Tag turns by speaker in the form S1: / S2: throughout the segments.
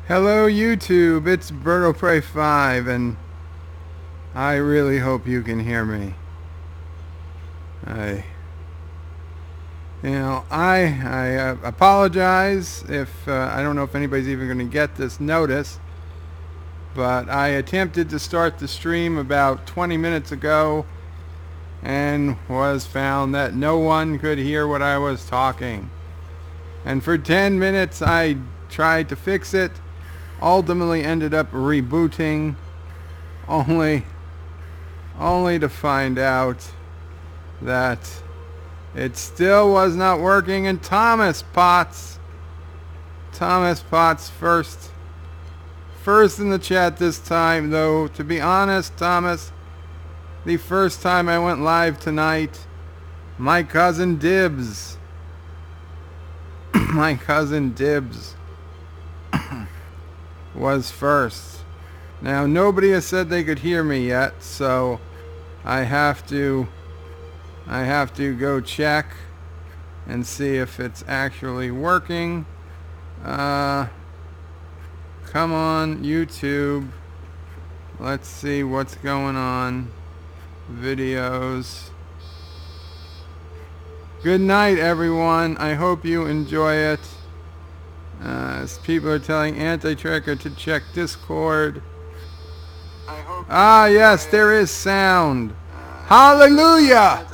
S1: Hello YouTube, it's BirdoPrey5 and I really hope you can hear me. I apologize if I don't know if anybody's even going to get this notice, but I attempted to start the stream about 20 minutes ago and was found that no one could hear what I was talking. And for 10 minutes I tried to fix it, ultimately ended up rebooting, only to find out that it still was not working. And Thomas Potts first in the chat this time, though to be honest, Thomas, the first time I went live tonight, my cousin Dibs was first. Now nobody has said they could hear me yet, so I have to go check and see if it's actually working. Come on, YouTube. Let's see what's going on. Videos. Good night, everyone. I hope you enjoy it. As people are telling Anti-Tracker to check Discord. Yes, there is sound. Hallelujah!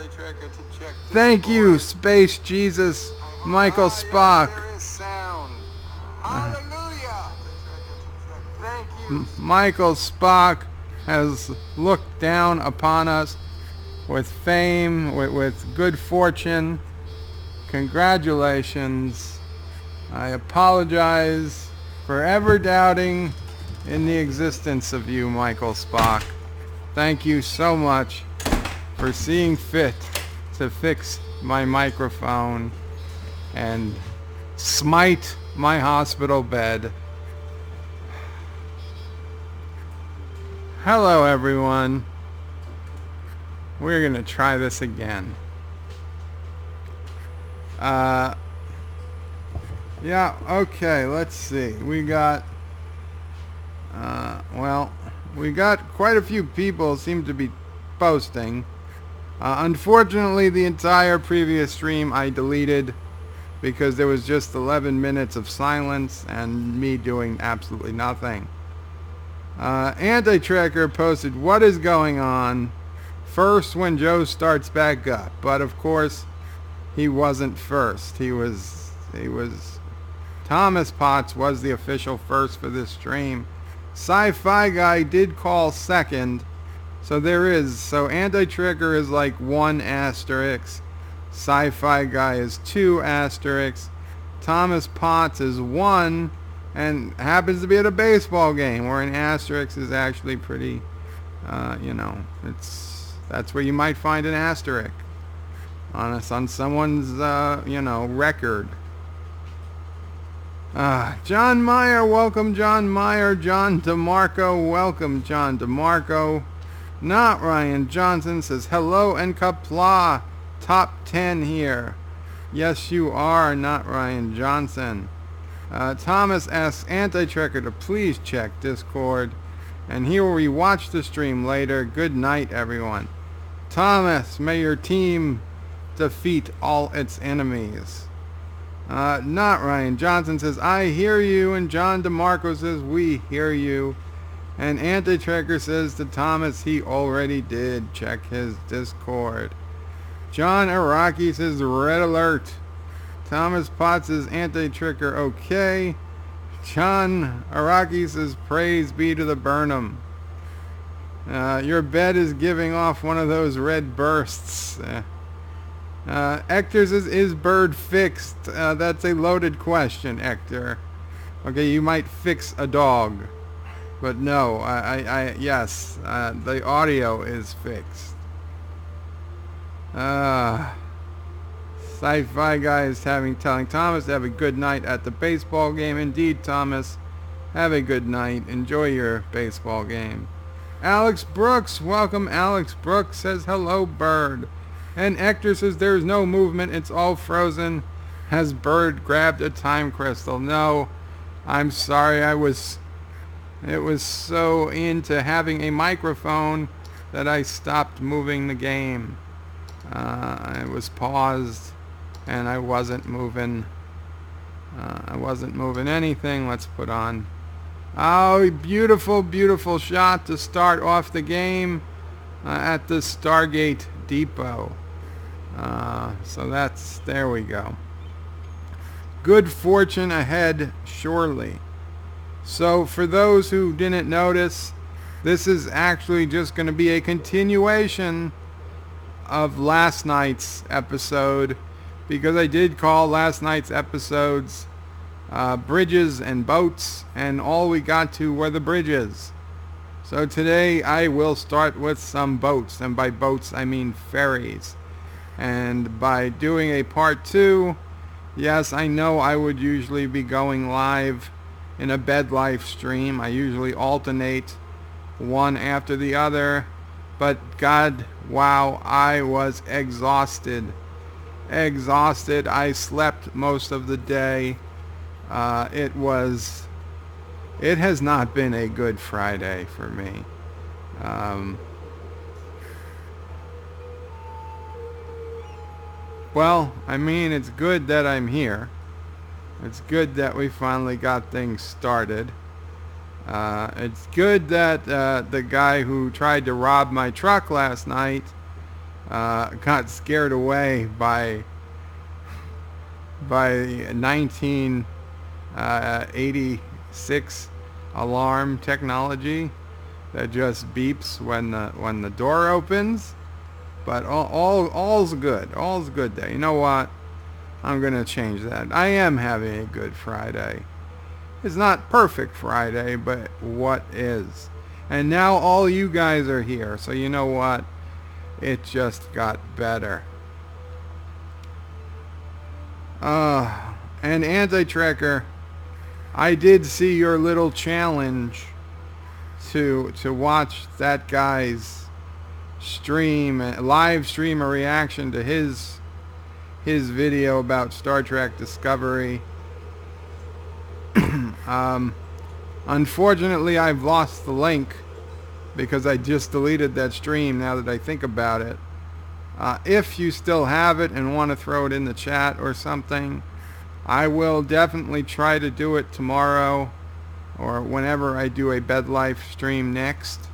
S1: Thank you, Space Jesus, Michael Spock. Michael Spock has looked down upon us with fame, with good fortune. Congratulations. I apologize for ever doubting in the existence of you, Michael Spock. Thank you so much for seeing fit to fix my microphone and smite my hospital bed. Hello, everyone. We're gonna try this again. Yeah, okay, let's see. We got quite a few people seem to be posting. Unfortunately, the entire previous stream I deleted because there was just 11 minutes of silence and me doing absolutely nothing. Anti-Tracker posted, "What is going on?" first when Joe starts back up, but of course he wasn't first. He was Thomas Potts was the official first for this stream. Sci-Fi Guy did call second, so Anti-Trigger is like 1 asterisk, Sci-Fi Guy is 2 asterisks, Thomas Potts is 1, and happens to be at a baseball game where an asterisk is actually pretty, that's where you might find an asterisk on someone's, record. John Meyer, welcome John Meyer. John DeMarco, welcome John DeMarco. Not Ryan Johnson says, "Hello and Qapla, top 10 here." Yes, you are, not Ryan Johnson. Thomas asks Anti-Tracker to please check Discord, and he will rewatch the stream later. Good night, everyone. Thomas, may your team defeat all its enemies. Not Ryan Johnson says, "I hear you," and John DeMarco says, "We hear you." And Anti-Tracker says to Thomas he already did check his Discord. John Araki says, "Red alert." Thomas Potts says, "Anti-Tracker okay." John Araki says, "Praise be to the Burnham." Your bed is giving off one of those red bursts. Hector says, "Is bird fixed?" That's a loaded question, Hector. Okay, you might fix a dog, but no, yes, the audio is fixed. Sci-Fi Guy is telling Thomas to have a good night at the baseball game. Indeed, Thomas, have a good night. Enjoy your baseball game. Alex Brooks, welcome. Alex Brooks says, "Hello, bird." And Hector says, "There's no movement, it's all frozen. Has bird grabbed a time crystal?" No, I'm sorry, it was so into having a microphone that I stopped moving the game. It was paused, and I wasn't moving anything. Let's put on. Oh, beautiful, beautiful shot to start off the game at the Stargate Depot. So there we go. Good fortune ahead, surely. So for those who didn't notice, this is actually just going to be a continuation of last night's episode, because I did call last night's episodes bridges and boats, and all we got to were the bridges. So today I will start with some boats, and by boats I mean ferries. And by doing a part 2, yes, I know I would usually be going live in a bed life stream. I usually alternate one after the other, but God, wow, I was exhausted. I slept most of the day. It has not been a good Friday for me. Well, I mean, it's good that I'm here. It's good that we finally got things started. It's good that the guy who tried to rob my truck last night got scared away by 1986 alarm technology that just beeps when the door opens. But all's good. All's good there. You know what? I'm going to change that. I am having a good Friday. It's not perfect Friday, but what is? And now all you guys are here. So you know what? It just got better. And Anti-Trekker, I did see your little challenge to watch that guy's live stream a reaction to his video about Star Trek Discovery. Unfortunately, I've lost the link because I just deleted that stream now that I think about it. If you still have it and want to throw it in the chat or something, I will definitely try to do it tomorrow or whenever I do a bed life stream next.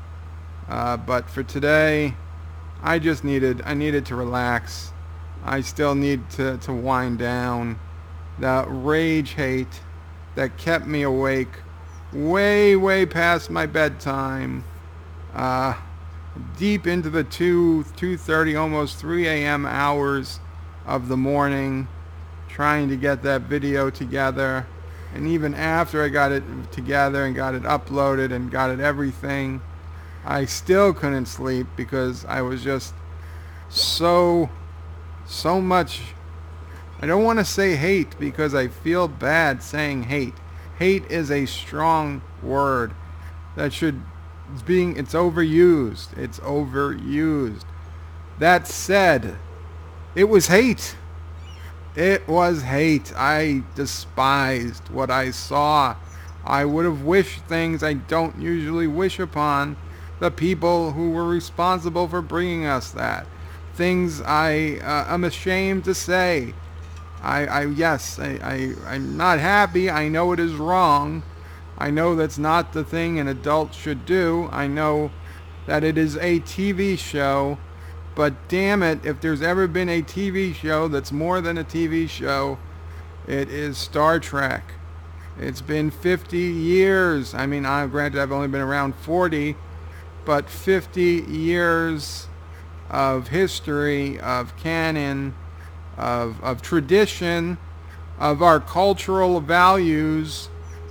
S1: But for today, I needed to relax. I still need to wind down. The rage hate that kept me awake way past my bedtime, deep into the 2:30, almost 3 a.m. hours of the morning, trying to get that video together. And even after I got it together and got it uploaded and got it everything, I still couldn't sleep because I was just so much. I don't want to say hate because I feel bad saying hate. Hate is a strong word that it's overused. It's overused. That said, it was hate. It was hate. I despised what I saw. I would have wished things I don't usually wish upon the people who were responsible for bringing us that. Things I am ashamed to say. I'm not happy. I know it is wrong. I know that's not the thing an adult should do. I know that it is a TV show. But damn it, if there's ever been a TV show that's more than a TV show, it is Star Trek. It's been 50 years. I mean, granted, I've only been around 40, but 50 years of history, of canon, of tradition, of our cultural values,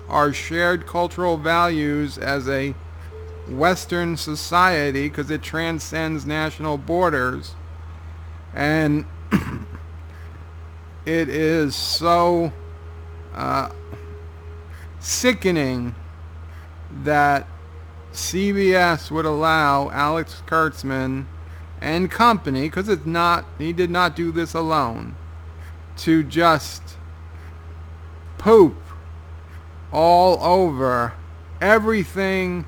S1: our shared cultural values as a Western society, because it transcends national borders. And it is so sickening that CBS would allow Alex Kurtzman and company, because he did not do this alone, to just poop all over everything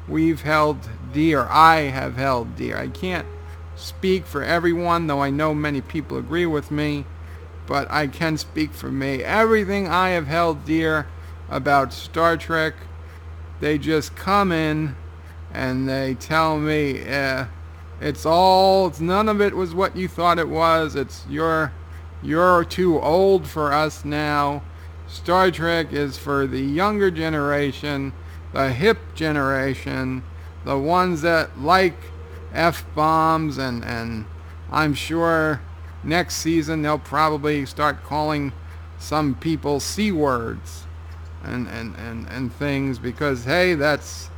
S1: we've held dear. I have held dear. I can't speak for everyone, though I know many people agree with me, but I can speak for me. Everything I have held dear about Star Trek, they just come in and they tell me, none of it was what you thought it was. You're too old for us now. Star Trek is for the younger generation, the hip generation, the ones that like F-bombs, and I'm sure next season they'll probably start calling some people C-words and things, because hey, that's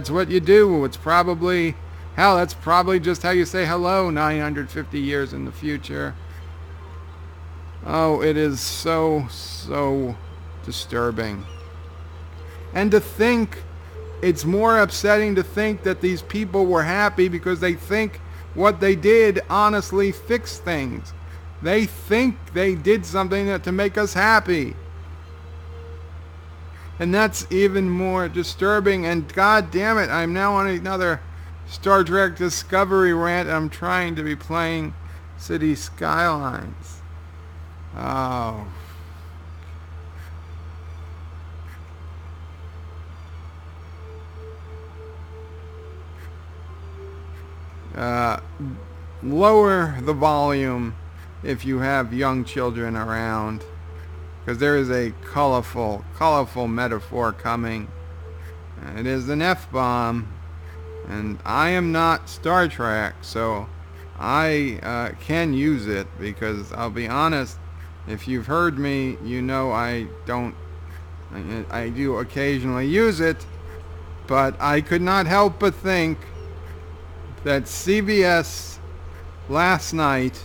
S1: what you do. It's probably, hell, that's probably just how you say hello 950 years in the future. Oh, it is so disturbing. And to think, it's more upsetting to think that these people were happy because they think what they did honestly fixed things. They think they did something to make us happy. And that's even more disturbing. And god damn it, I'm now on another Star Trek Discovery rant. I'm trying to be playing Cities Skylines. Oh. Lower the volume if you have young children around, because there is a colorful metaphor coming. It is an F-bomb, and I am not Star Trek, so I can use it, because I'll be honest, if you've heard me, you know I do occasionally use it, but I could not help but think that CBS last night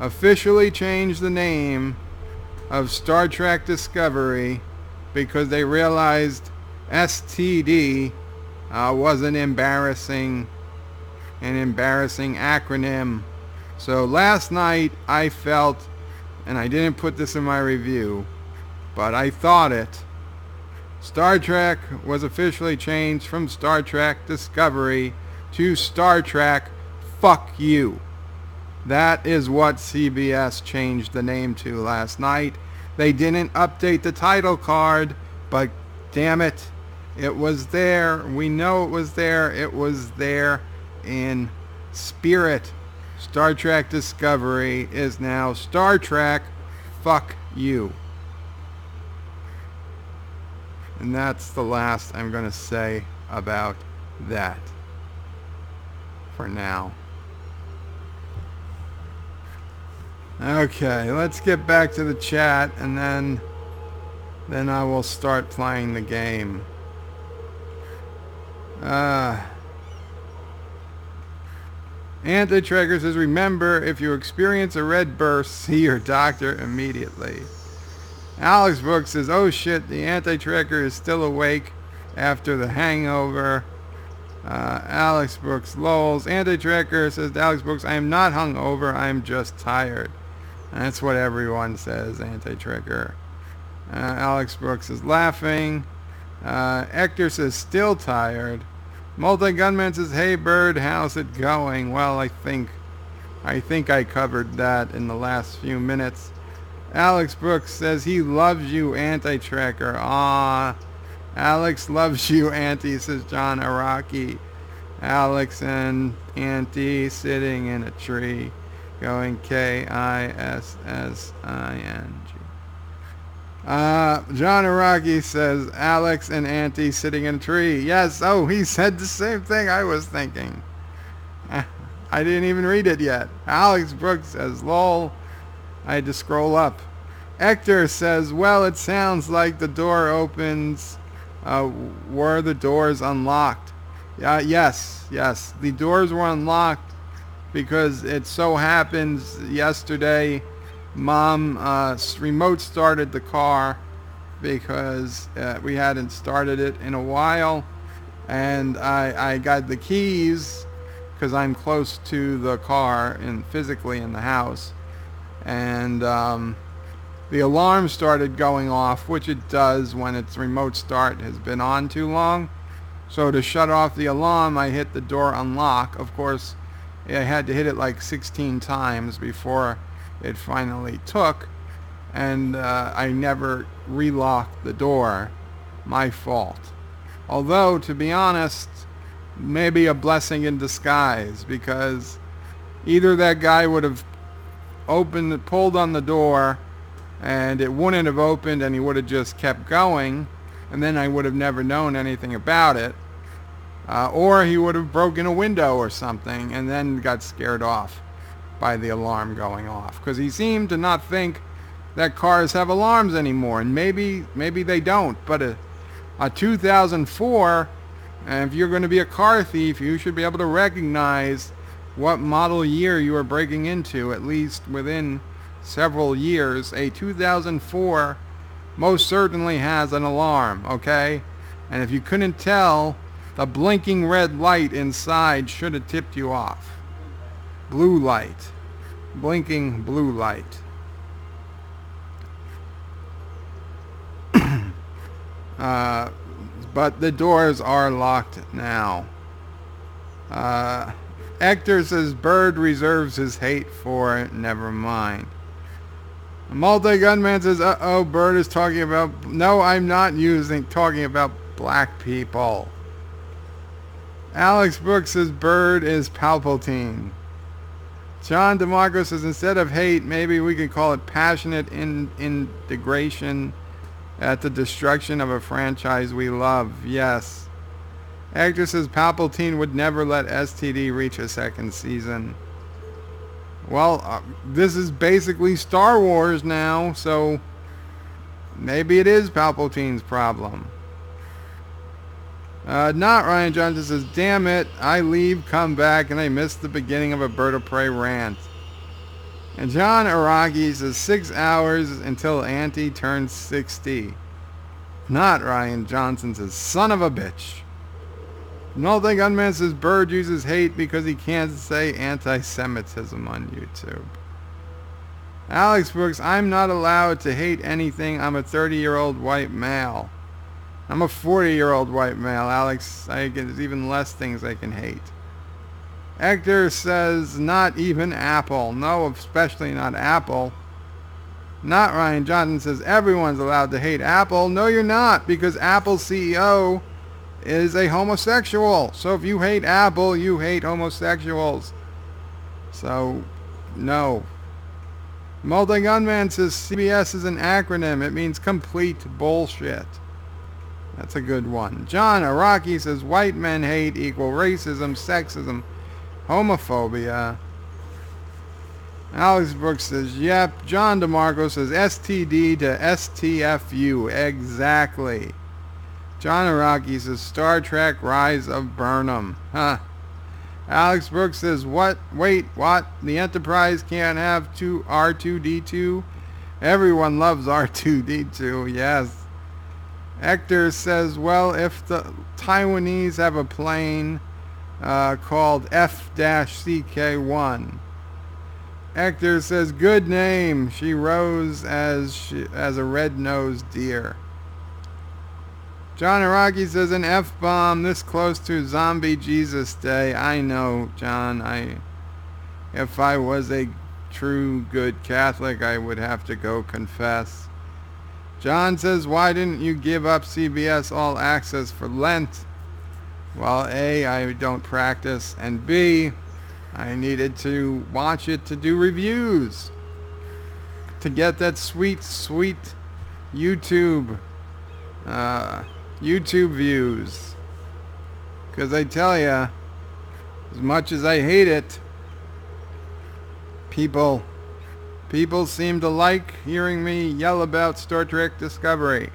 S1: officially changed the name of Star Trek Discovery because they realized STD was an embarrassing acronym. So last night I felt, and I didn't put this in my review, but I thought it, Star Trek was officially changed from Star Trek Discovery to Star Trek Fuck You. That is what CBS changed the name to last night. They didn't update the title card, but damn it, it was there. We know it was there. It was there in spirit. Star Trek Discovery is now Star Trek Fuck You. And that's the last I'm going to say about that for now. Okay, let's get back to the chat, and then I will start playing the game. Anti-Tracker says, remember, if you experience a red burst, see your doctor immediately. Alex Brooks says, oh shit, the Anti-Tracker is still awake after the hangover. Alex Brooks lols. Anti-Tracker says to Alex Brooks, I am not hungover, I am just tired. And that's what everyone says, Anti-Tracker. Alex Brooks is laughing. Hector says, still tired. Multi-Gunman says, hey bird, how's it going? Well, I think I covered that in the last few minutes. Alex Brooks says he loves you, Anti-Tracker. Aww. Alex loves you, Auntie, says John Araki. Alex and Auntie sitting in a tree, going Kissing. John Araki says Alex and Auntie sitting in a tree. Yes, oh, he said the same thing I was thinking. I didn't even read it yet. Alex Brooks says, lol. I had to scroll up. Hector says, well, it sounds like the door opens. Were the doors unlocked? Yes. The doors were unlocked because it so happens yesterday Mom remote started the car because we hadn't started it in a while, and I got the keys because I'm close to the car and physically in the house, and the alarm started going off, which it does when its remote start has been on too long. So to shut off the alarm, I hit the door unlock. Of course, I had to hit it like 16 times before it finally took, and I never relocked the door. My fault. Although, to be honest, maybe a blessing in disguise, because either that guy would have pulled on the door, and it wouldn't have opened, and he would have just kept going, and then I would have never known anything about it. Or he would have broken a window or something and then got scared off by the alarm going off. Because he seemed to not think that cars have alarms anymore. And maybe they don't. But a 2004, if you're going to be a car thief, you should be able to recognize what model year you are breaking into, at least within several years. A 2004 most certainly has an alarm, okay? And if you couldn't tell, the blinking red light inside should have tipped you off. Blue light. Blinking blue light. But the doors are locked now. Hector says Bird reserves his hate for never mind. Multi-Gunman says, uh-oh, Bird is talking about... No, I'm not talking about black people. Alex Brooks says Bird is Palpatine. John DeMarco says instead of hate, maybe we could call it passionate indignation at the destruction of a franchise we love. Yes. Hector says Palpatine would never let STD reach a second season. Well, this is basically Star Wars now, so maybe it is Palpatine's problem. Not Ryan Johnson says, damn it, I leave, come back, and I missed the beginning of a Bird of Prey rant. And John Araki says 6 hours until Auntie turns 60. Not Ryan Johnson says, son of a bitch. Multi Gunman says Bird uses hate because he can't say anti-Semitism on YouTube. Alex Brooks, I'm not allowed to hate anything. I'm a 30-year-old white male. I'm a 40-year-old white male, Alex. There's even less things I can hate. Hector says, not even Apple. No, especially not Apple. Not Ryan Johnson says, everyone's allowed to hate Apple. No, you're not, because Apple's CEO is a homosexual. So if you hate Apple, you hate homosexuals. So, no. Multi-Gunman says, CBS is an acronym. It means complete bullshit. That's a good one. John Araki says white men hate equal racism, sexism, homophobia. Alex Brooks says, yep. John DeMarco says STD to STFU. Exactly. John Araki says Star Trek Rise of Burnham. Huh. Alex Brooks says, what? Wait, what? The Enterprise can't have R2-D2? Everyone loves R2-D2, yes. Hector says, well, if the Taiwanese have a plane called F-CK1. Hector says, good name. She rose as a red-nosed deer. John Araki says, an F-bomb this close to Zombie Jesus Day. I know, John. If I was a true good Catholic, I would have to go confess. John says, why didn't you give up CBS All Access for Lent? Well, A, I don't practice, and B, I needed to watch it to do reviews. To get that sweet, sweet YouTube views. Because I tell you, as much as I hate it, people seem to like hearing me yell about Star Trek Discovery.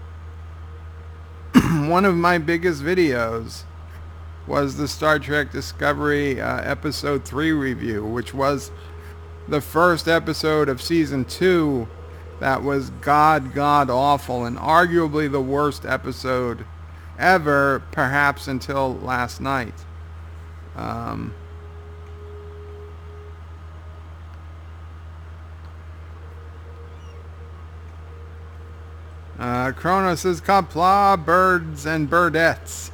S1: One of my biggest videos was the Star Trek Discovery Episode 3 review, which was the first episode of Season 2 that was god awful and arguably the worst episode ever, perhaps until last night. Kronos says Qapla, birds and birdettes.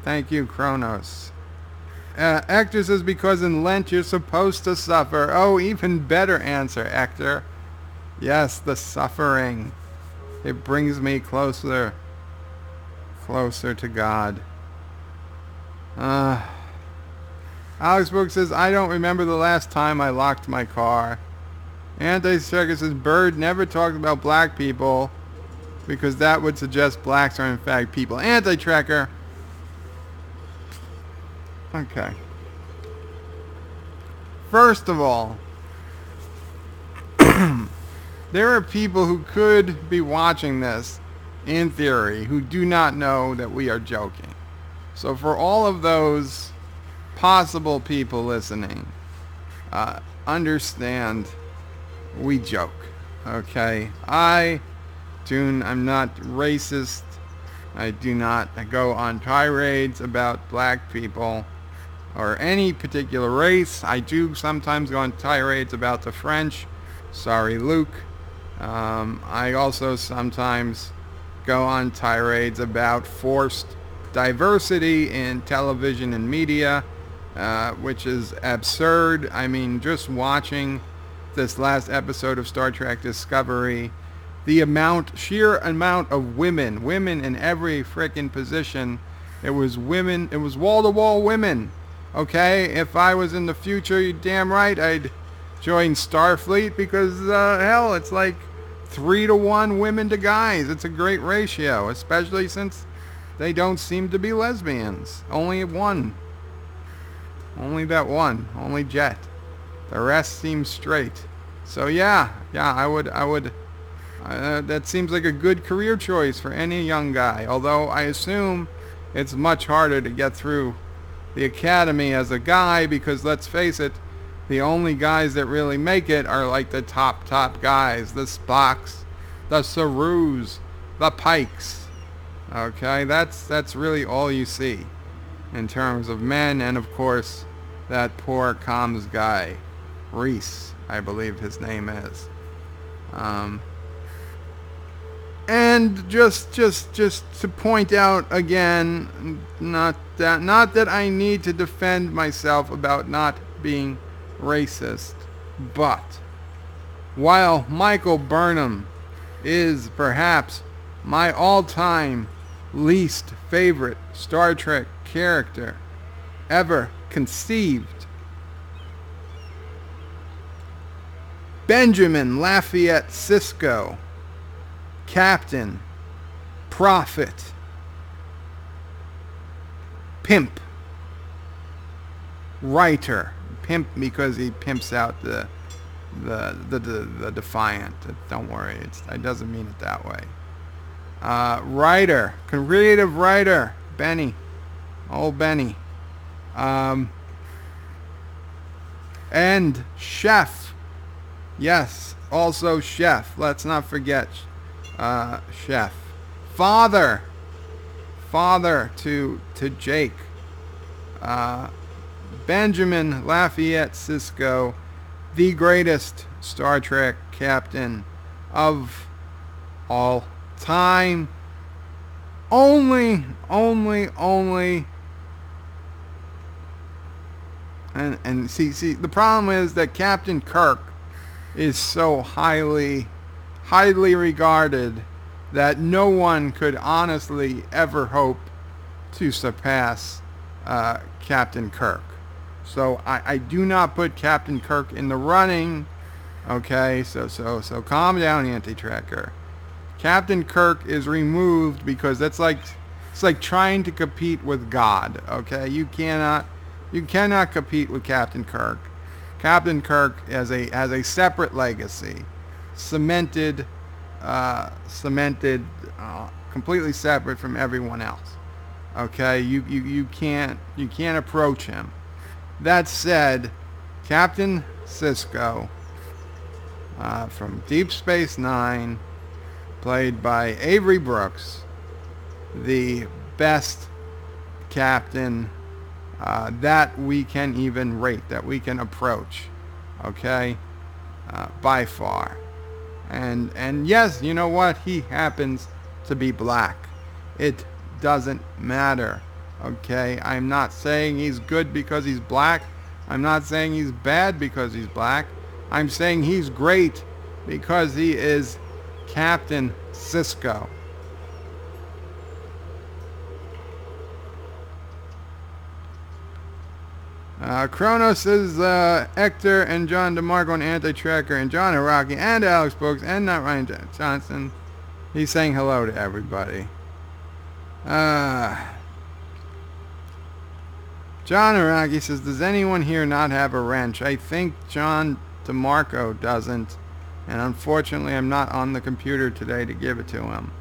S1: Thank you, Kronos. Hector says because in Lent you're supposed to suffer. Oh, even better answer, Hector. Yes, the suffering. It brings me closer to God. Alex Brooks says, I don't remember the last time I locked my car. Anti-Striker says, Bird never talked about black people because that would suggest blacks are in fact people. Anti-Tracker. Okay. First of all, there are people who could be watching this, in theory, who do not know that we are joking. So for all of those possible people listening, understand we joke, okay? I'm not racist. I do not go on tirades about black people or any particular race. I do sometimes go on tirades about the French. Sorry, Luke. I also sometimes go on tirades about forced diversity in television and media, which is absurd. I mean, just watching this last episode of Star Trek Discovery, the sheer amount of women in every frickin' position. It was women. It was wall-to-wall women. Okay, if I was in the future, you're damn right I'd join Starfleet because, hell, it's like 3-to-1 women to guys. It's a great ratio, especially since they don't seem to be lesbians. Only one. Only that one. Only Jet. The rest seems straight. So yeah, I would. That seems like a good career choice for any young guy. Although I assume it's much harder to get through the academy as a guy because let's face it, the only guys that really make it are like the top guys, the Spocks, the Sarus, the Pikes. Okay, that's really all you see in terms of men, and of course that poor comms guy, Reese, I believe his name is. And just to point out again, not that I need to defend myself about not being racist, but while Michael Burnham is perhaps my all-time least favorite Star Trek character ever conceived, Benjamin Lafayette Sisko, Captain, Prophet, Pimp, Writer. Pimp because he pimps out the Defiant. Don't worry, it doesn't mean it that way. Writer, creative writer, Benny, old Benny. And chef. Yes, also chef. Let's not forget chef. Father to Jake. Benjamin Lafayette Sisko, the greatest Star Trek captain of all time. Only. And see, the problem is that Captain Kirk is so highly regarded that no one could honestly ever hope to surpass Captain Kirk. So I do not put Captain Kirk in the running. Okay, so calm down, Anti-Tracker. Captain Kirk is removed because it's like trying to compete with God. Okay, you cannot compete with Captain Kirk. Captain Kirk has a separate legacy, cemented, completely separate from everyone else. Okay, you can't approach him. That said, Captain Sisko from Deep Space Nine, played by Avery Brooks, the best captain that we can even rate, that we can approach, okay, by far. And yes, you know what? He happens to be black. It doesn't matter. Okay? I'm not saying he's good because he's black. I'm not saying he's bad because he's black. I'm saying he's great because he is Captain Cisco. Kronos is Hector and John DeMarco and Anti-Tracker and John Araki and Alex Brooks and not Ryan Johnson. He's saying hello to everybody. John Araki says, does anyone here not have a wrench? I think John DeMarco doesn't. And unfortunately, I'm not on the computer today to give it to him.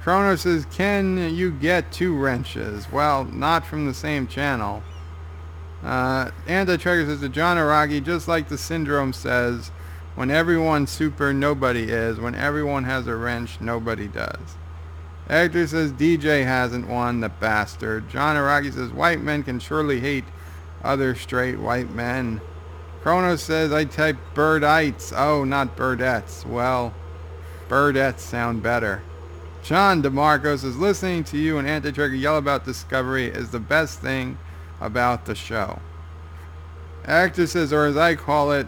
S1: Kronos says, can you get 2 wrenches? Well, not from the same channel. Anti-Tracker says to John Araki, just like the syndrome says, when everyone's super, nobody is. When everyone has a wrench, nobody does. Hector says, DJ hasn't won, the bastard. John Araki says, white men can surely hate other straight white men. Kronos says, I type birdites. Oh, not birdettes. Well, birdettes sound better. John DeMarco says, listening to you and Anti-Tracker yell about Discovery is the best thing about the show. Hector says, or as I call it,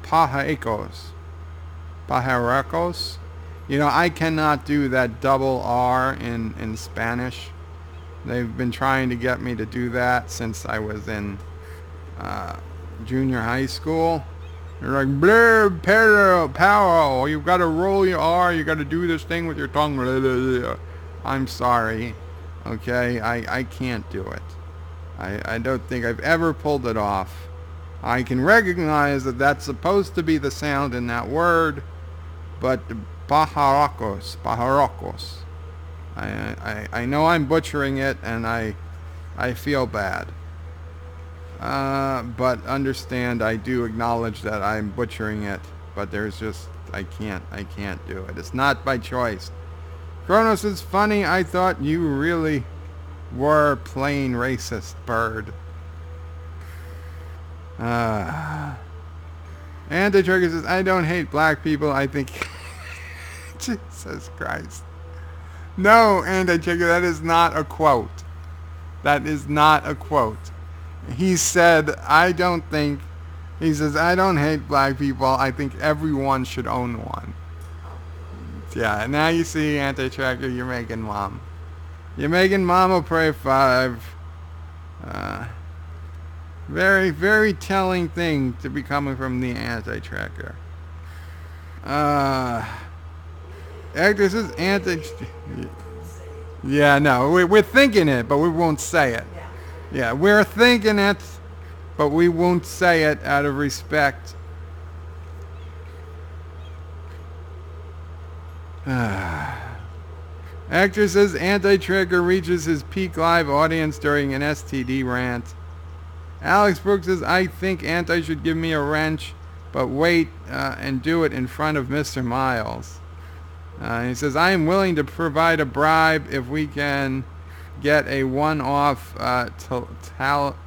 S1: pajaricos. Pajaricos? You know, I cannot do that double R in Spanish. They've been trying to get me to do that since I was in junior high school. They're like, blurb, power, you've got to roll your R, you got to do this thing with your tongue. Blah, blah, blah. I'm sorry. Okay, I can't do it. I don't think I've ever pulled it off. I can recognize that that's supposed to be the sound in that word, but pajarocos. I know I'm butchering it, and I feel bad. But understand, I do acknowledge that I'm butchering it, but there's just, I can't do it. It's not by choice. Kronos is funny. I thought you really were plain racist, bird. Anti-Trigger says, I don't hate black people. I think... Jesus Christ. No, Anti-Trigger, that is not a quote. That is not a quote. He said, I don't think... He says, I don't hate black people. I think everyone should own one. Yeah, now you see, Anti-Tracker, you're making mom. You're making Mama Pray 5. Very, very telling thing to be coming from the Anti-Tracker. This is Yeah, no, we're thinking it, but we won't say it. Yeah, we're thinking it, but we won't say it out of respect. Actor says Anti-Trigger reaches his peak live audience during an STD rant. Alex Brooks says, I think Anti should give me a wrench, but wait and do it in front of Mr. Miles. He says, I am willing to provide a bribe if we can get a one-off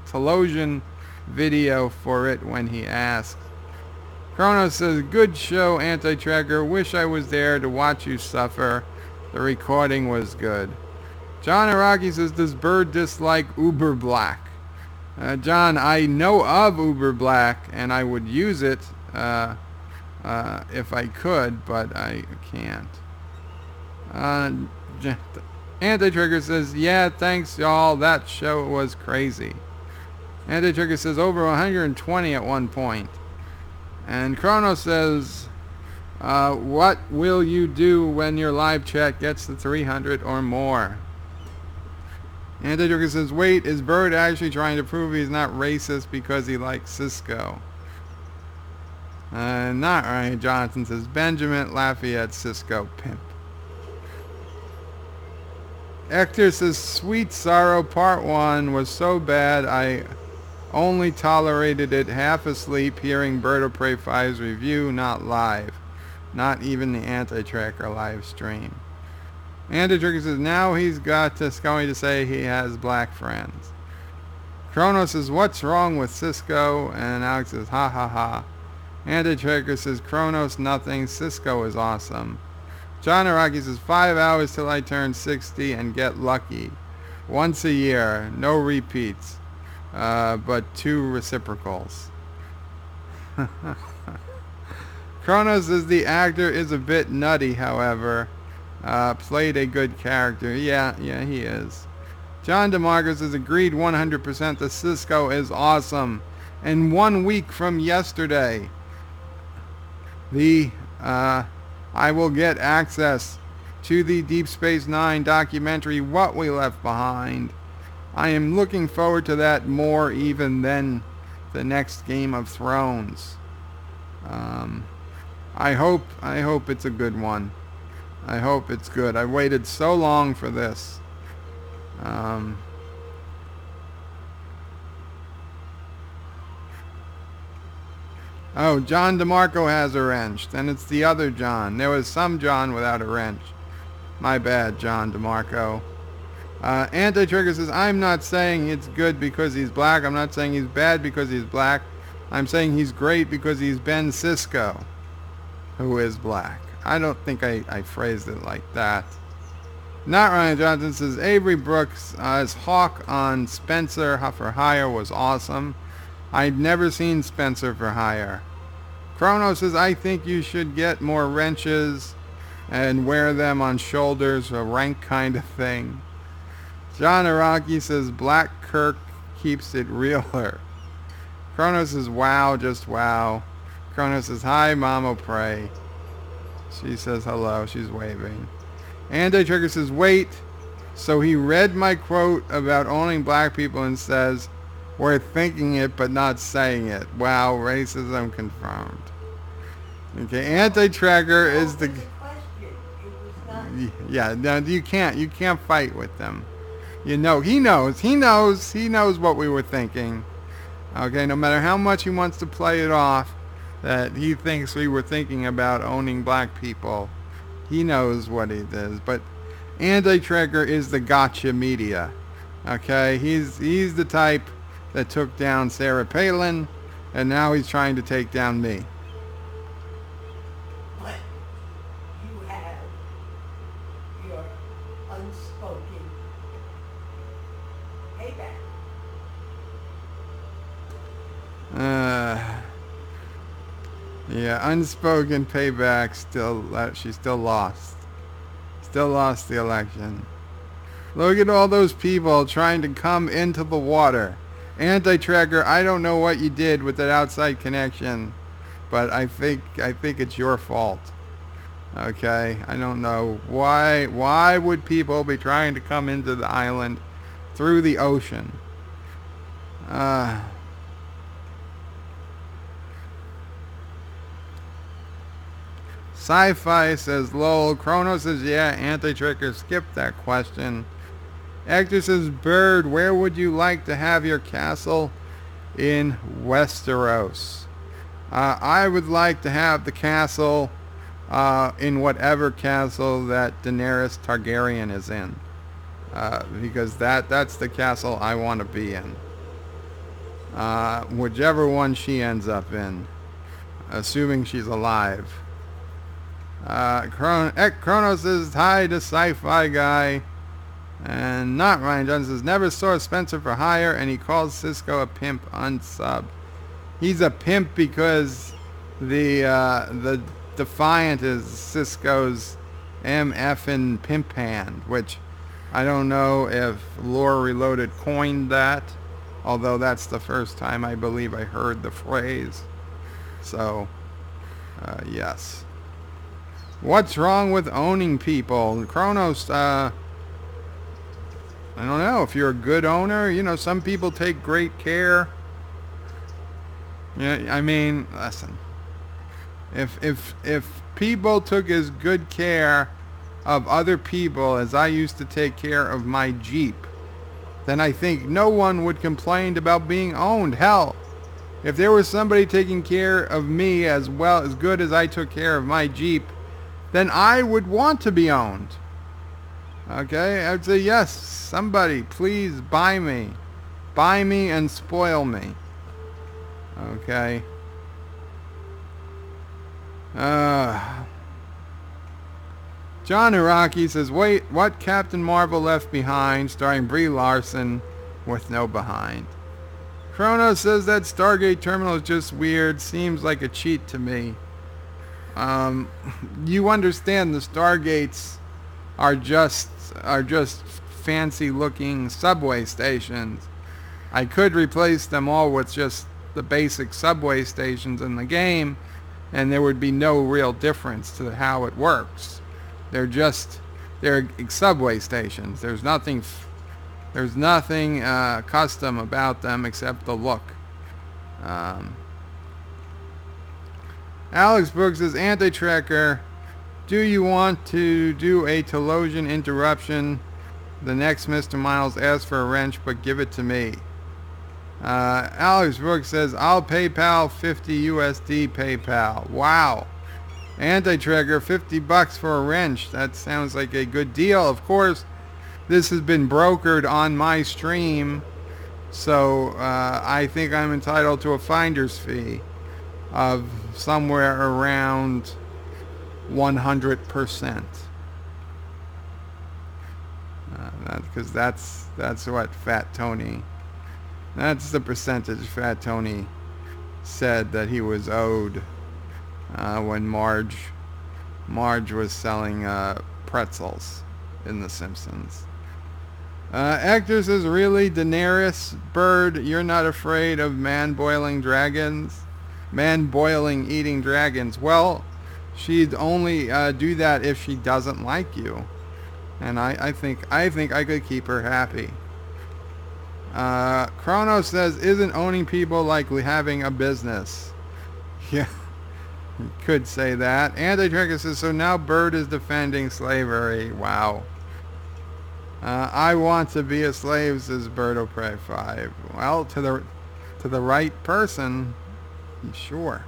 S1: television video for it when he asks. Kronos says, good show, Anti-Tracker. Wish I was there to watch you suffer. The recording was good. John Araki says, does Bird dislike Uber Black? John, I know of Uber Black, and I would use it if I could, but I can't. Anti-Trigger says, yeah, thanks, y'all. That show was crazy. Anti-Trigger says, over 120 at one point. And Chrono says, what will you do when your live chat gets to 300 or more? Anti-Trigger says, wait, is Bird actually trying to prove he's not racist because he likes Cisco? Not Ryan Johnson says, Benjamin Lafayette Cisco pimp. Hector says, Sweet Sorrow Part 1 was so bad I only tolerated it half asleep hearing Bird of Prey 5's review, not live. Not even the Anti-Tracker live stream. Anti-Tracker says, now he's got going to say he has black friends. Kronos says, what's wrong with Cisco? And Alex says, ha ha ha. Anti-Tracker says Kronos nothing. Cisco is awesome. John Araki says 5 hours till I turn 60 and get lucky. Once a year. No repeats. But 2 reciprocals. Kronos says the actor is a bit nutty, however. Played a good character. Yeah, he is. John DeMarcus has agreed 100% that Cisco is awesome. And 1 week from yesterday, I will get access to the Deep Space Nine documentary, What We Left Behind. I am looking forward to that more even than the next Game of Thrones. I hope it's a good one. I hope it's good. I waited so long for this. Oh, John DeMarco has a wrench. Then it's the other John. There was some John without a wrench. My bad, John DeMarco. Anti-Trigger says, I'm not saying it's good because he's black. I'm not saying he's bad because he's black. I'm saying he's great because he's Ben Sisko, who is black. I don't think I phrased it like that. Not Ryan Johnson says, Avery Brooks as Hawk on Spencer for Hire was awesome. I'd never seen Spencer for Hire. Chrono says, I think you should get more wrenches and wear them on shoulders, a rank kind of thing. John Araki says, Black Kirk keeps it realer. Chrono says, wow, just wow. Chrono says, hi, Mama Pray. She says hello. She's waving. Anti-Trigger says, wait. So he read my quote about owning black people and says, we're thinking it but not saying it. Wow, racism confirmed. Okay, Anti-Tracker is the... Yeah, no, you can't fight with them. You know, he knows what we were thinking. Okay, no matter how much he wants to play it off, that he thinks we were thinking about owning black people, he knows what it is. But Anti-Tracker is the gotcha media. Okay, he's the type that took down Sarah Palin, and now he's trying to take down me.
S2: But you have your unspoken payback.
S1: Yeah, unspoken payback. She still lost. Still lost the election. Look at all those people trying to come into the water. Anti-Tracker, I don't know what you did with that outside connection, but I think it's your fault. Okay, I don't know why would people be trying to come into the island through the ocean? Sci-Fi says, lol. Chrono says, yeah. Anti-Tracker, skip that question. Actor says, Bird, where would you like to have your castle in Westeros? I would like to have the castle in whatever castle that Daenerys Targaryen is in. Because that's the castle I want to be in. Whichever one she ends up in. Assuming she's alive. Chrono says, hi to Sci-Fi Guy. And not Ryan Johnson says, never saw Spencer for Hire, and he calls Cisco a pimp unsub. He's a pimp because the Defiant is Cisco's MF'n pimp hand, which I don't know if Lore Reloaded coined that, although that's the first time I believe I heard the phrase. So, yes. What's wrong with owning people? Kronos, I don't know, if you're a good owner, you know, some people take great care. Yeah, I mean, listen. If people took as good care of other people as I used to take care of my Jeep, then I think no one would complain about being owned. Hell, if there was somebody taking care of me as well, as good as I took care of my Jeep, then I would want to be owned. Okay, I'd say, yes, somebody, please buy me. Buy me and spoil me. Okay. Uh, John Iraqi says, wait, what Captain Marvel Left Behind, starring Brie Larson with no behind. Chrono says that Stargate terminal is just weird, seems like a cheat to me. You understand the Stargates are just fancy looking subway stations. I could replace them all with just the basic subway stations in the game, and there would be no real difference to how it works. They're subway stations. There's nothing custom about them except the look. Alex Brooks says, Anti-Tracker, do you want to do a Telosian interruption? The next Mr. Miles asks for a wrench, but give it to me. Alex Brooks says, I'll PayPal 50 USD PayPal. Wow. Anti-Tracker, $50 for a wrench. That sounds like a good deal. Of course, this has been brokered on my stream, so I think I'm entitled to a finder's fee of somewhere around 100%. Because that's what Fat Tony, that's the percentage Fat Tony said that he was owed when Marge was selling pretzels in The Simpsons. Hector says, really, Daenerys Bird, you're not afraid of man-boiling eating dragons? Well, she'd only do that if she doesn't like you. And I think I could keep her happy. Chrono says, isn't owning people like having a business? Yeah, you could say that. Anti-Tracker says, so now Bird is defending slavery. Wow. I want to be a slave, says Bird of Prey 5. Well, to the right person, sure.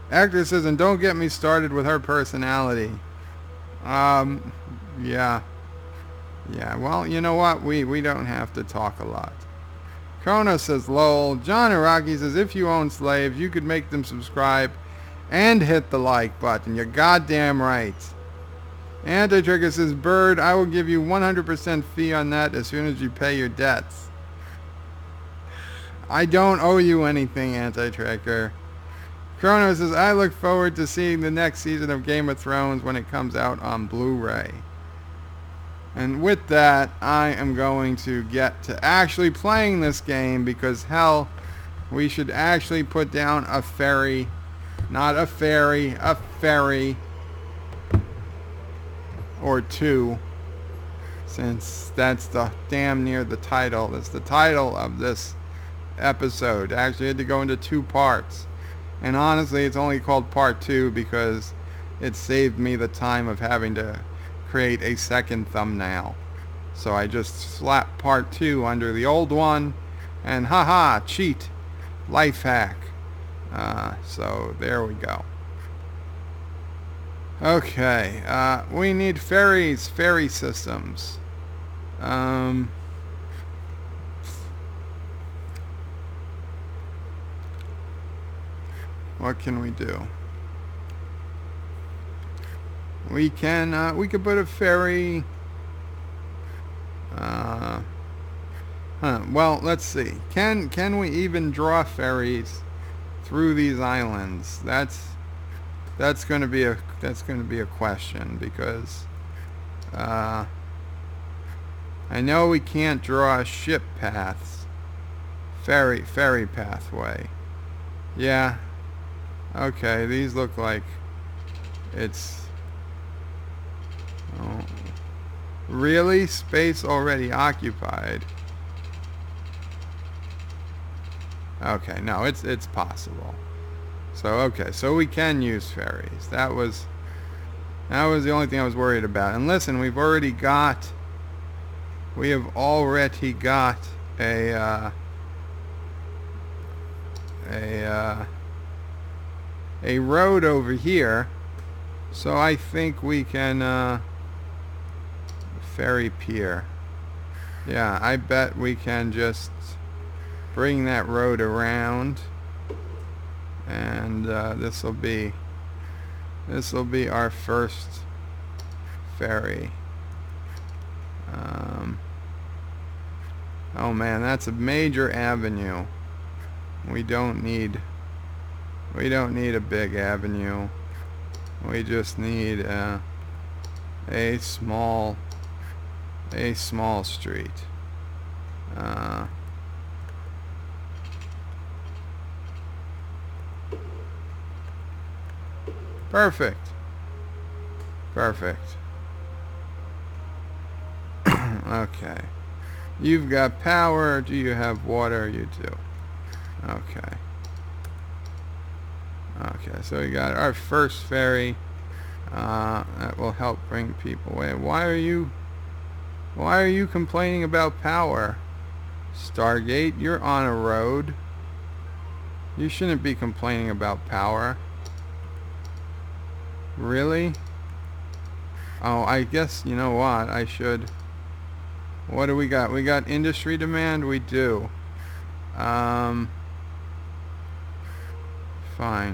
S1: Actor says, and don't get me started with her personality. Yeah. Well, you know what? We don't have to talk a lot. Chrono says, lol. John Iraqi says, if you own slaves, you could make them subscribe and hit the like button. You're goddamn right. Anti-Trigger says, Bird, I will give you 100% fee on that as soon as you pay your debts. I don't owe you anything, Anti-Tracker. Chrono says, I look forward to seeing the next season of Game of Thrones when it comes out on Blu-ray. And with that, I am going to get to actually playing this game because, hell, we should actually put down a ferry. Not a ferry, a ferry. Or two. Since that's the damn near the title. That's the title of this episode. Actually, I had to go into 2 parts. And honestly, it's only called part 2 because it saved me the time of having to create a second thumbnail. So I just slapped part 2 under the old one, and haha, cheat, life hack. So there we go. Okay, we need ferry systems. What can we do? We could put a ferry. Well, let's see. Can we even draw ferries through these islands? That's going to be a question because I know we can't draw ship paths. Ferry pathway. Yeah. Okay, these look like it's... Oh. Really? Space already occupied. Okay, no, it's possible. So, okay, so we can use ferries. That was the only thing I was worried about. And listen, we have already got a road over here, so I think we can ferry pier. Yeah, I bet we can just bring that road around, and this will be This will be our first ferry. Oh man, that's a major avenue. We don't need a big avenue. We just need a small street. Perfect. Perfect. Okay. You've got power. Do you have water? You do. Okay. Okay, so we got our first ferry. That will help bring people away. Why are you complaining about power? Stargate, you're on a road. You shouldn't be complaining about power. Really? Oh, I guess, you know what? I should... What do we got? We got industry demand? We do. Fine,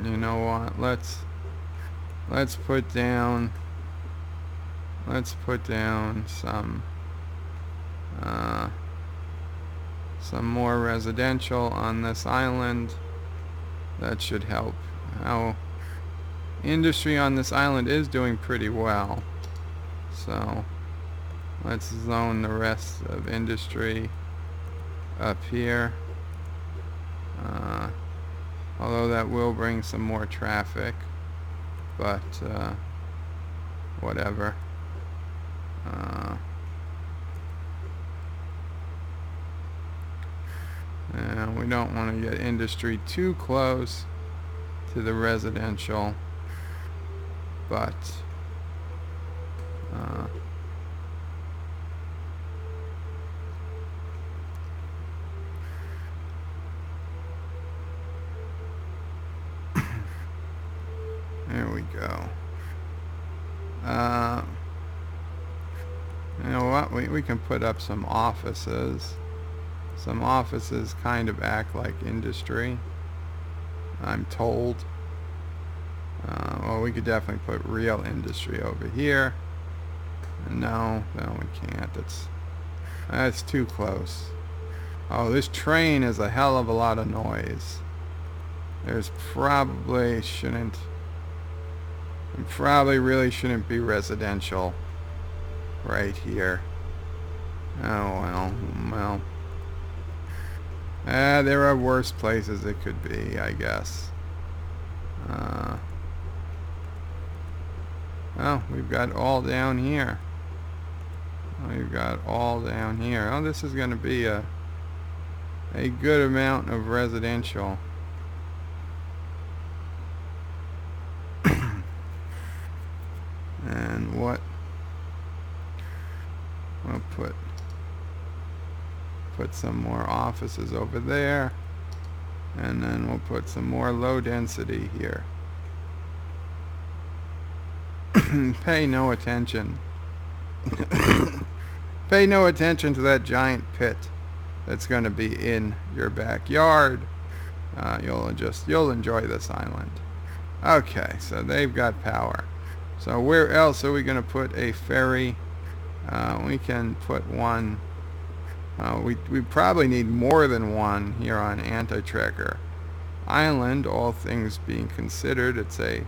S1: you know what? Let's put down some more residential on this island. That should help. Now, industry on this island is doing pretty well. So, let's zone the rest of industry up here. Although that will bring some more traffic, but whatever. And we don't want to get industry too close to the residential, but there we go. You know what? We can put up some offices. Some offices kind of act like industry, I'm told. Well, we could definitely put real industry over here. No, we can't. That's too close. Oh, this train is a hell of a lot of noise. There's probably really shouldn't be residential right here. Oh well. There are worse places it could be, I guess. Oh, we've got all down here. Oh, this is going to be a good amount of residential. And what? We'll put some more offices over there, and then we'll put some more low density here. Pay no attention. Pay no attention to that giant pit that's going to be in your backyard. You'll enjoy this island. Okay, so they've got power. So where else are we going to put a ferry? We can put one. We probably need more than one here on Anti-Tracker Island, all things being considered. It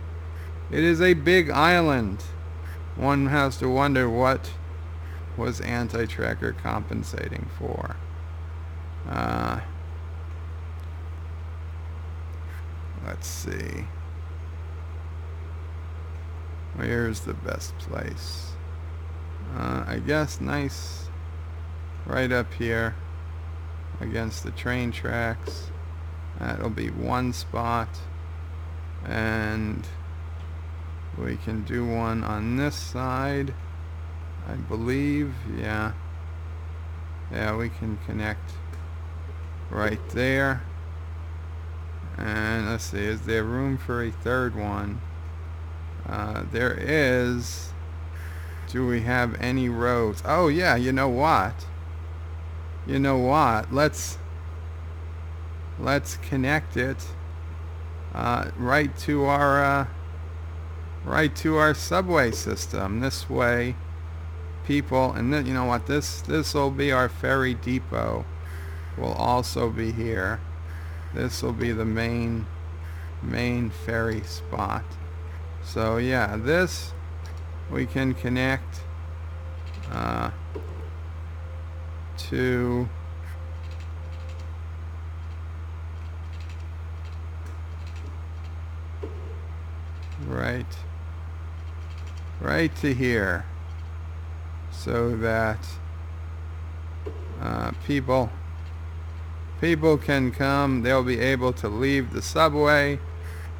S1: is a big island. One has to wonder what was Anti-Tracker compensating for. Let's see. Where's the best place? I guess nice right up here against the train tracks. That'll be one spot, and we can do one on this side, I believe. Yeah, we can connect right there. And let's see, is there room for a third one? There is. Do we have any roads? Oh yeah, you know what? Let's connect it right to our right to our subway system. This way, people, and then you know what? This will be our ferry depot. Will also be here. This will be the main ferry spot. So yeah, this we can connect to right to here, so that people can come. They'll be able to leave the subway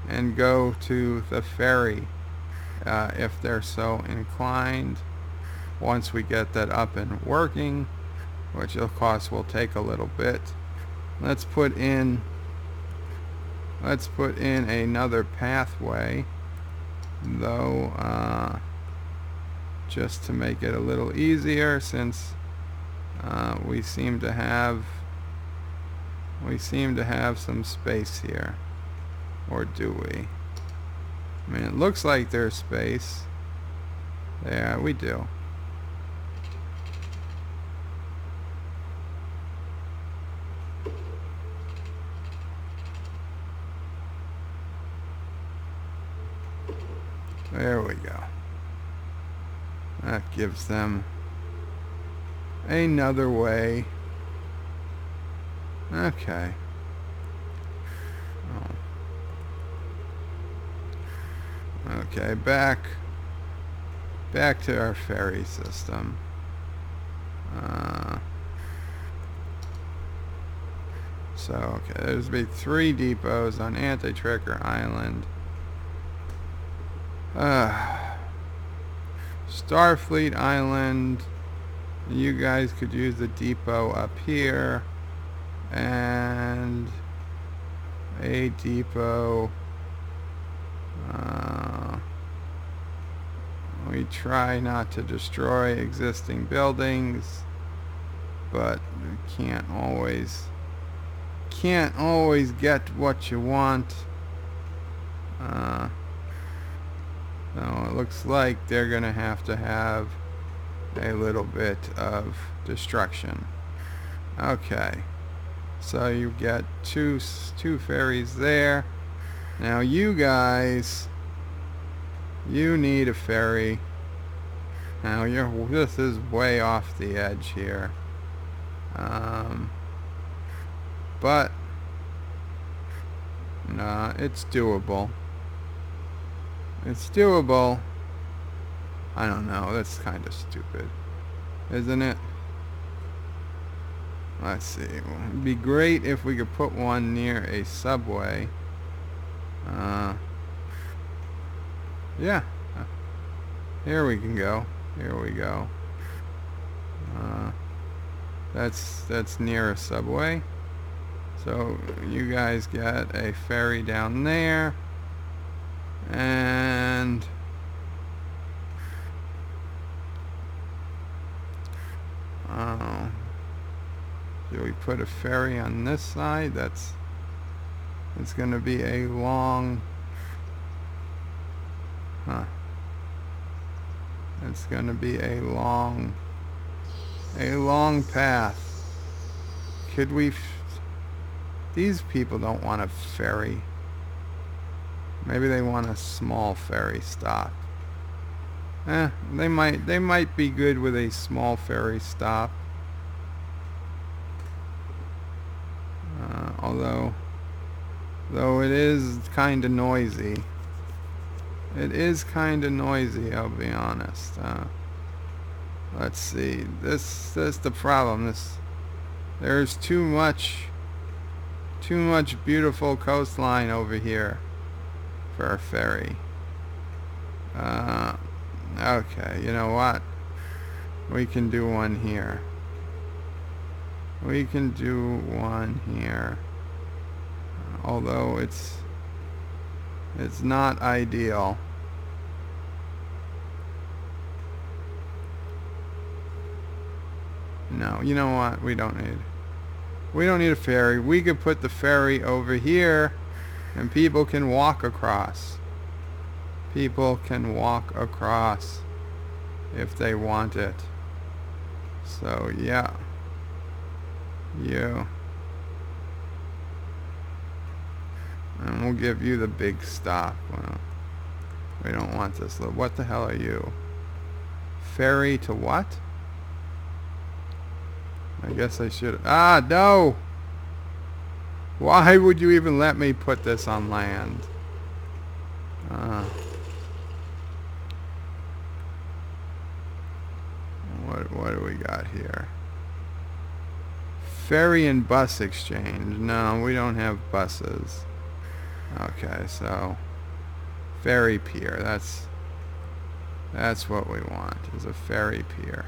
S1: and go to the ferry if they're so inclined. Once we get that up and working, which of course will take a little bit. Let's put in another pathway, though, just to make it a little easier, since we seem to have some space here. Or do we? I mean, it looks like there's space. Yeah, we do. There we go. That gives them another way. Okay. Okay, back to our ferry system. So, okay, there's be 3 depots on Anti-Tracker Island. Starfleet Island, you guys could use the depot up here, and a depot. We try not to destroy existing buildings, but you can't always get what you want. So it looks like they're gonna have to have a little bit of destruction. Okay, so you get two ferries there. Now you guys, you need a ferry. Now this is way off the edge here, but it's doable. It's doable. I don't know, that's kind of stupid, isn't it? Let's see. Well, it'd be great if we could put one near a subway. Yeah. Here we can go. Here we go. That's near a subway. So you guys get a ferry down there. And do we put a ferry on this side? It's going to be a long, it's going to be a long path. Could we? These people don't want a ferry. Maybe they want a small ferry stop. They might be good with a small ferry stop. Though it is kind of noisy. It is kind of noisy, I'll be honest. Let's see. This is the problem. There's too much beautiful coastline over here for a ferry. Okay, you know what? We can do one here. We can do one here. Although it's not ideal. No, you know what? We don't need a ferry. We could put the ferry over here and people can walk across. People can walk across if they want it. So yeah, you. And we'll give you the big stop. Well, we don't want this. What the hell are you? Ferry to what? I guess I should. Ah, no! Why would you even let me put this on land? What do we got here? Ferry and bus exchange. No, we don't have buses. Okay, so ferry pier. That's what we want, is a ferry pier.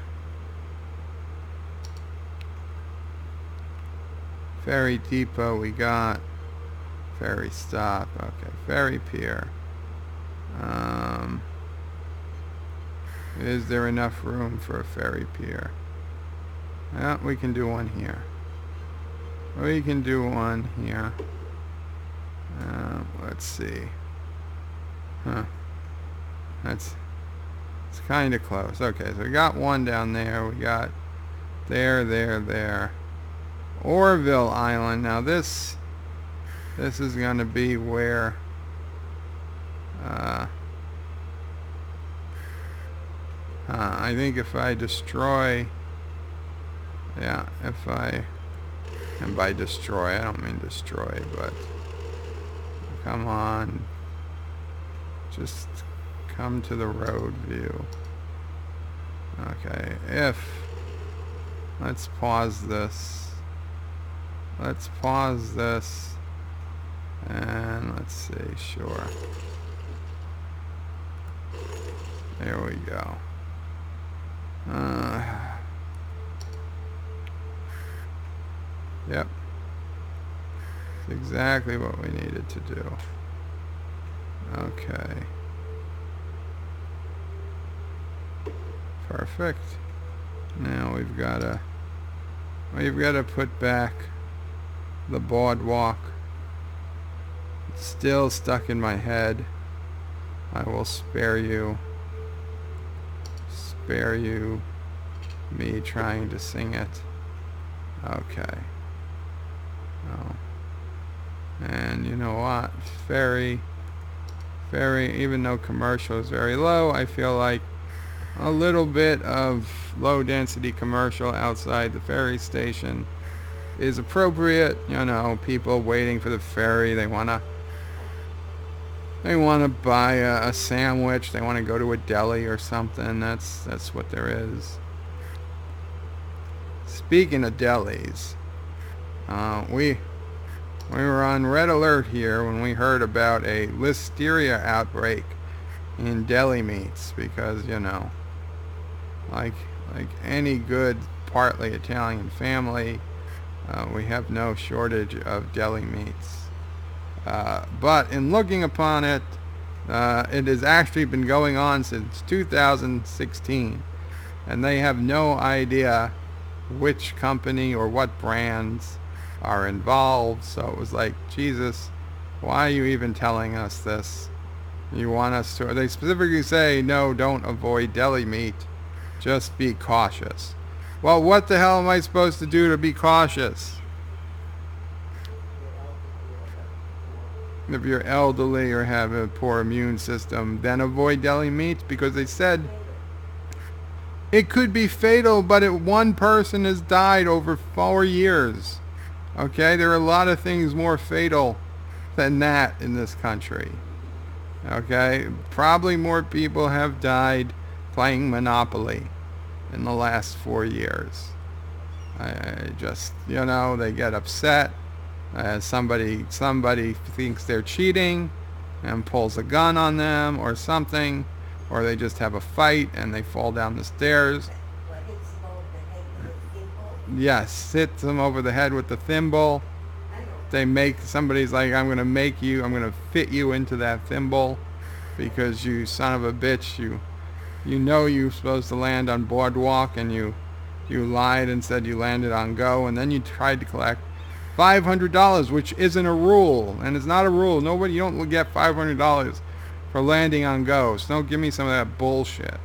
S1: Ferry depot we got. Ferry stop. Okay, ferry pier. Is there enough room for a ferry pier? Yeah, we can do one here. We can do one here. Let's see. It's kind of close. Okay, so we got one down there. We got there. Orville Island. Now this is going to be where I think if I destroy, yeah, and by destroy I don't mean destroy, but come on, just come to the road view. Okay, let's pause this, and let's see, sure, there we go. Yep, it's exactly what we needed to do. Okay, perfect. Now we've got to put back the boardwalk. It's still stuck in my head. I will spare you me trying to sing it. Okay. Oh. And you know what? Ferry, even though commercial is very low, I feel like a little bit of low density commercial outside the ferry station is appropriate. You know, people waiting for the ferry, they want to buy a sandwich, they want to go to a deli or something. That's what there is. Speaking of delis, we were on red alert here when we heard about a listeria outbreak in deli meats, because, you know, like any good partly Italian family, we have no shortage of deli meats. But in looking upon it, it has actually been going on since 2016, and they have no idea which company or what brands are involved. So it was like, Jesus, why are you even telling us this? You want us to, they specifically say, no, don't avoid deli meat, just be cautious. Well, what the hell am I supposed to do to be cautious? If you're elderly or have a poor immune system, then avoid deli meat, because they said it could be fatal, but one person has died over 4 years. Okay, there are a lot of things more fatal than that in this country. Okay, probably more people have died playing Monopoly in the last 4 years. I just, you know, they get upset. Somebody thinks they're cheating and pulls a gun on them or something, or they just have a fight and they fall down the stairs. Yes, hit them over the head with the thimble. Somebody's like, I'm going to fit you into that thimble because you son of a bitch, you know you're supposed to land on Boardwalk, and you lied and said you landed on Go, and then you tried to collect $500, which isn't a rule, and it's not a rule. You don't get $500 for landing on ghosts. Don't give me some of that bullshit.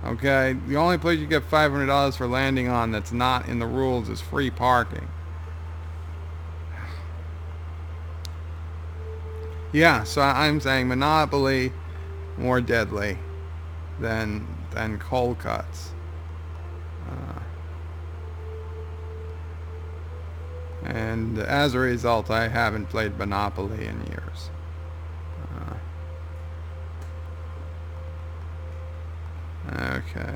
S1: Okay? The only place you get $500 for landing on that's not in the rules is free parking. Yeah, so I'm saying Monopoly more deadly than cold cuts. And as a result, I haven't played Monopoly in years. Okay.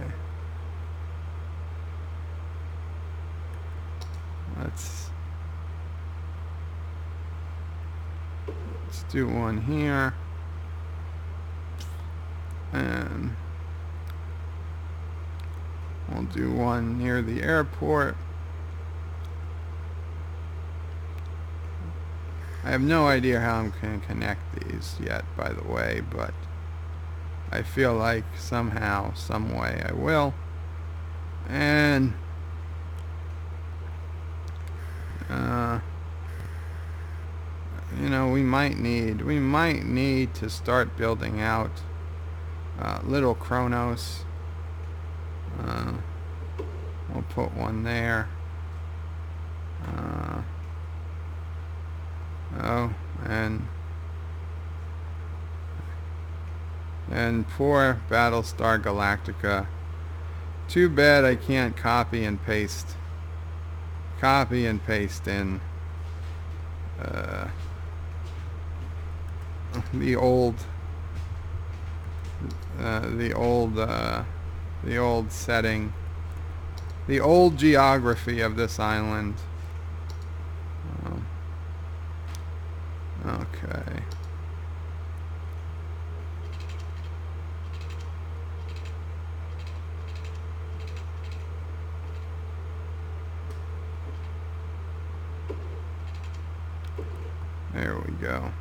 S1: Let's do one here. And we'll do one near the airport. I have no idea how I'm going to connect these yet, by the way, but I feel like somehow, some way I will. And you know, we might need to start building out little Chronos. We'll put one there. Oh, and poor Battlestar Galactica. Too bad I can't copy and paste in the old setting, the old geography of this island. Okay. There we go.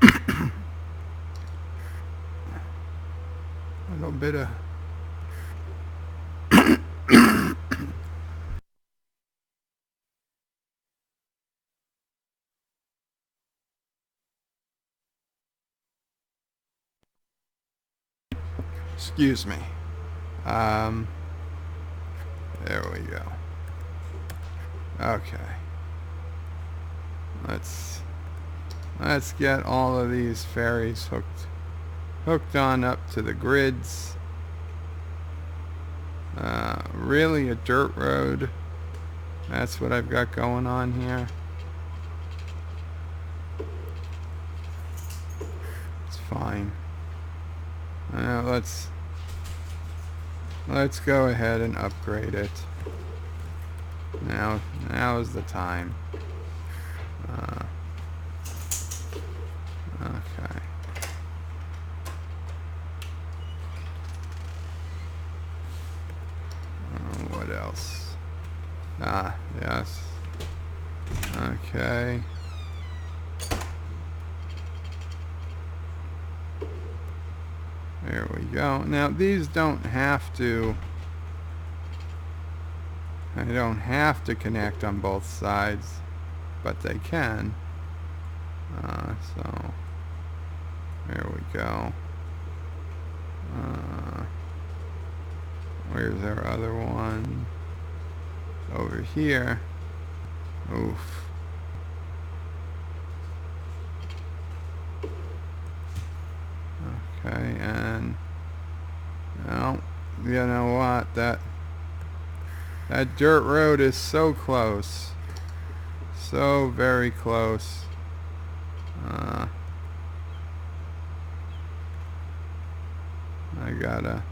S1: A little bit of excuse me. There we go. Okay. Let's get all of these ferries hooked on up to the grids. Really a dirt road. That's what I've got going on here. It's fine. Let's go ahead and upgrade it. Now is the time. Okay. What else? Yes. Okay. There we go. Now these don't have to. I don't have to connect on both sides, but they can. So there we go. Where's our other one? Over here. Oof. Okay, and well, you know what? That dirt road is so close. So very close. I gotta.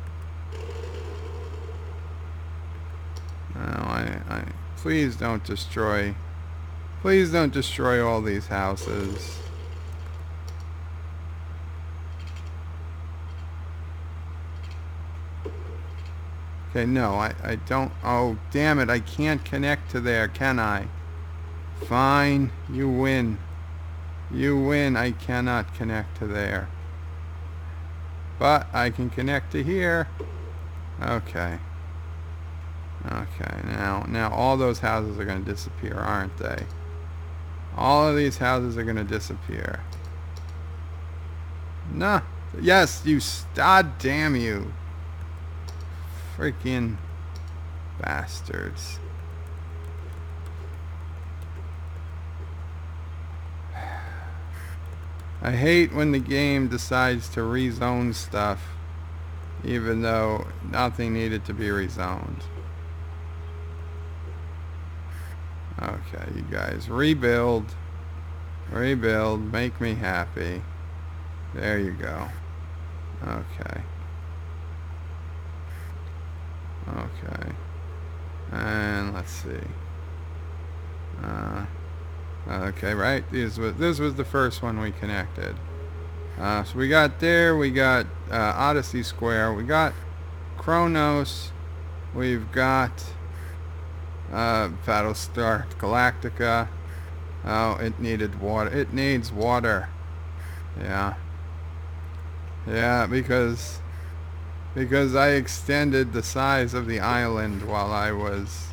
S1: No, I please don't destroy. Please don't destroy all these houses. Okay, no, I don't. Oh, damn it, I can't connect to there, can I? Fine, you win. You win, I cannot connect to there. But I can connect to here. Okay. Okay, now all those houses are going to disappear, aren't they? All of these houses are gonna disappear. Nah. Yes, you. God damn you. Freaking bastards. I hate when the game decides to rezone stuff, even though nothing needed to be rezoned. Okay, you guys, rebuild. Rebuild, make me happy. There you go. Okay. Okay. And let's see. Okay, right? This was the first one we connected. So we got there, we got Odyssey Square, we got Kronos, we've got Battlestar Galactica. Oh, it needed water. It needs water. Yeah. Yeah, because I extended the size of the island while I was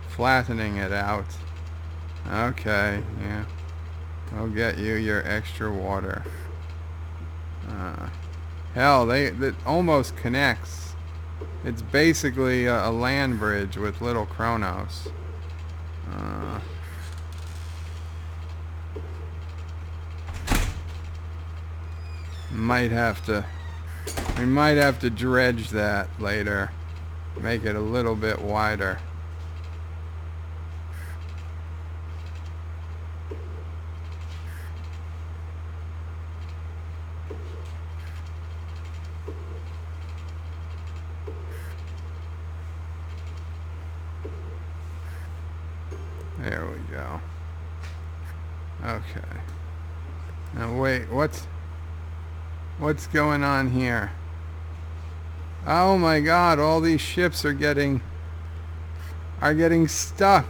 S1: flattening it out. Okay, yeah. I'll get you your extra water. Hell, it almost connects. It's basically a land bridge with little Kronos. We might have to dredge that later. Make it a little bit wider. There we go. Okay. Now wait, what's going on here? Oh my God, all these ships are getting stuck.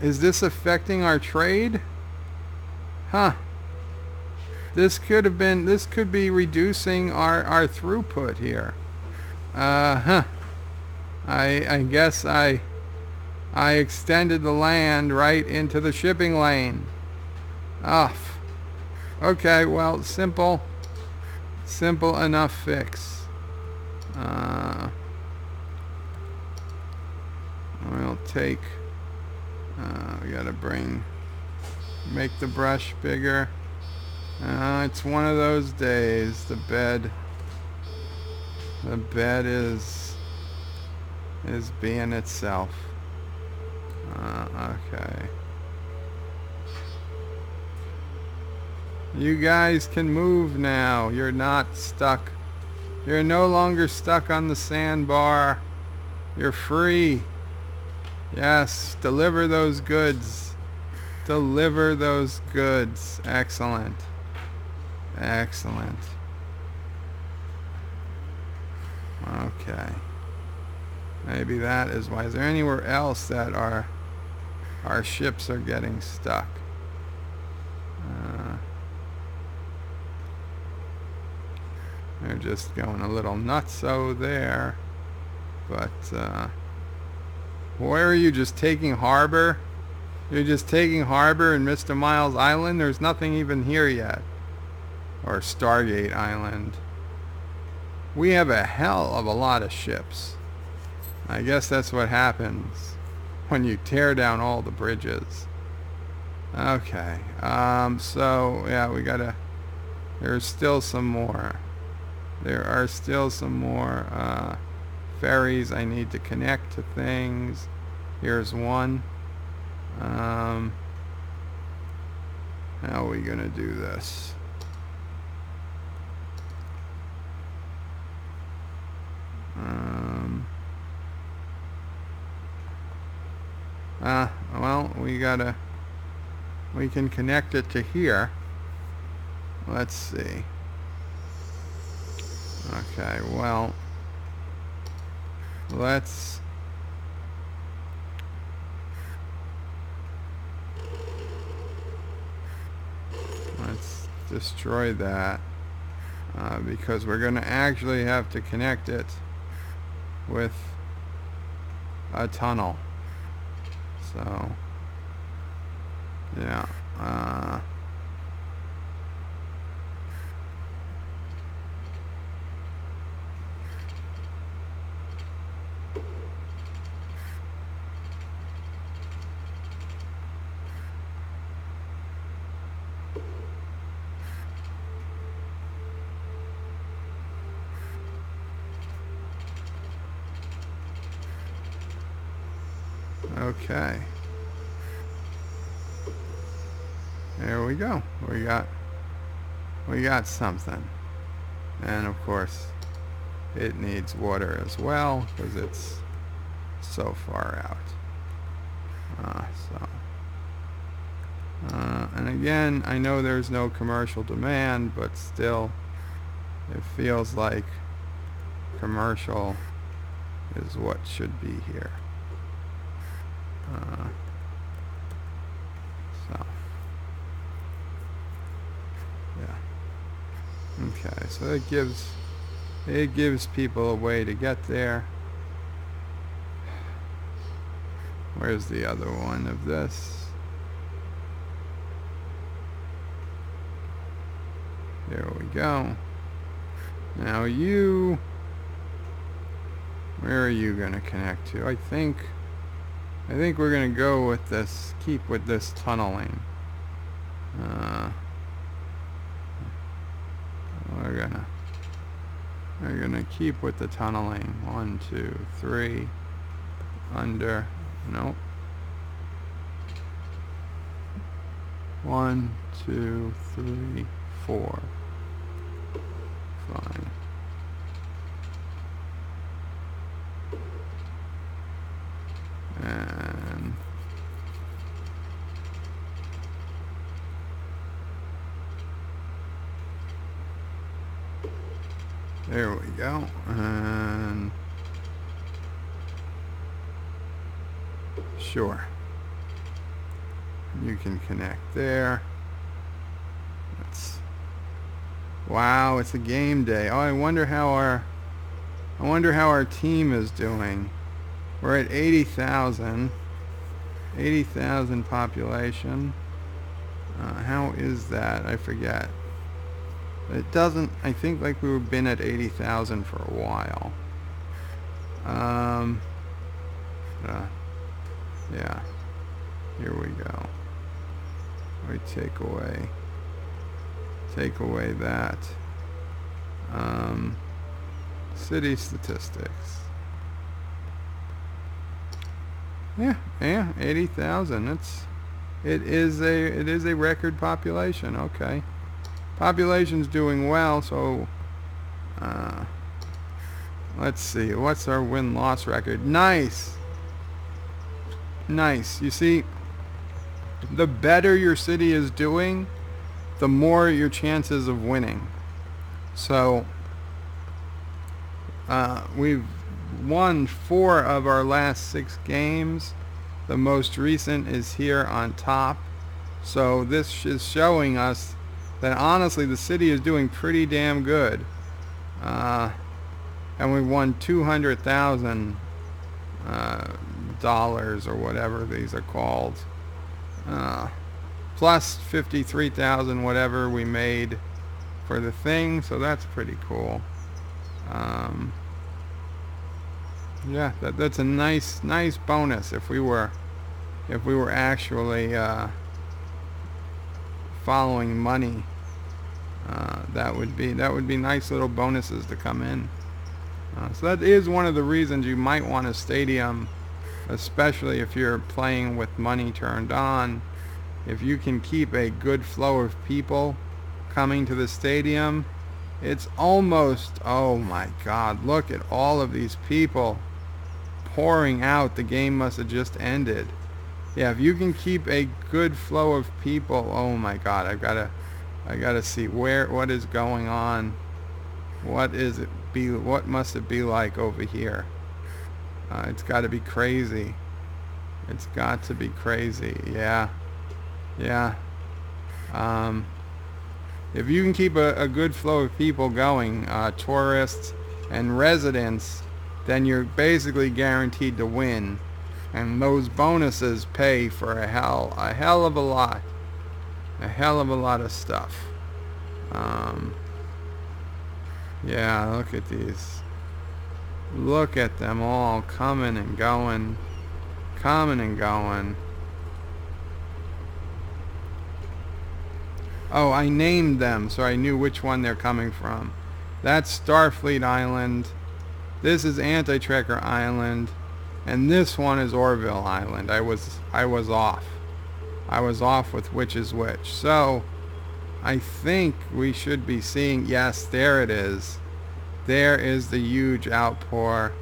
S1: Is this affecting our trade? Huh. This could be reducing our throughput here. Huh. I guess I extended the land right into the shipping lane. Ah. Okay, well, simple enough fix. We'll take, we gotta make the brush bigger. It's one of those days. The bed is being itself. Okay. You guys can move now. You're not stuck. You're no longer stuck on the sandbar. You're free. Yes, deliver those goods. Deliver those goods. Excellent. Excellent. Okay. Maybe that is why. Is there anywhere else that our ships are getting stuck? They're just going a little nutso there. But, where are you, just taking harbor? You're just taking harbor in Mr. Miles Island? There's nothing even here yet. Or Stargate Island. We have a hell of a lot of ships. I guess that's what happens when you tear down all the bridges. Okay. So, yeah, there's still some more. There are still some more ferries I need to connect to things. Here's one. How are we gonna do this? Well, we can connect it to here. Let's see. Okay, well, let's destroy that because we're going to actually have to connect it with a tunnel. So, yeah. Okay. There we go. We got something. And of course, it needs water as well because it's so far out. And again, I know there's no commercial demand, but still, it feels like commercial is what should be here. So, yeah. Okay, so it gives people a way to get there. Where's the other one of this? There we go. Now where are you gonna connect to? I think we're gonna go with this, keep with this tunneling. We're gonna keep with the tunneling. 1, 2, 3, under, nope. 1, 2, 3, 4. Fine. And there we go. And sure, you can connect there. Wow, it's a game day. Oh, I wonder how our team is doing. We're at 80,000 population. How is that? I forget. It doesn't, I think like we've been at 80,000 for a while. Yeah. Here we go. We take away that. City statistics. Yeah, 80,000. It is a record population. Okay, population's doing well. So, let's see. What's our win-loss record? Nice. You see, the better your city is doing, the more your chances of winning. So, we've won 4 of our last 6 games. The most recent is here on top. So this is showing us that honestly the city is doing pretty damn good. And we won $200,000 dollars or whatever these are called. Plus 53,000 whatever we made for the thing. So that's pretty cool. Yeah, that's a nice bonus if we were actually following money. That would be nice little bonuses to come in. So that is one of the reasons you might want a stadium, especially if you're playing with money turned on. If you can keep a good flow of people coming to the stadium, it's almost, oh my God, look at all of these people pouring out. The game must have just ended. Yeah, if you can keep a good flow of people, oh my God, I gotta see what is going on. What must it be like over here? It's got to be crazy. It's got to be crazy. Yeah. If you can keep a good flow of people going, tourists and residents, then you're basically guaranteed to win. And those bonuses pay for a hell of a lot. A hell of a lot of stuff. Yeah, look at these. Look at them all coming and going. Coming and going. Oh, I named them so I knew which one they're coming from. That's Starfleet Island. This is Anti-Tracker Island. And this one is Orville Island. I was off. I was off with which is which. So, I think we should be seeing... Yes, there it is. There is the huge outpour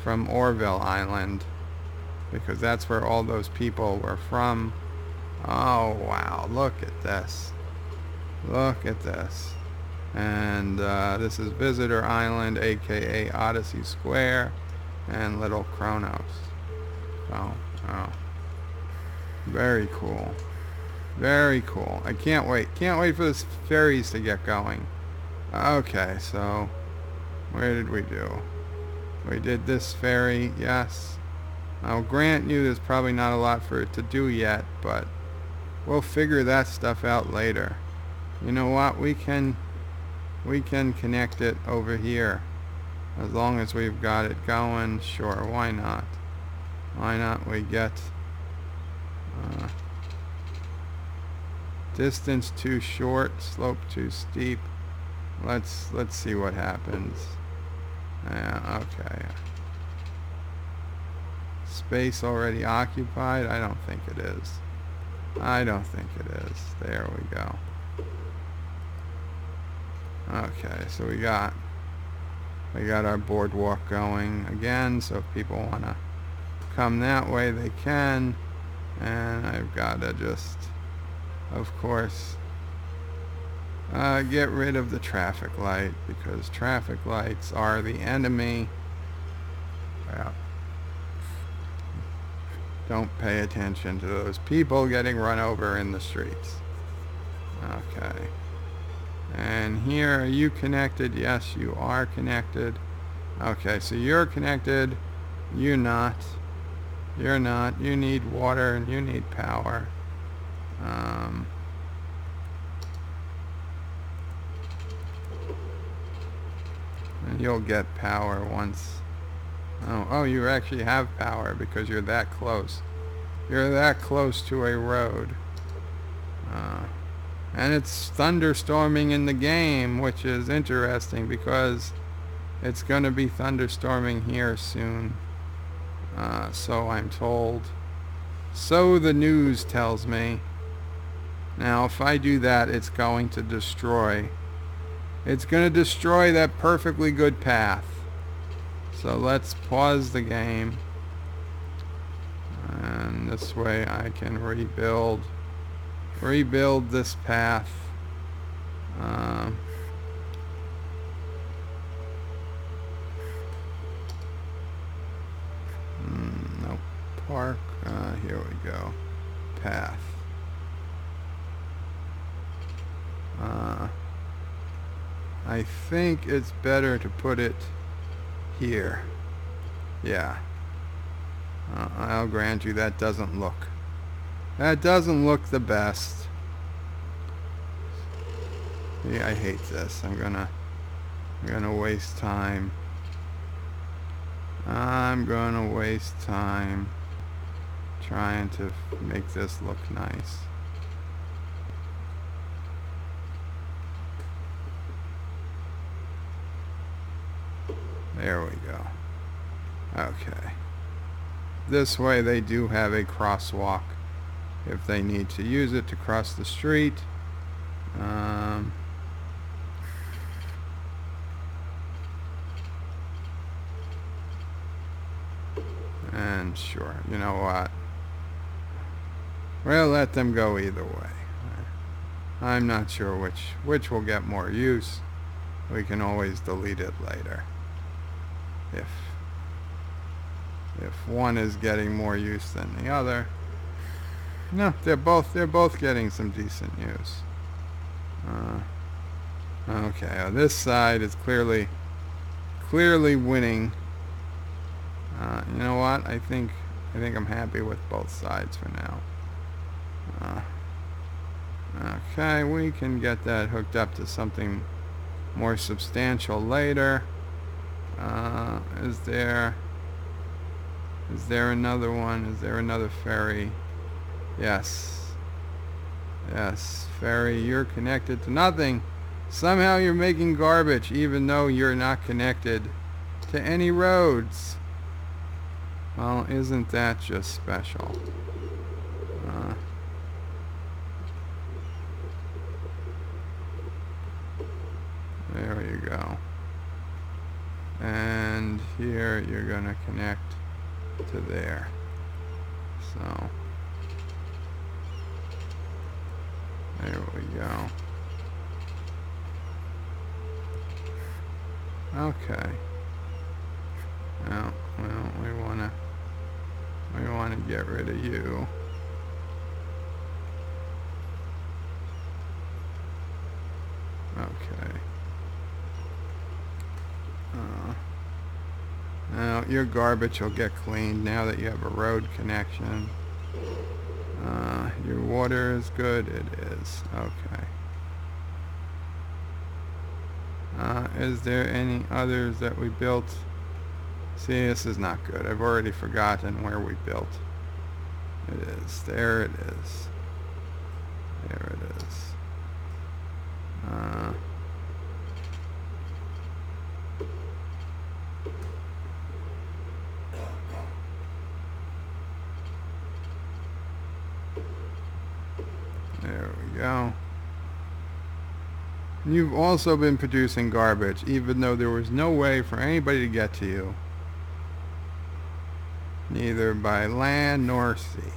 S1: from Orville Island. Because that's where all those people were from. Oh, wow. Look at this. Look at this. And this is Visitor Island, aka Odyssey Square, and Little Kronos. Oh. Very cool. Very cool. I can't wait. Can't wait for the ferries to get going. Okay, so where did we do? We did this ferry, yes. I'll grant you there's probably not a lot for it to do yet, but we'll figure that stuff out later. You know what? We can connect it over here. As long as we've got it going, sure, why not? Why not we get distance too short, slope too steep. Let's see what happens. Yeah, okay. Space already occupied? I don't think it is. I don't think it is. There we go. Okay, so we got our boardwalk going again, so if people want to come that way they can. And I've got to just, of course, get rid of the traffic light, because traffic lights are the enemy. Yeah. Don't pay attention to those people getting run over in the streets. Okay. And here, are you connected? Yes, you are connected. Okay, so you're connected. You're not. You're not. You need water and you need power. And you'll get power once. Oh, you actually have power because you're that close. You're that close to a road. And it's thunderstorming in the game, which is interesting because it's going to be thunderstorming here soon. So I'm told. So the news tells me. Now, if I do that, it's going to destroy. It's going to destroy that perfectly good path. So let's pause the game. And this way I can rebuild this path. No park. Here we go. Path. I think it's better to put it here. Yeah. I'll grant you that doesn't look the best. Yeah, I hate this. I'm gonna waste time. I'm gonna waste time trying to make this look nice. There we go. Okay. This way they do have a crosswalk if they need to use it to cross the street. And sure, you know what? We'll let them go either way. I'm not sure which will get more use. We can always delete it later. If one is getting more use than the other. No, they're both getting some decent use. Okay, this side is clearly winning. You know what? I think I think I'm happy with both sides for now. Okay, we can get that hooked up to something more substantial later. Is there another one? Is there another ferry? Yes. Yes, ferry, you're connected to nothing. Somehow you're making garbage even though you're not connected to any roads. Well, isn't that just special? There you go. And here you're going to connect to there. So, there we go. Okay. Well, we want to get rid of you. Okay. Now your garbage will get cleaned now that you have a road connection. Your water is good. It is. Okay. Is there any others that we built? See, this is not good. I've already forgotten where we built. It is. There it is. There it is. There we go. You've also been producing garbage, even though there was no way for anybody to get to you. Neither by land nor sea.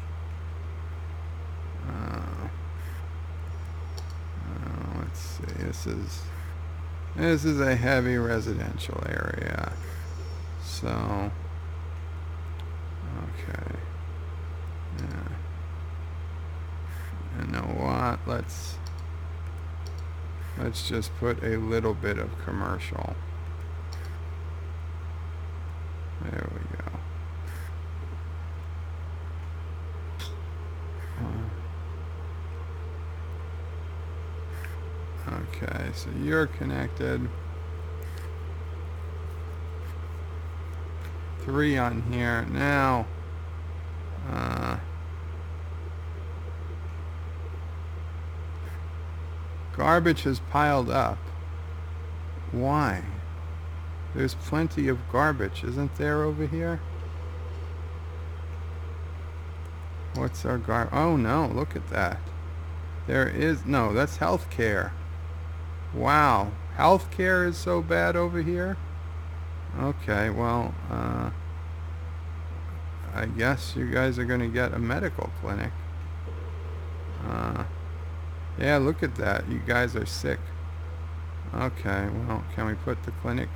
S1: Let's see, this is a heavy residential area. So, okay. Yeah. You know what? Let's just put a little bit of commercial. There we go. Okay, so you're connected. 3 on here. Now, garbage has piled up. Why? There's plenty of garbage, isn't there, over here? What's our Oh no, look at that. There is, no, that's healthcare. Wow, healthcare is so bad over here? Okay, well, I guess you guys are going to get a medical clinic. Yeah, look at that. You guys are sick. Okay, well, can we put the clinic?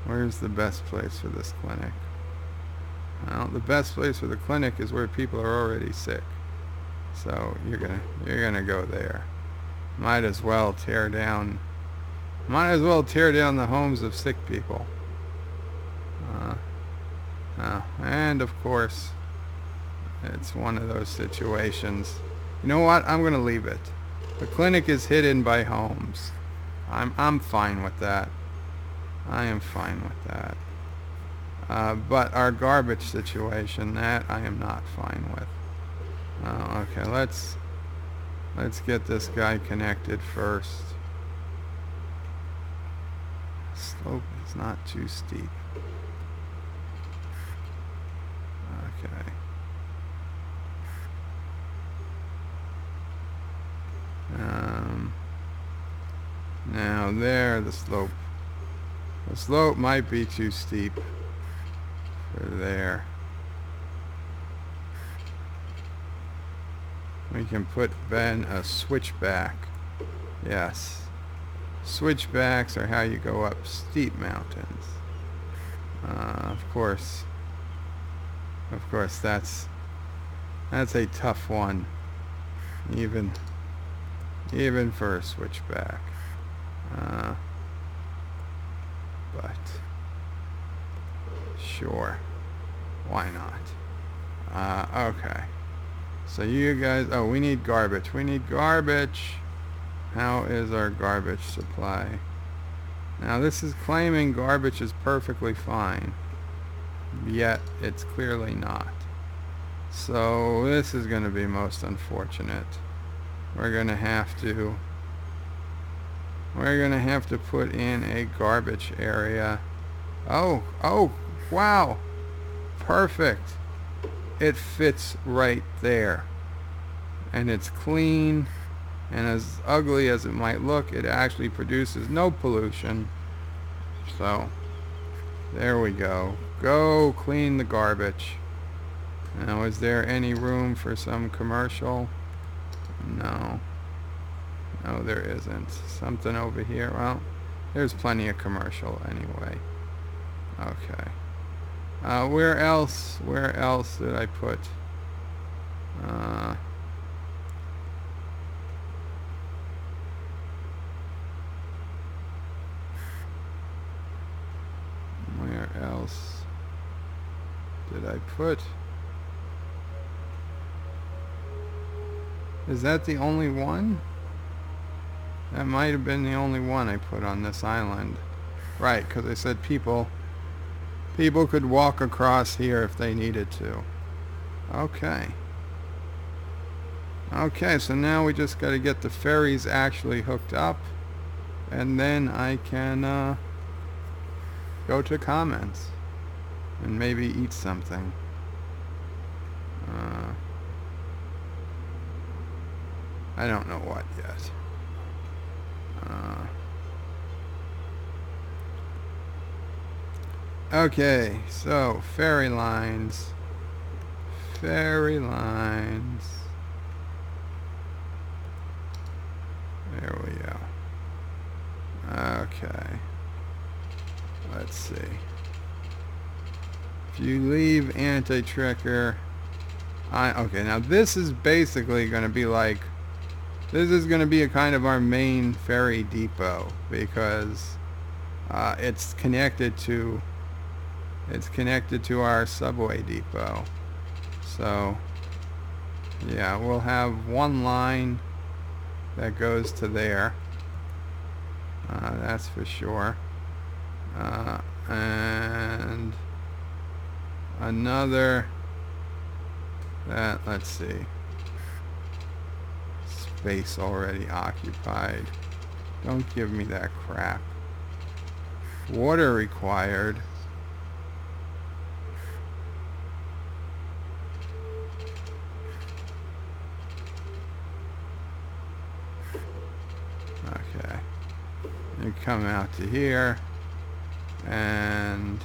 S1: Where's the best place for this clinic? Well, the best place for the clinic is where people are already sick. So you're gonna go there. Might as well tear down the homes of sick people. And of course, it's one of those situations. You know what? I'm gonna leave it. The clinic is hidden by homes. I'm fine with that. I am fine with that. But our garbage situation, that I am not fine with. Okay, let's get this guy connected first. Slope is not too steep. Okay. Now there, the slope might be too steep for there. We can put Ben a switchback. Yes. Switchbacks are how you go up steep mountains. Of course, that's a tough one, even for a switchback. But sure. Why not? Okay. So you guys, oh, we need garbage. We need garbage. How is our garbage supply? Now this is claiming garbage is perfectly fine, yet it's clearly not. So this is going to be most unfortunate. We're going to have to put in a garbage area. Oh, wow. Perfect. It fits right there. And it's clean, and as ugly as it might look, it actually produces no pollution. So there we go. Go clean the garbage. Now, is there any room for some commercial? No. No, there isn't. Something over here. Well, there's plenty of commercial anyway. Okay. Where else did I put? Where else did I put? Is that the only one? That might have been the only one I put on this island. Right, because I said people could walk across here if they needed to. Okay. Okay, so now we just got to get the ferries actually hooked up, and then I can go to comments and maybe eat something. I don't know what yet. Okay, so ferry lines. Ferry lines. There we go. Okay. Let's see. If you leave anti-tricker, okay, now this is basically going to be like, this is going to be a kind of our main ferry depot, because it's connected to our subway depot. So yeah, we'll have one line that goes to there, that's for sure, and another that, let's see, space already occupied. Don't give me that crap. Water required. Okay. You come out to here, and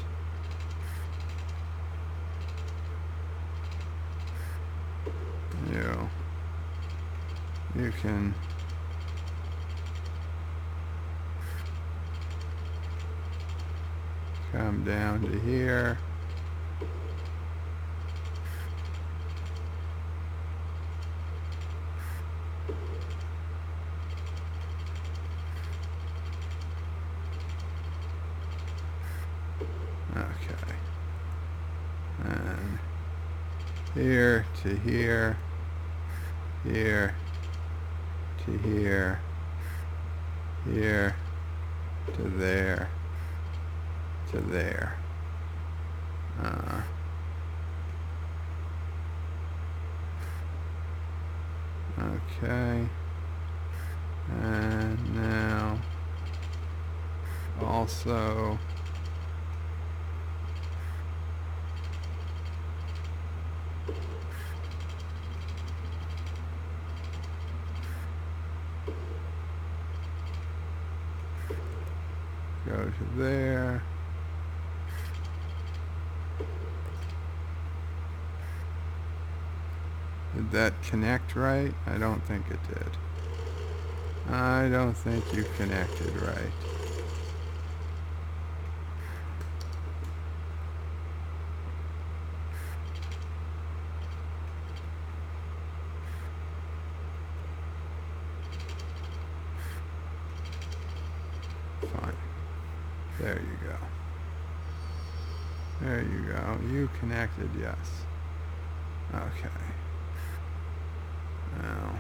S1: you can come down to here. Okay. And here to here, here to here, here to there, to there. Okay. And now also go to there. Did that connect right? I don't think it did. I don't think you connected right. Fine. There you go. There you go. You connected, yes. Okay. Now.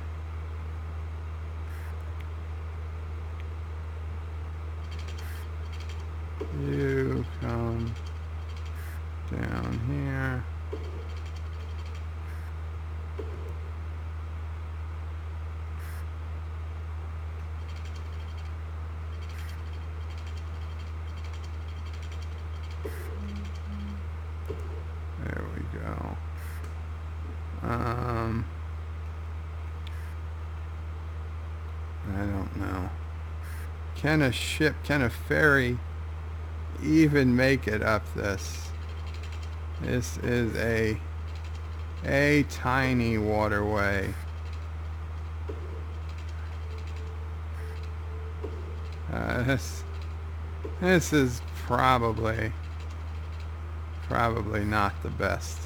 S1: You come down here. There we go. I don't know. Can a ferry even make it up this? This is a tiny waterway. This is probably not the best.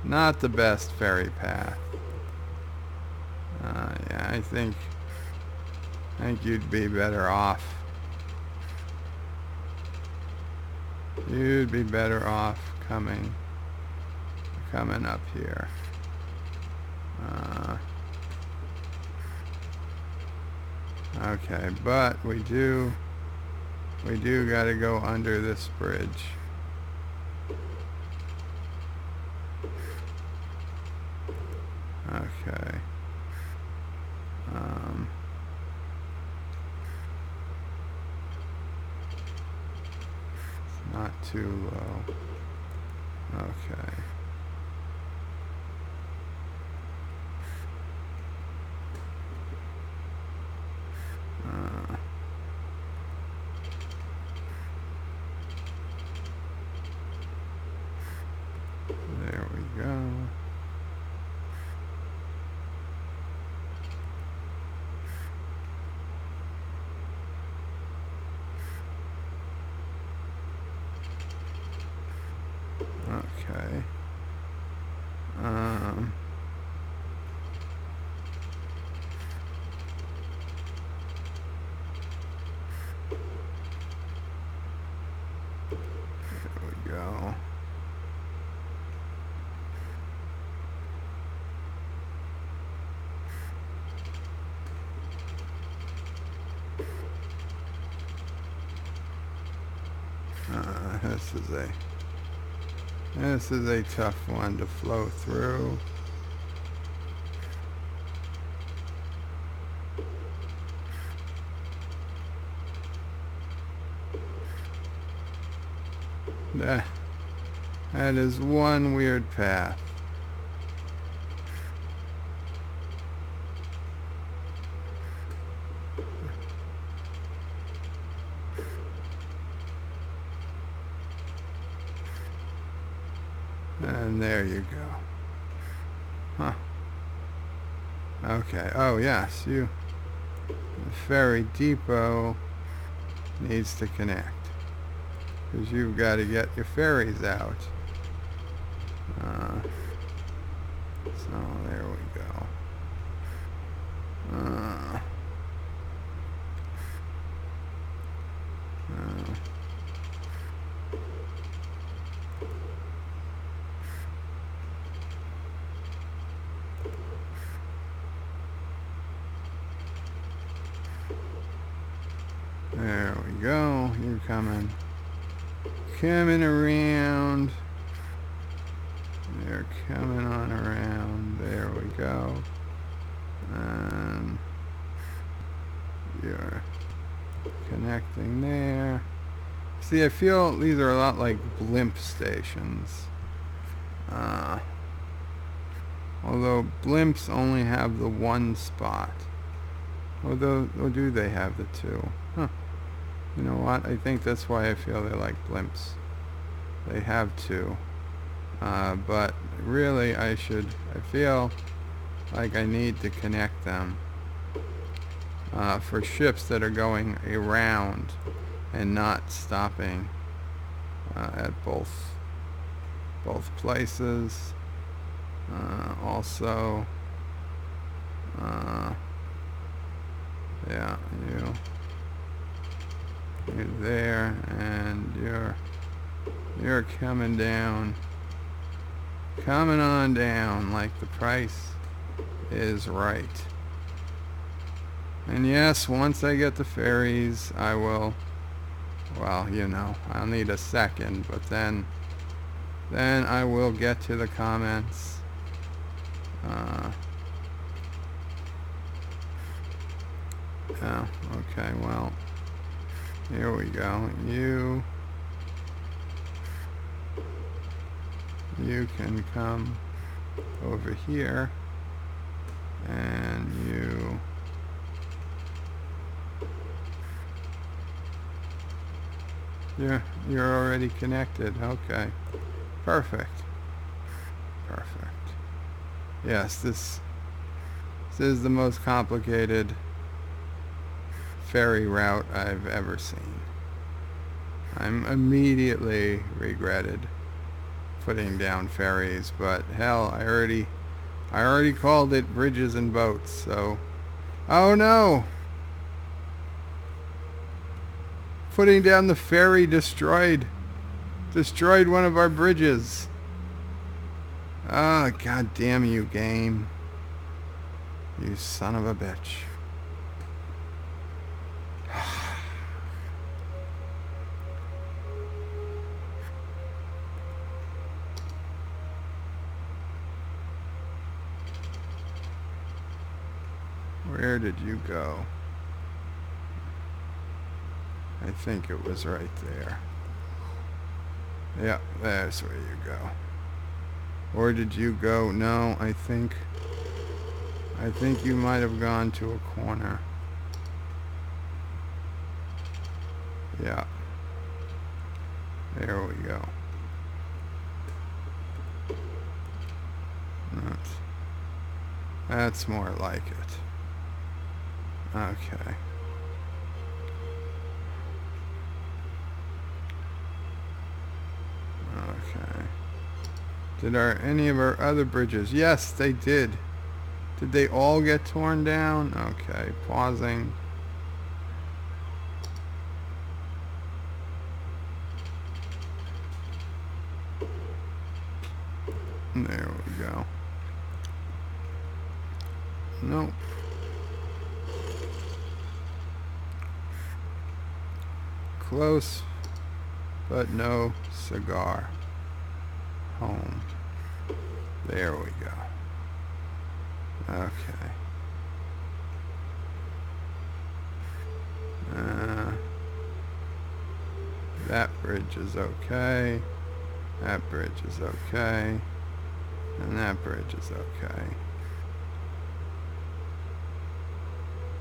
S1: Not the best ferry path. Yeah, I think you'd be better off. You'd be better off coming up here. Okay, but we do got to go under this bridge. Okay. It's not too low. Okay. There we go. Okay. There we go. This is a tough one to flow through. That is one weird path. And there you go. Huh. Okay. Oh, yes. The ferry depot needs to connect. Because you've got to get your ferries out. So there we go. There we go. You're coming around. They're coming on around. There we go. And you're connecting there. See, I feel these are a lot like blimp stations. Although blimps only have the one spot. Or do they have the two? Huh. You know what? I think that's why I feel they're like blimps. They have two. But really I feel like I need to connect them for ships that are going around and not stopping at both places. Also, yeah, you're there, and you're You're coming down. Coming on down like the price is right. And yes, once I get the ferries, I will, well, you know, I'll need a second, but then I will get to the comments. Oh, okay, well, here we go. You can come over here, and you're already connected. Okay, perfect. Yes, this is the most complicated ferry route I've ever seen. I'm immediately regretted putting down ferries, but hell, I already called it bridges and boats, so oh no! Putting down the ferry destroyed one of our bridges. Ah, oh, god damn you, game. You son of a bitch. Where did you go? I think it was right there. Yep, that's where you go. Or did you go? No, I think you might have gone to a corner. Yeah. There we go. That's more like it. Okay. Okay. Did any of our other bridges? Yes, they did. Did they all get torn down? Okay, pausing. There we go. Nope. Close, but no cigar. Home. There we go. Okay. That bridge is okay. That bridge is okay. And that bridge is okay.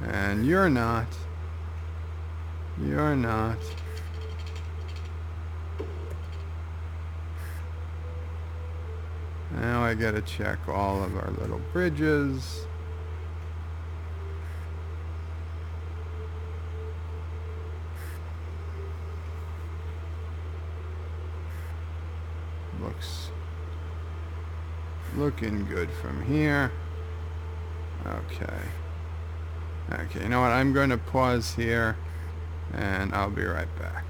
S1: And you're not. You're not. Now I gotta check all of our little bridges. Looking good from here. Okay. Okay, you know what? I'm going to pause here, and I'll be right back.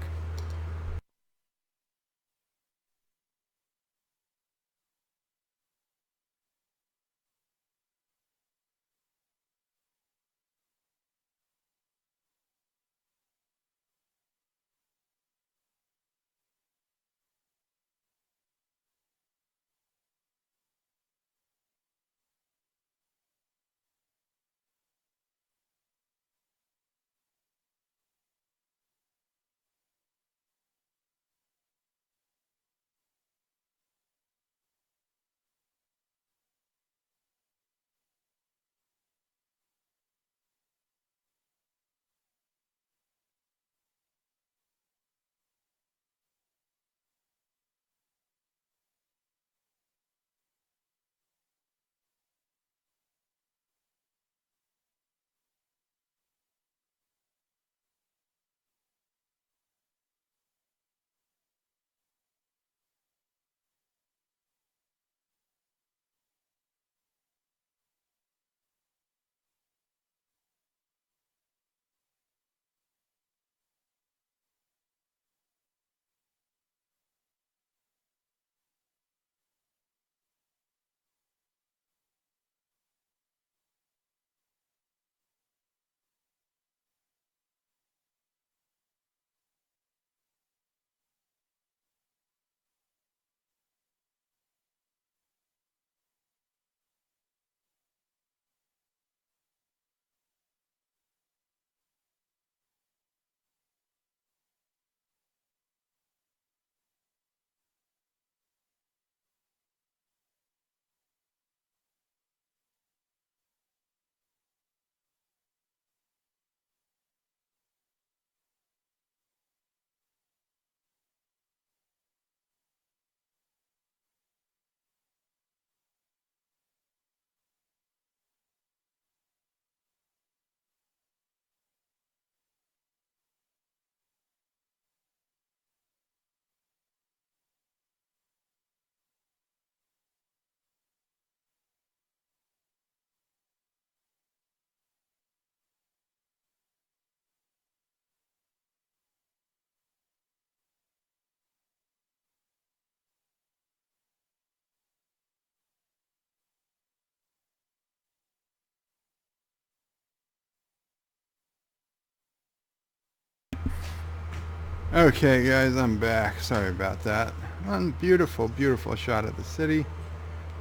S1: Okay, guys, I'm back. Sorry about that. One beautiful, beautiful shot of the city.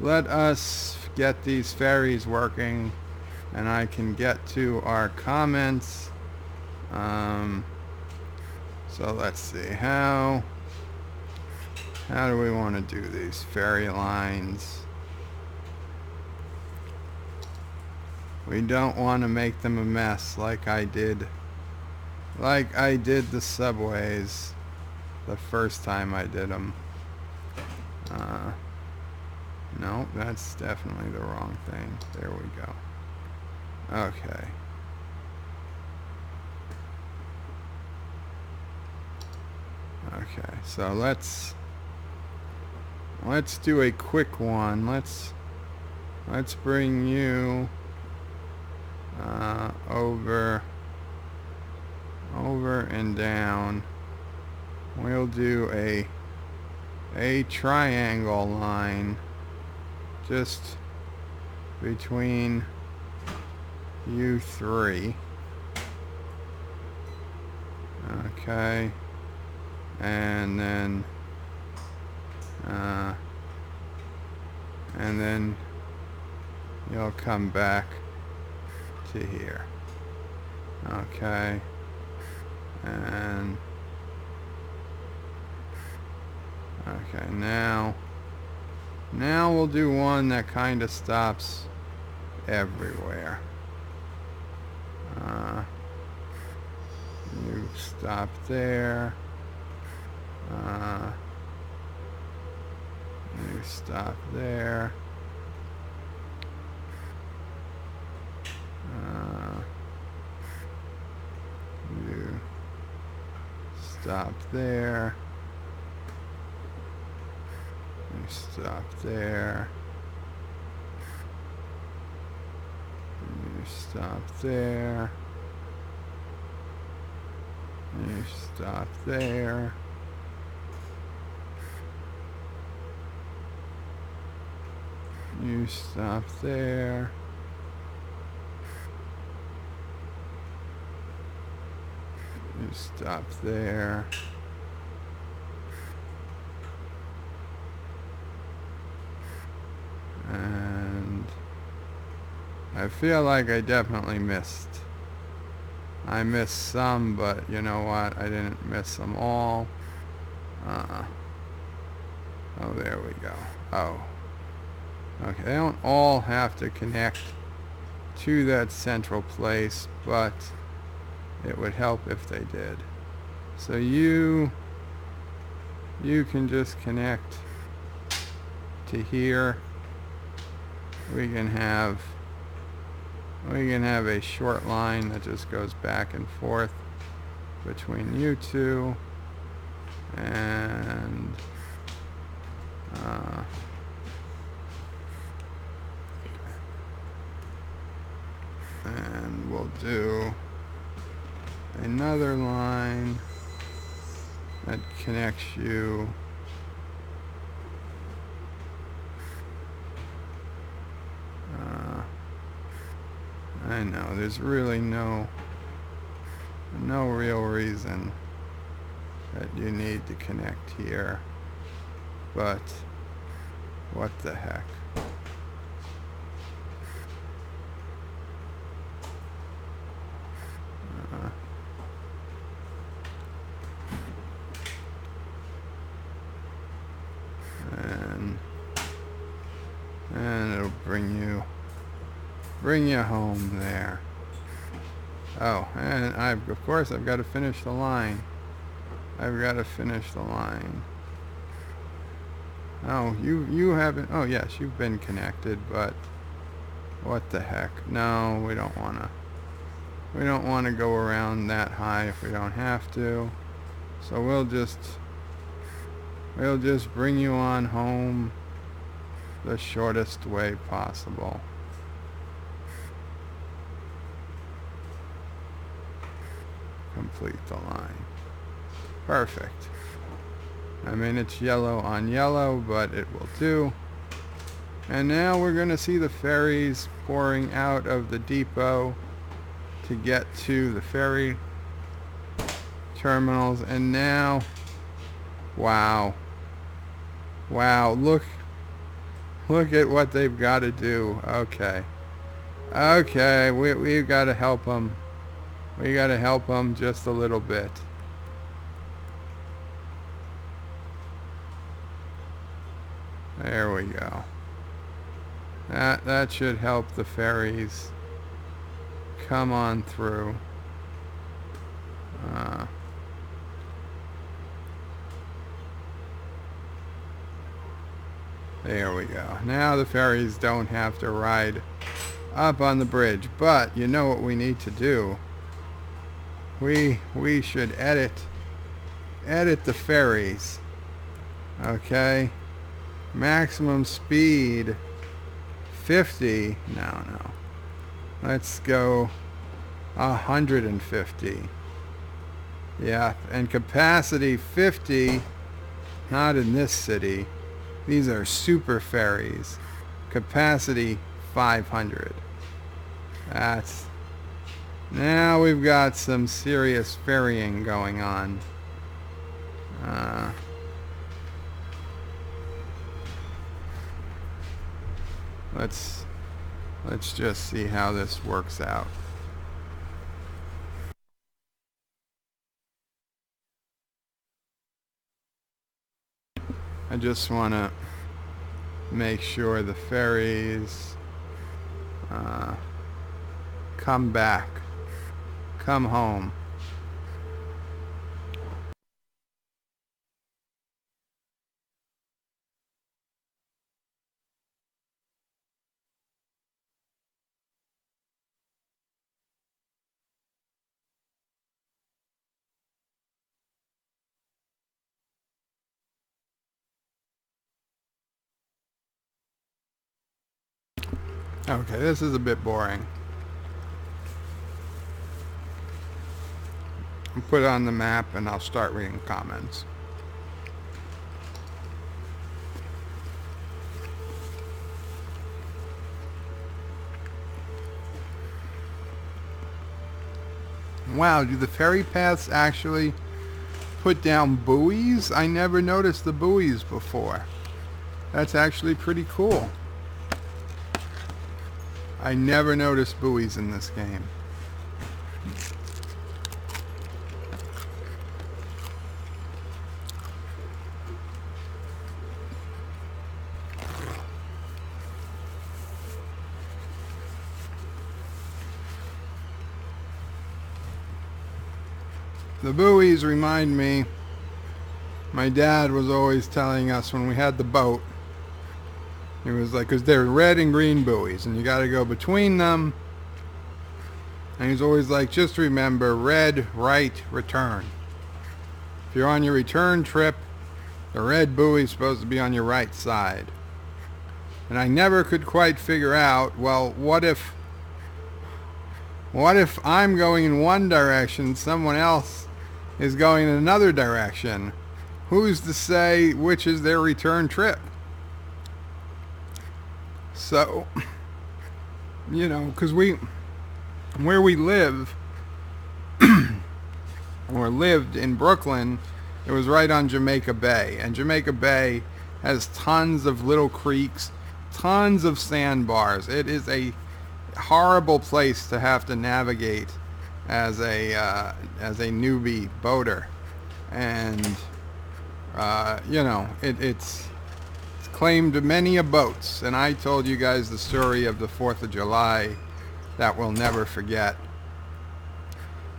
S1: Let us get these ferries working, and I can get to our comments. So let's see, how do we want to do these ferry lines? We don't want to make them a mess like I did the subways the first time I did them. No, that's definitely the wrong thing. There we go. Okay. Okay, so let's do a quick one. Let's bring you over and down. We'll do a triangle line just between you three. Okay. And then you'll come back to here. Okay. And okay, now we'll do one that kind of stops everywhere. You stop there. You stop there. You stop there. You stop there. You stop there. You stop there. You stop there. You stop there. And I feel like I definitely missed. I missed some, but you know what? I didn't miss them all. Oh, there we go. Oh. Okay, they don't all have to connect to that central place, but it would help if they did. So you can just connect to here. We can have a short line that just goes back and forth between you two, and we'll do another line that connects you I know there's really no real reason that you need to connect here, but what the heck. And it'll bring you home there. Oh, and of course I've got to finish the line. Oh, you haven't. Oh yes, you've been connected, but what the heck? No, we don't wanna go around that high if we don't have to. So we'll just bring you on home the shortest way possible. Complete the line. Perfect. I mean, it's yellow on yellow, but it will do. And now we're going to see the ferries pouring out of the depot to get to the ferry terminals, and now, wow, look at what they've got to do. Okay, we've got to help them. We got to help them just a little bit. There we go. That should help the ferries come on through. There we go. Now the ferries don't have to ride up on the bridge. But you know what we need to do? We should edit the ferries. Okay? Maximum speed 50. No. Let's go 150. Yeah, and capacity 50. Not in this city. These are super ferries. Capacity 500. Now we've got some serious ferrying going on. Let's just see how this works out. I just want to make sure the ferries come back, come home. Okay, this is a bit boring. I'll put it on the map and I'll start reading comments. Wow, do the ferry paths actually put down buoys? I never noticed the buoys before. That's actually pretty cool. I never noticed buoys in this game. The buoys remind me, my dad was always telling us when we had the boat, he was like, because they're red and green buoys and you got to go between them, and he's always like, just remember, red, right, return. If you're on your return trip, the red buoy is supposed to be on your right side. And I never could quite figure out, well, what if I'm going in one direction, someone else is going in another direction? Who's to say which is their return trip? So, you know, because where we live, or lived in Brooklyn, it was right on Jamaica Bay. And Jamaica Bay has tons of little creeks, tons of sandbars. It is a horrible place to have to navigate as a newbie boater. And, you know, it's claimed many a boats, and I told you guys the story of the 4th of July that we'll never forget.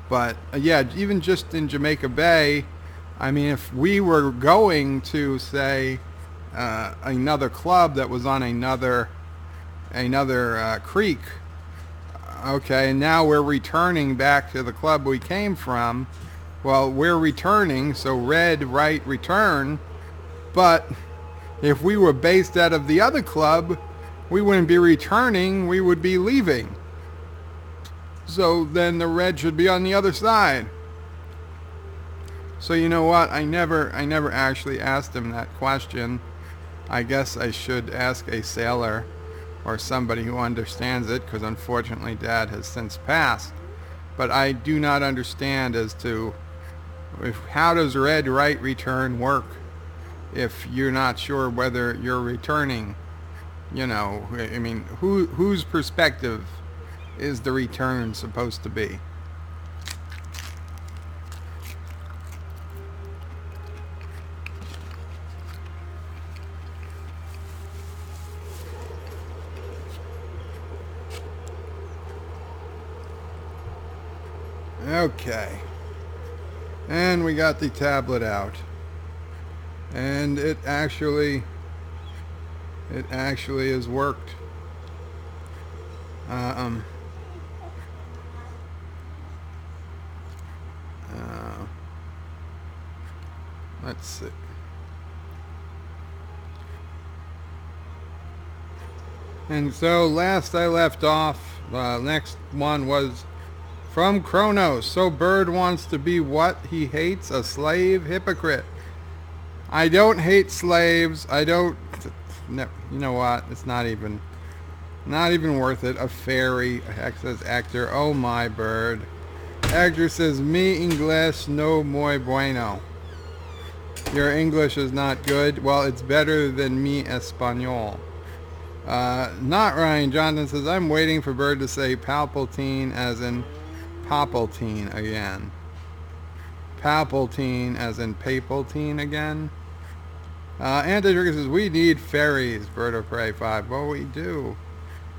S1: But yeah, even just in Jamaica Bay, I mean, if we were going to, say, another club that was on another creek, okay, and now we're returning back to the club we came from, well, we're returning, so red, right, return, but if we were based out of the other club, we wouldn't be returning, we would be leaving. So then the red should be on the other side. So you know what? I never actually asked him that question. I guess I should ask a sailor or somebody who understands it, because unfortunately Dad has since passed. But I do not understand as to How does read write return work if you're not sure whether you're returning? I mean, whose perspective is the return supposed to be? Okay. And we got the tablet out. And it actually has worked. Uh, let's see. And so last I left off, next one was from Kronos. So Bird wants to be what he hates, a slave, hypocrite. I don't hate slaves. I don't. No, you know what? It's not even worth it. A ferry, says actor. Oh my Bird. Actor says mi English no muy bueno. Your English is not good. Well, it's better than mi español. Not Ryan Johnson says I'm waiting for Bird to say Palpatine as in Palpatine again. Palpatine as in Papaltine again. Anti-Trigger says, we need ferries, Bird of Prey 5. Well, we do.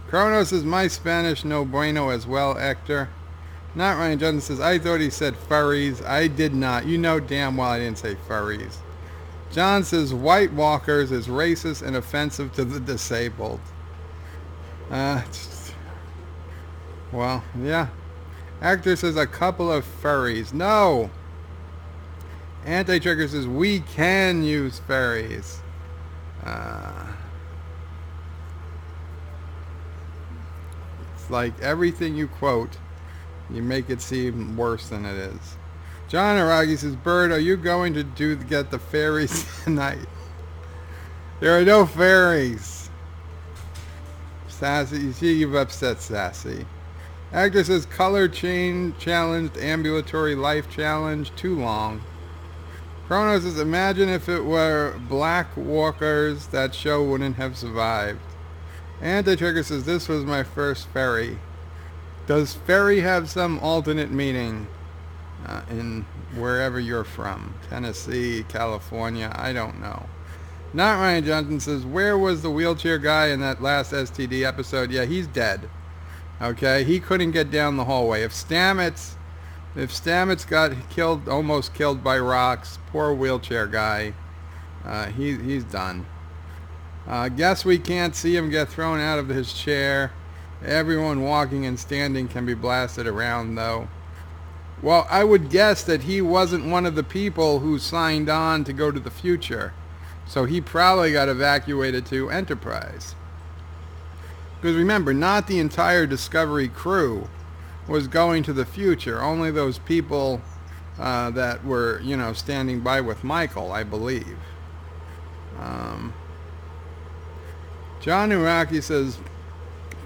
S1: Kronos says, my Spanish no bueno as well, Hector. Not Ryan Johnson says, I thought he said furries. I did not. You know damn well I didn't say furries. John says, White Walkers is racist and offensive to the disabled. Well, yeah. Actor says, a couple of furries. No! Anti-Trigger says, we can use ferries. It's like everything you quote, you make it seem worse than it is. John Aragi says, Bird, are you going to get the ferries tonight? There are no ferries. Sassy, you see you've upset Sassy. Actor says, color chain challenged, ambulatory life challenge, too long. Kronos says, imagine if it were black walkers, that show wouldn't have survived. Anti-Trigger says, this was my first ferry. Does ferry have some alternate meaning in wherever you're from? Tennessee, California, I don't know. Not Ryan Johnson says, where was the wheelchair guy in that last STD episode? Yeah, he's dead. Okay, he couldn't get down the hallway. If Stamets got killed, almost killed by rocks, poor wheelchair guy, he's done. Guess we can't see him get thrown out of his chair. Everyone walking and standing can be blasted around, though. Well, I would guess that he wasn't one of the people who signed on to go to the future. So he probably got evacuated to Enterprise. Because remember, not the entire Discovery crew was going to the future. Only those people that were, standing by with Michael, I believe. John Uraki says,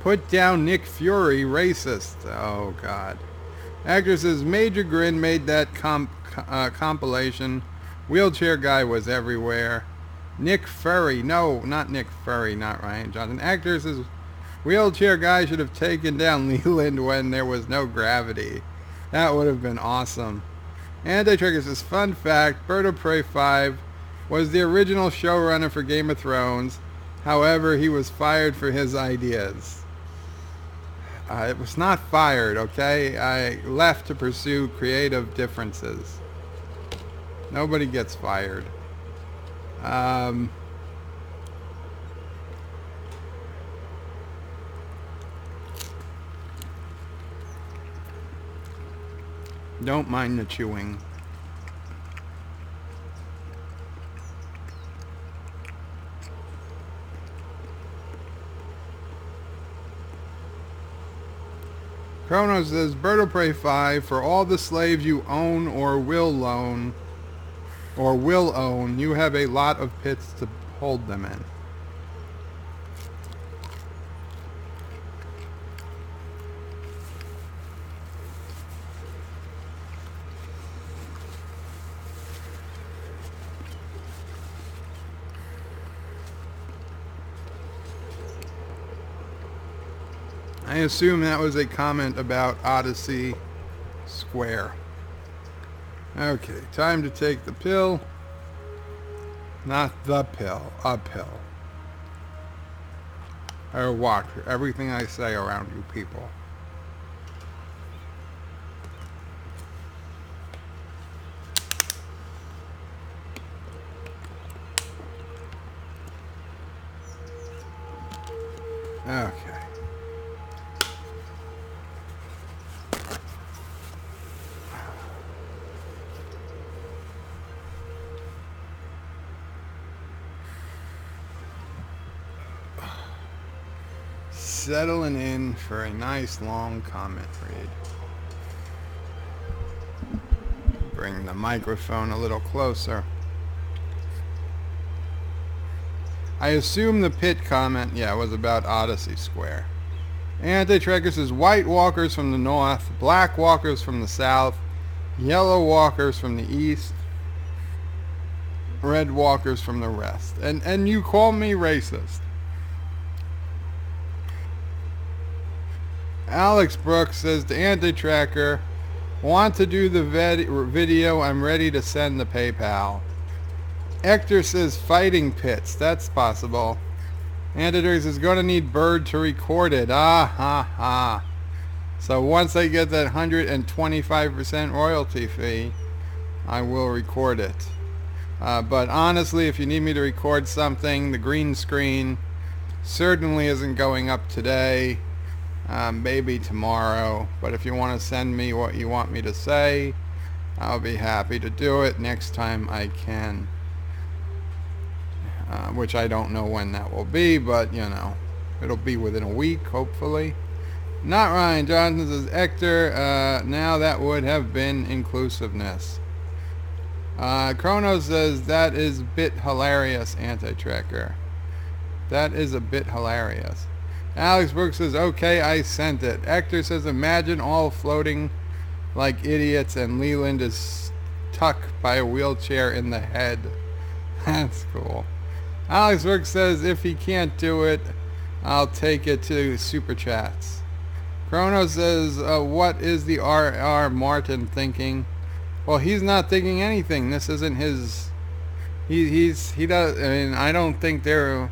S1: put down Nick Fury, racist. Oh, God. Actor says, Major Grin made that compilation. Wheelchair guy was everywhere. Nick Fury. No, not Nick Fury, not Ryan Johnson. Actor says, wheelchair guy should have taken down Leland when there was no gravity. That would have been awesome. Anti-Trigger says, fun fact, Bird of Prey 5 was the original showrunner for Game of Thrones. However, he was fired for his ideas. It was not fired, okay? I left to pursue creative differences. Nobody gets fired. Don't mind the chewing. Kronos says, Bird of Prey 5, for all the slaves you own or will own, you have a lot of pits to hold them in. I assume that was a comment about Odyssey Square. Okay, time to take the pill. Not the pill, a pill. Or watch everything I say around you people. Okay. Settling in for a nice long comment read. Bring the microphone a little closer. I assume the pit comment, was about Odyssey Square. Anti-Tracker says white walkers from the north, black walkers from the south, yellow walkers from the east, red walkers from the rest. And you call me racist. Alex Brooks says to Anti-Tracker, want to do the video, I'm ready to send the PayPal. Hector says fighting pits, that's possible. Anti-Tracker says gonna need Bird to record it, ha. So once I get that 125% royalty fee, I will record it. But honestly, if you need me to record something, the green screen certainly isn't going up today. Maybe tomorrow, but if you want to send me what you want me to say, I'll be happy to do it next time I can, which I don't know when that will be, but it'll be within a week hopefully. Not Ryan Johnson says Hector, now that would have been inclusiveness. Chronos says that is a bit hilarious, Anti-Tracker. That is a bit hilarious. Alex Brooks says, okay, I sent it. Hector says, imagine all floating like idiots and Leland is stuck by a wheelchair in the head. That's cool. Alex Brooks says, if he can't do it, I'll take it to Super Chats. Chrono says, what is the R.R. Martin thinking? Well, he's not thinking anything. This isn't his... He does... I mean, I don't think they're...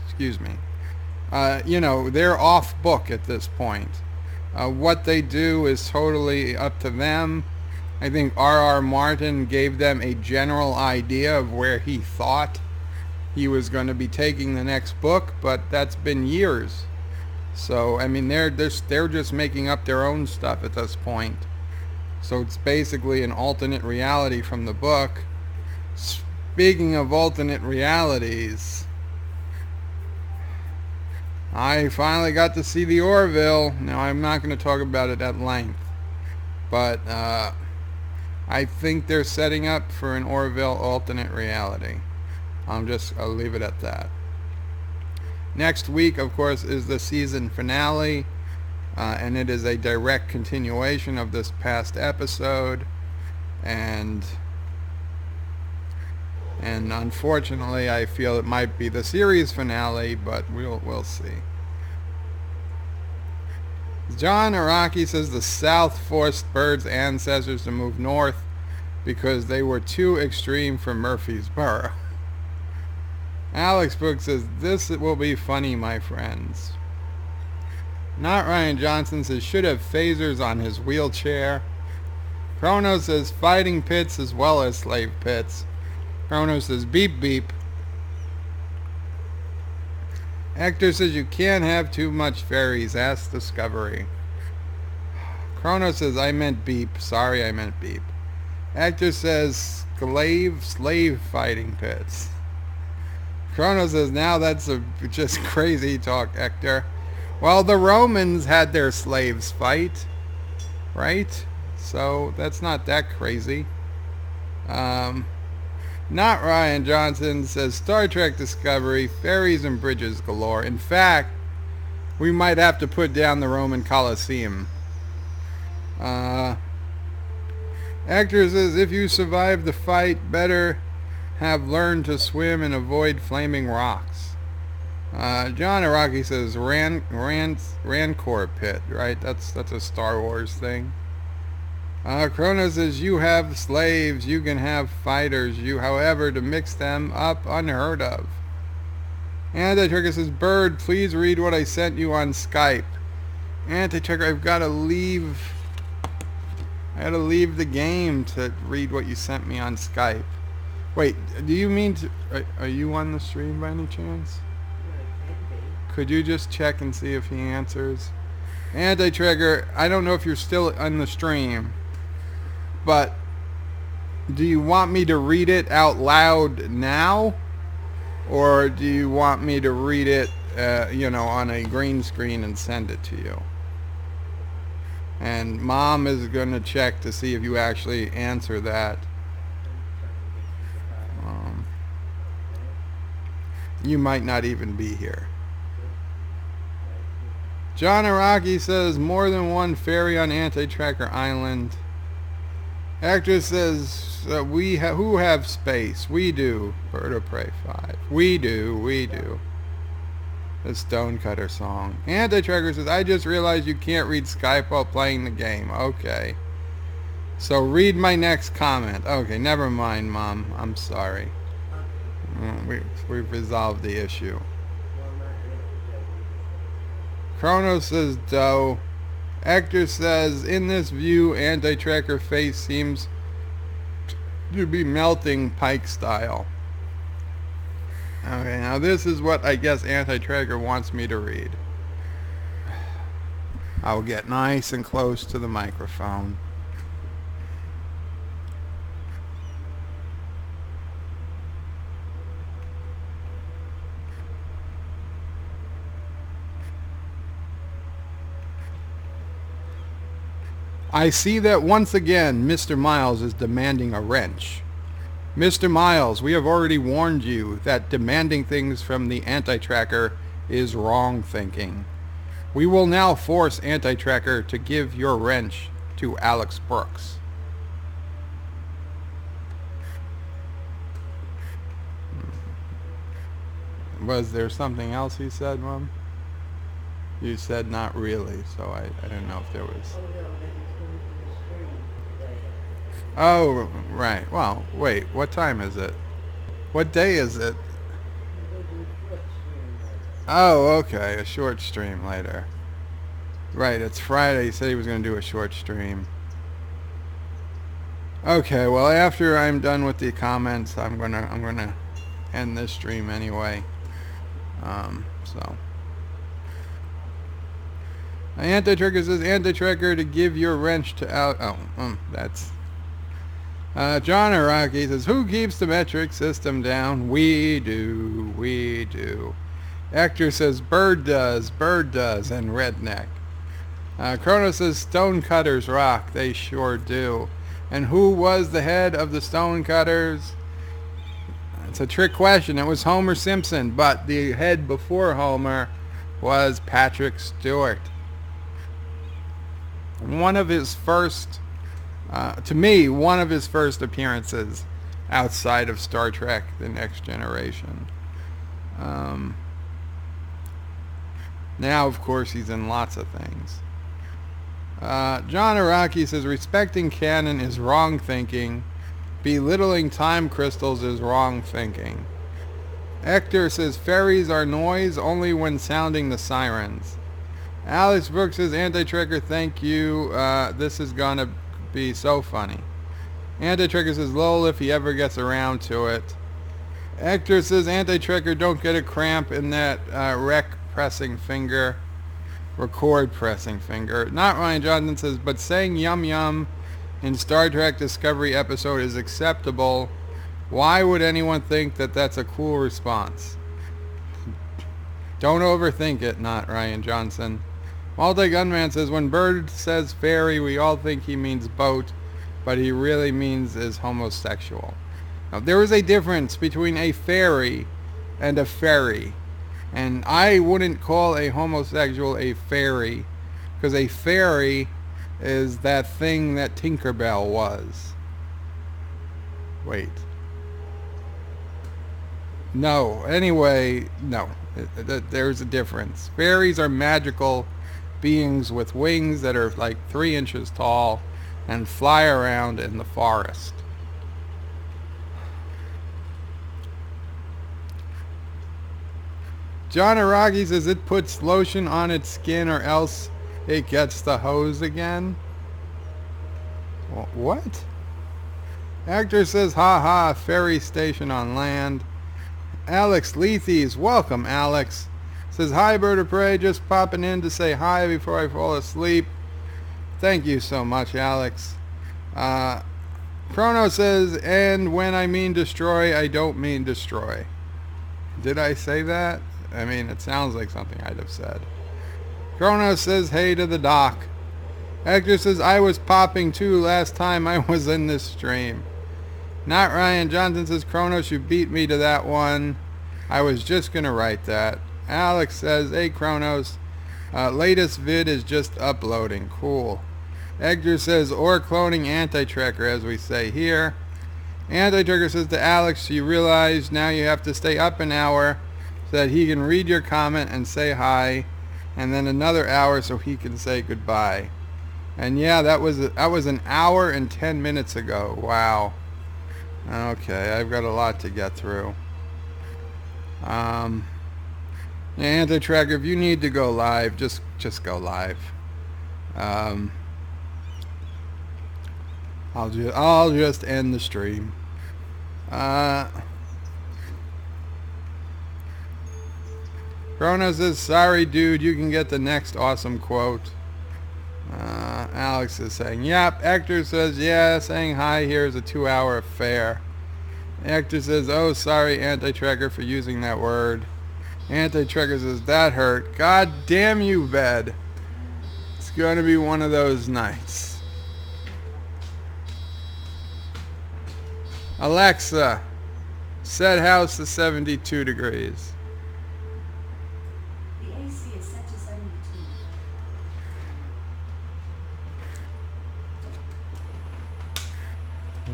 S1: Excuse me. They're off book at this point. What they do is totally up to them. I think R.R. Martin gave them a general idea of where he thought he was going to be taking the next book, but that's been years. So, I mean, they're just making up their own stuff at this point. So it's basically an alternate reality from the book. Speaking of alternate realities... I finally got to see the Orville. Now, I'm not going to talk about it at length, but I think they're setting up for an Orville alternate reality. I'll leave it at that. Next week, of course, is the season finale, and it is a direct continuation of this past episode, and unfortunately I feel it might be the series finale, but we'll see. John Araki says the South forced Bird's ancestors to move north because they were too extreme for Murfreesboro. Alex Brooks says this will be funny, my friends. Not Ryan Johnson says should have phasers on his wheelchair. Chrono says fighting pits as well as slave pits. Chrono says beep beep. Hector says you can't have too much ferries. Ask Discovery. Chrono says I meant beep. Sorry, I meant beep. Hector says slave fighting pits. Chrono says now that's just crazy talk, Hector. Well, the Romans had their slaves fight, right? So that's not that crazy. Not Ryan Johnson says Star Trek Discovery, ferries and bridges galore. In fact, we might have to put down the Roman Colosseum. Hector says if you survive the fight, better have learned to swim and avoid flaming rocks. John Araki says Rancor Pit, right? That's a Star Wars thing. Kronos says you have slaves, you can have fighters, however, to mix them up, unheard of. Anti-Trigger says, Bird, please read what I sent you on Skype. Anti-Trigger, I had to leave the game to read what you sent me on Skype. Wait, do you mean to... Are you on the stream by any chance? Could you just check and see if he answers? Anti-Trigger, I don't know if you're still on the stream, but do you want me to read it out loud now? Or do you want me to read it, on a green screen and send it to you? And Mom is going to check to see if you actually answer that. You might not even be here. John Araki says, more than one ferry on Anti-Tracker Island. Actress says, who have space? We do. Bird of Prey 5. We do. The Stonecutter song. Anti-Tracker says, I just realized you can't read Skype while playing the game. Okay. So read my next comment. Okay, never mind, Mom. I'm sorry. We've resolved the issue. Chronos says, Doe. Actor says, in this view, Anti-Tracker face seems to be melting Pike style. Okay, now this is what I guess Anti-Tracker wants me to read. I'll get nice and close to the microphone. I see that once again Mr. Miles is demanding a wrench. Mr. Miles, we have already warned you that demanding things from the Anti-Tracker is wrong thinking. We will now force Anti-Tracker to give your wrench to Alex Brooks. Was there something else he said, Mom? You said not really, so I didn't know if there was... Oh, right. Well, wait. What time is it? What day is it? Oh, okay. A short stream later. Right. It's Friday. He said he was going to do a short stream. Okay. Well, after I'm done with the comments, I'm gonna end this stream anyway. So. Anti-Tracker says, Anti-Tracker to give your wrench to out. That's. John Araki says, who keeps the metric system down? We do. Actor says, Bird does, and Redneck. Chrono says, Stonecutters rock. They sure do. And who was the head of the Stonecutters? It's a trick question. It was Homer Simpson, but the head before Homer was Patrick Stewart. One of his first... to me, one of his first appearances outside of Star Trek The Next Generation. Now, of course, he's in lots of things. John Araki says, respecting canon is wrong thinking. Belittling time crystals is wrong thinking. Hector says, ferries are noise only when sounding the sirens. Alex Brooks says, Anti-Tracker, thank you. This is going to be so funny. Anti-Tracker says, lol, if he ever gets around to it. Hector says, Anti-Tracker, don't get a cramp in that record pressing finger. Not Ryan Johnson says, but saying yum yum in Star Trek Discovery episode is acceptable. Why would anyone think that that's a cool response? Don't overthink it, not Ryan Johnson. Multi-Gunman says, when Bird says ferry, we all think he means boat, but he really means is homosexual. Now, there is a difference between a ferry and a ferry. And I wouldn't call a homosexual a fairy, because a fairy is that thing that Tinkerbell was. Wait. No. Anyway, no. There's a difference. Fairies are magical beings with wings that are like 3 inches tall and fly around in the forest. John Aragi says it puts lotion on its skin or else it gets the hose again. What? Actor says, ha ha, ferry station on land. Alex Lethes, welcome Alex. Says, hi Bird of Prey, just popping in to say hi before I fall asleep. Thank you so much, Alex. Chrono says, and when I mean destroy, I don't mean destroy. Did I say that? I mean, it sounds like something I'd have said. Chrono says, hey to the doc. Hector says, I was popping too last time I was in this stream. Not Ryan Johnson says, Kronos, you beat me to that one. I was just going to write that. Alex says, hey Kronos, latest vid is just uploading. Cool. Hector says, or cloning anti-tracker, as we say here. Anti-tracker says to Alex, you realize now you have to stay up an hour so that he can read your comment and say hi, and then another hour so he can say goodbye. And yeah, that was an hour and 10 minutes ago. Wow. Okay, I've got a lot to get through. Anti-tracker, if you need to go live, just go live. I'll just end the stream. Chrono says, sorry dude, you can get the next awesome quote. Alex is saying, yep. Hector says, yeah, saying hi here is a 2-hour affair. Hector says, oh, sorry, Anti-Tracker, for using that word. Anti-Tracker says, that hurt. God damn you, bed. It's going to be one of those nights. Alexa, set house to 72 degrees.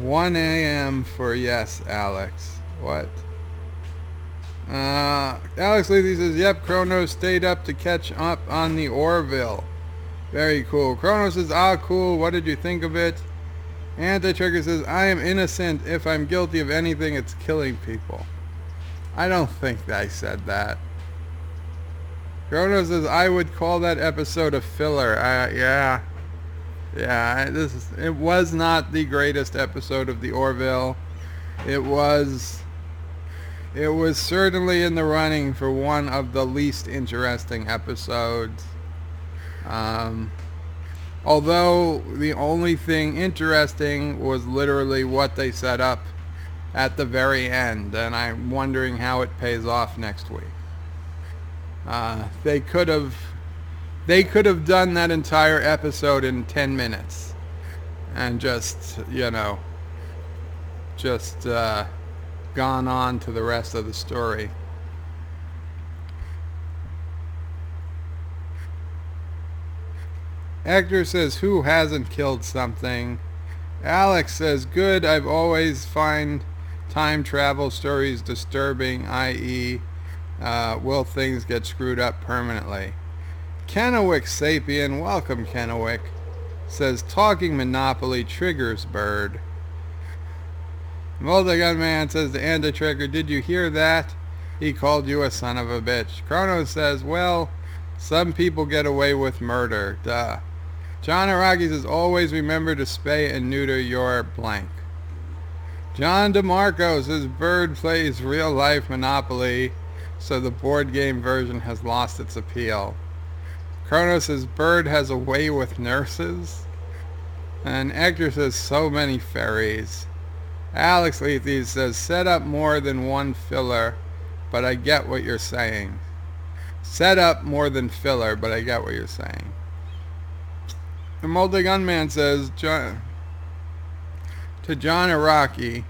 S1: 1 a.m. for yes, Alex. What? Alex Lethe says, yep, Chronos stayed up to catch up on the Orville. Very cool. Chronos says, ah, cool. What did you think of it? Anti-Trigger says, I am innocent. If I'm guilty of anything, it's killing people. I don't think I said that. Chronos says, I would call that episode a filler. Yeah. Yeah, it was not the greatest episode of the Orville. It was certainly in the running for one of the least interesting episodes. Although the only thing interesting was literally what they set up at the very end, and I'm wondering how it pays off next week. They could have done that entire episode in 10 minutes and just gone on to the rest of the story. Hector says, who hasn't killed something? Alex says, good, I've always find time travel stories disturbing, i.e., will things get screwed up permanently? Kennewick Sapien, welcome Kennewick, says, talking Monopoly triggers bird. Multigun Man says to Anti-Tracker, did you hear that? He called you a son of a bitch. Chrono says, well, some people get away with murder. Duh. John Araki says, always remember to spay and neuter your blank. John DeMarco says, bird plays real life Monopoly, so the board game version has lost its appeal. Chrono says, bird has a way with nurses. And Hector says, so many ferries. Alex Lethe says, set up more than one filler, but I get what you're saying. Set up more than filler, but I get what you're saying. The Multi-Gun Man says, to John Araki,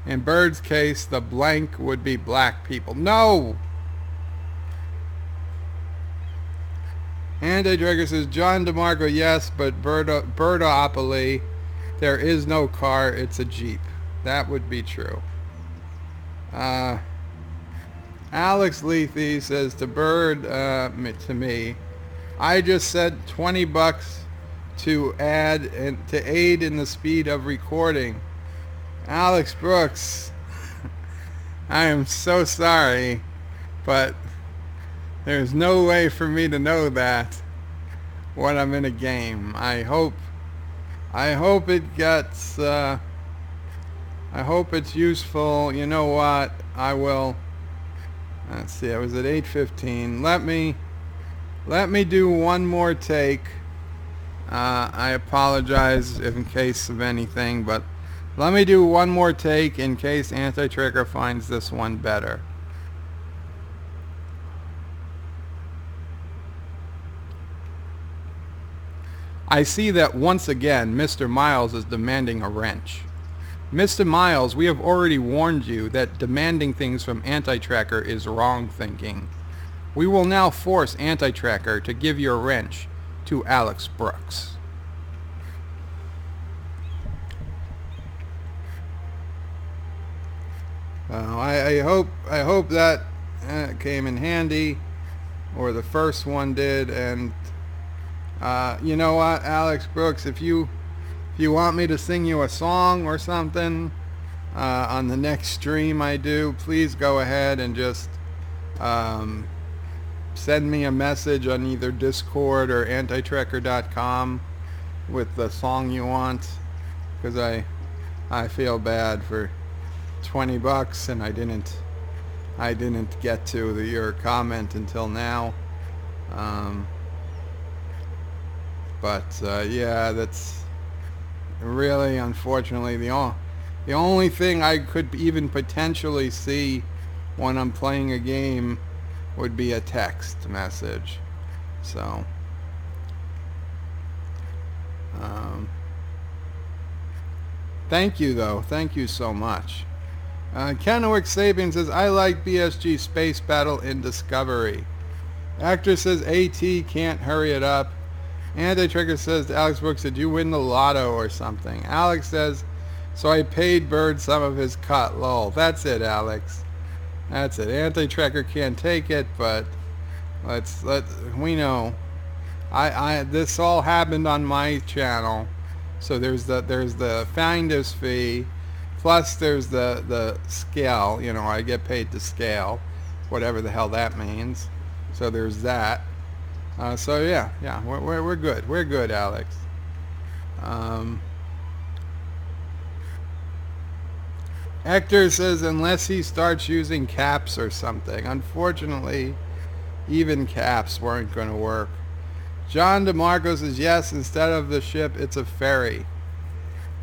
S1: in Bird's case, the blank would be black people. No! Anti-Dragon says, John DeMarco, yes, but Birdopoly, there is no car, it's a Jeep. That would be true. Alex Lethe says to Bird, to me, I just said $20 to add and to aid in the speed of recording. Alex Brooks, I am so sorry, but there's no way for me to know that when I'm in a game. I hope it gets, I hope it's useful. You know what? I will, let's see, I was at 8:15. Let me do one more take. I apologize in case of anything, but let me do one more take in case Anti-Trigger finds this one better. I see that once again Mr. Miles is demanding a wrench. Mr. Miles, we have already warned you that demanding things from Anti-Tracker is wrong thinking. We will now force Anti-Tracker to give you a wrench to Alex Brooks. I hope that came in handy, or the first one did. And you know what, Alex Brooks, if you want me to sing you a song or something on the next stream I do, please go ahead and just send me a message on either Discord or antitracker.com with the song you want, because I feel bad for $20 and I didn't get to your comment until now. Yeah, that's really, unfortunately, the only thing I could even potentially see when I'm playing a game would be a text message. So thank you, though. Thank you so much. Kennewick Sabian says, I like BSG Space Battle in Discovery. Actor says AT can't hurry it up. Anti-Trigger says to Alex Brooks, did you win the lotto or something? Alex says, so I paid Bird some of his cut. Lol. That's it, Alex. That's it. Anti-Tracker can't take it, but we know. This all happened on my channel, so there's the finder's fee, plus there's the scale. You know, I get paid to scale, whatever the hell that means. So there's that. So yeah, we're good. We're good, Alex. Hector says, unless he starts using caps or something. Unfortunately, even caps weren't going to work. John DeMarco says, yes, instead of the ship, it's a ferry.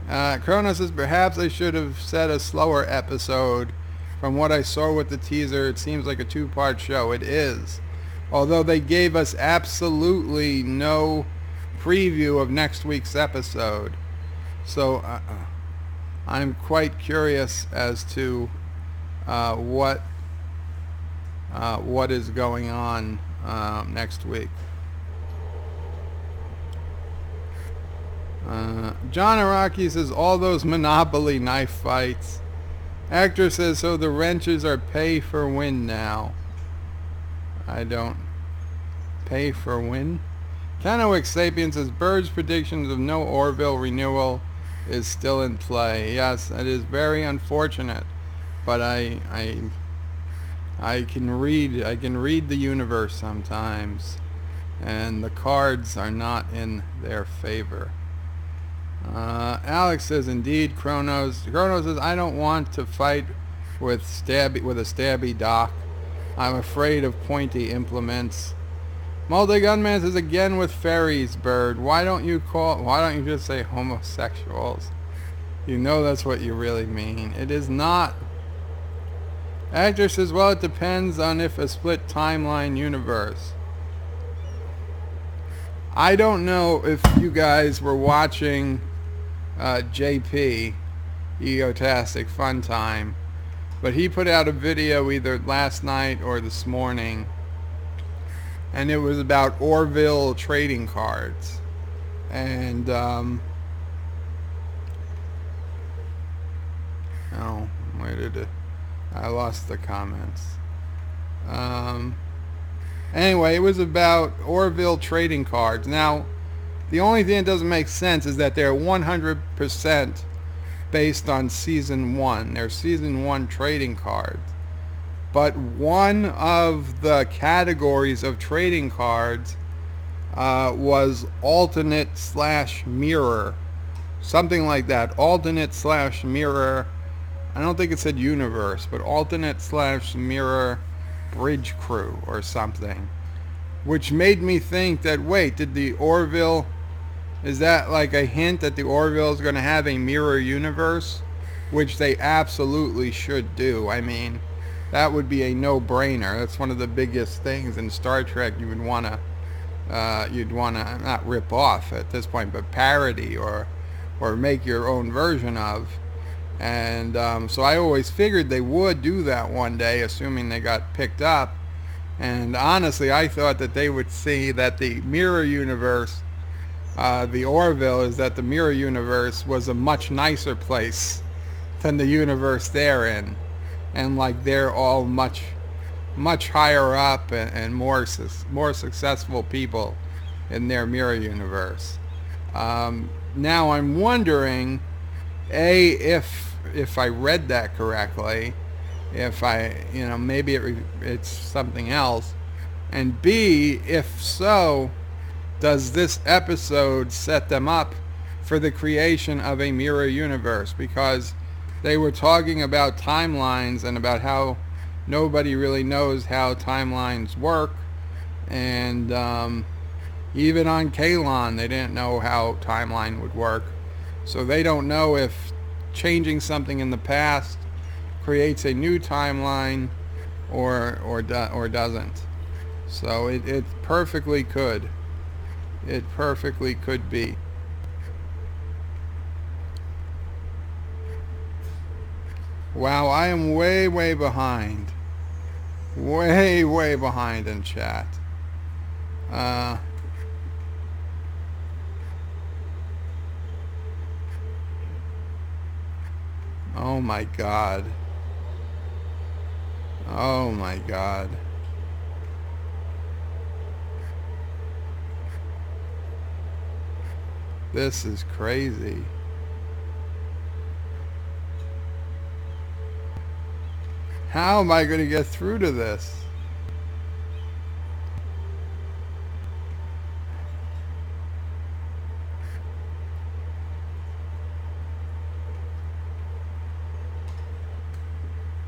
S1: Chrono says, perhaps I should have said a slower episode. From what I saw with the teaser, it seems like a two-part show. It is. Although they gave us absolutely no preview of next week's episode. So I'm quite curious as to what is going on next week. John Araki says, all those Monopoly knife fights. Actor says, so the wrenches are pay for win now. I don't pay for win. Kennewick Sapien says, Bird's predictions of no Orville renewal is still in play. Yes, it is very unfortunate, but I can read the universe sometimes, and the cards are not in their favor. Alex says, indeed, Chronos says, I don't want to fight with a stabby dock. I'm afraid of pointy implements. Multi-Gunman says, again with ferries, Bird. Why don't you just say homosexuals? You know that's what you really mean. It is not. Actor says, well, it depends on if a split timeline universe. I don't know if you guys were watching JP, Egotastic Fun Time, but he put out a video either last night or this morning, and it was about Orville trading cards. And oh, where did it? I lost the comments. Um, anyway, it was about Orville trading cards. Now, the only thing that doesn't make sense is that they're 100% based on Season 1. They're Season 1 trading cards. But one of the categories of trading cards was alternate slash mirror. Something like that. Alternate slash mirror. I don't think it said universe, but alternate slash mirror bridge crew or something. Which made me think that, wait, did the Orville... Is that like a hint that the Orville is going to have a mirror universe? Which they absolutely should do. I mean, that would be a no-brainer. That's one of the biggest things in Star Trek you'd want to not rip off at this point, but parody or make your own version of. And so I always figured they would do that one day, assuming they got picked up. And honestly, I thought that they would see that the mirror universe, the Orville, is that the mirror universe was a much nicer place than the universe they're in. And like they're all much higher up and more successful people in their mirror universe. Now I'm wondering, A, if I read that correctly, if I, maybe it's something else, and B, if so, does this episode set them up for the creation of a mirror universe? Because they were talking about timelines and about how nobody really knows how timelines work, and even on Kalon they didn't know how timeline would work. So they don't know if changing something in the past creates a new timeline or doesn't. So it perfectly could. It perfectly could be. Wow, I am way behind. Way behind in chat. Oh my God. Oh my God. This is crazy. How am I going to get through to this?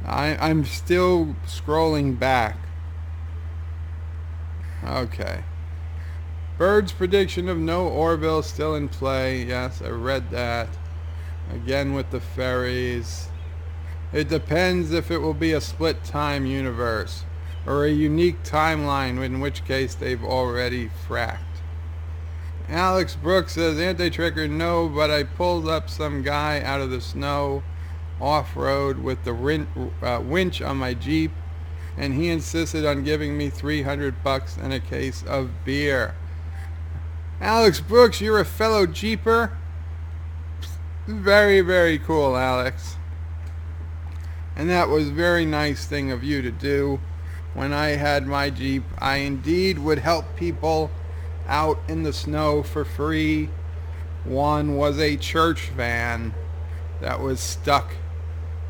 S1: I'm still scrolling back. Okay. Bird's prediction of no Orville still in play. Yes, I read that. Again with the ferries. It depends if it will be a split time universe or a unique timeline, in which case they've already fracked. Alex Brooks says, anti-tricker, no, but I pulled up some guy out of the snow off-road with the winch on my Jeep, and he insisted on giving me $300 and a case of beer. Alex Brooks, you're a fellow Jeeper? Very cool, Alex. And that was a very nice thing of you to do. When I had my Jeep, I indeed would help people out in the snow for free. One was a church van that was stuck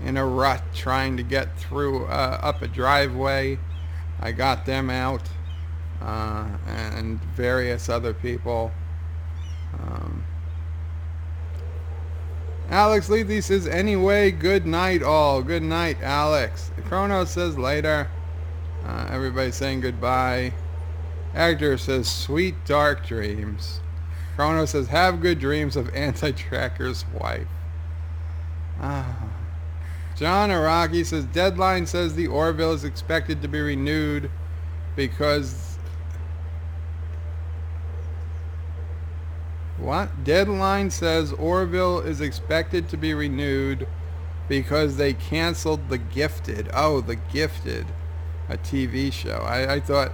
S1: in a rut trying to get through up a driveway. I got them out, and various other people. Alex Lethe says, anyway, good night all. Good night, Alex. Chrono says later. Everybody's saying goodbye. Actor says, sweet dark dreams. Chrono says, have good dreams of anti-tracker's wife. John Araki says, Deadline says the Orville is expected to be renewed because... What? Deadline says Orville is expected to be renewed because they canceled The Gifted. Oh, The Gifted. A TV show. I thought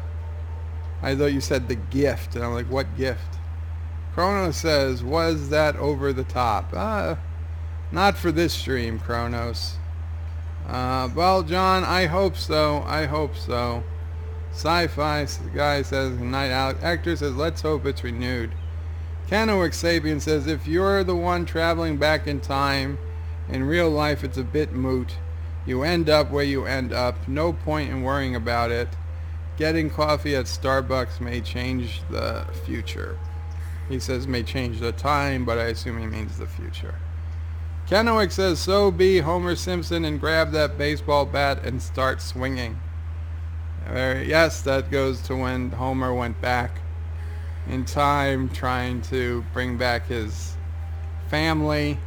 S1: you said The Gift. And I'm like, what gift? Chronos says, was that over the top? Not for this stream, Chronos. Well, John, I hope so. I hope so. Sci-fi guy says, night out. Hector says, let's hope it's renewed. Canoic Sapien says, if you're the one traveling back in time, in real life it's a bit moot. You end up where you end up. No point in worrying about it. Getting coffee at Starbucks may change the future. He says may change the time, but I assume he means the future. Canoic says, so be Homer Simpson and grab that baseball bat and start swinging. Yes, that goes to when Homer went back in time trying to bring back his family.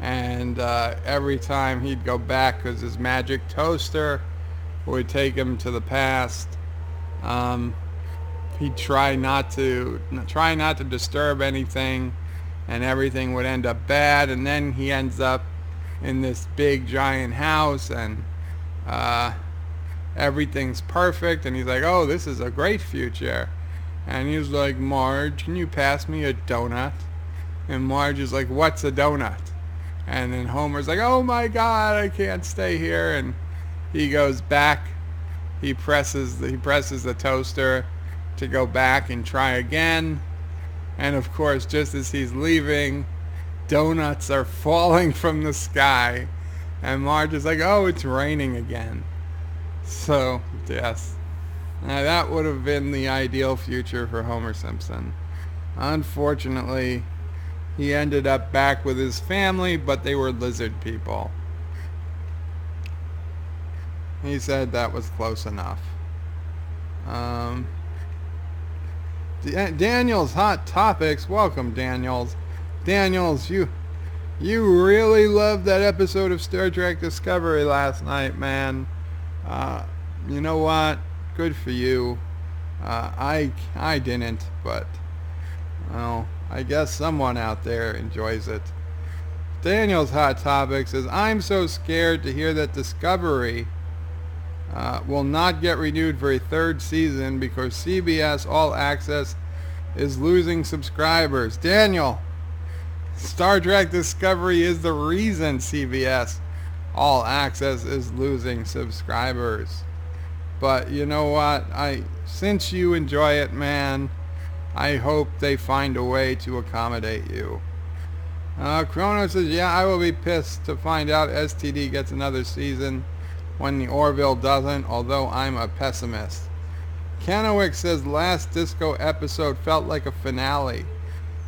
S1: And every time he'd go back because his magic toaster would take him to the past, he'd try not to disturb anything, and everything would end up bad. And then he ends up in this big giant house, and everything's perfect, and he's like, oh, this is a great future. And he's like, Marge, can you pass me a donut? And Marge is like, what's a donut? And then Homer's like, oh my god, I can't stay here. And he goes back, he presses the toaster to go back and try again. And of course, just as he's leaving, donuts are falling from the sky, and Marge is like, oh, it's raining again. So, yes. Now that would have been the ideal future for Homer Simpson. Unfortunately, he ended up back with his family, but they were lizard people. He said that was close enough. Daniel's Hot Topics. Welcome, Daniels. Daniels, you really loved that episode of Star Trek Discovery last night, man. You know what? Good for you. I didn't, but well, I guess someone out there enjoys it. Daniel's Hot Topics says, I'm so scared to hear that Discovery will not get renewed for a third season because CBS All Access is losing subscribers. Daniel, Star Trek Discovery is the reason CBS All Access is losing subscribers. But you know what? Since you enjoy it, man, I hope they find a way to accommodate you. Chrono says, yeah, I will be pissed to find out STD gets another season when the Orville doesn't, although I'm a pessimist. Canoic says, last disco episode felt like a finale.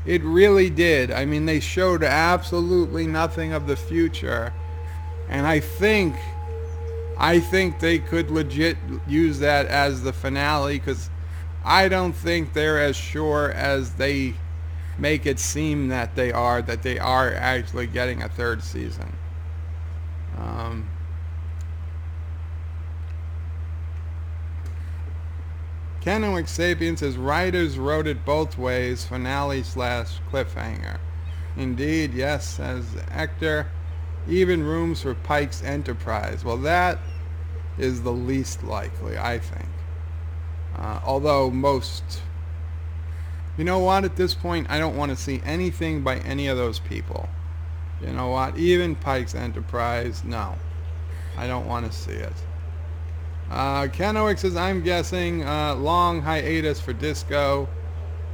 S1: It really did. I mean, they showed absolutely nothing of the future. And I think they could legit use that as the finale, because I don't think they're as sure as they make it seem that they are actually getting a third season. Canoic Sapien says, writers wrote it both ways, finale / cliffhanger. Indeed, yes, says Hector. Even rooms for Pike's Enterprise. Well, that is the least likely, I think. Although most... You know what? At this point, I don't want to see anything by any of those people. You know what? Even Pike's Enterprise, no. I don't want to see it. Canoic says, I'm guessing long hiatus for disco,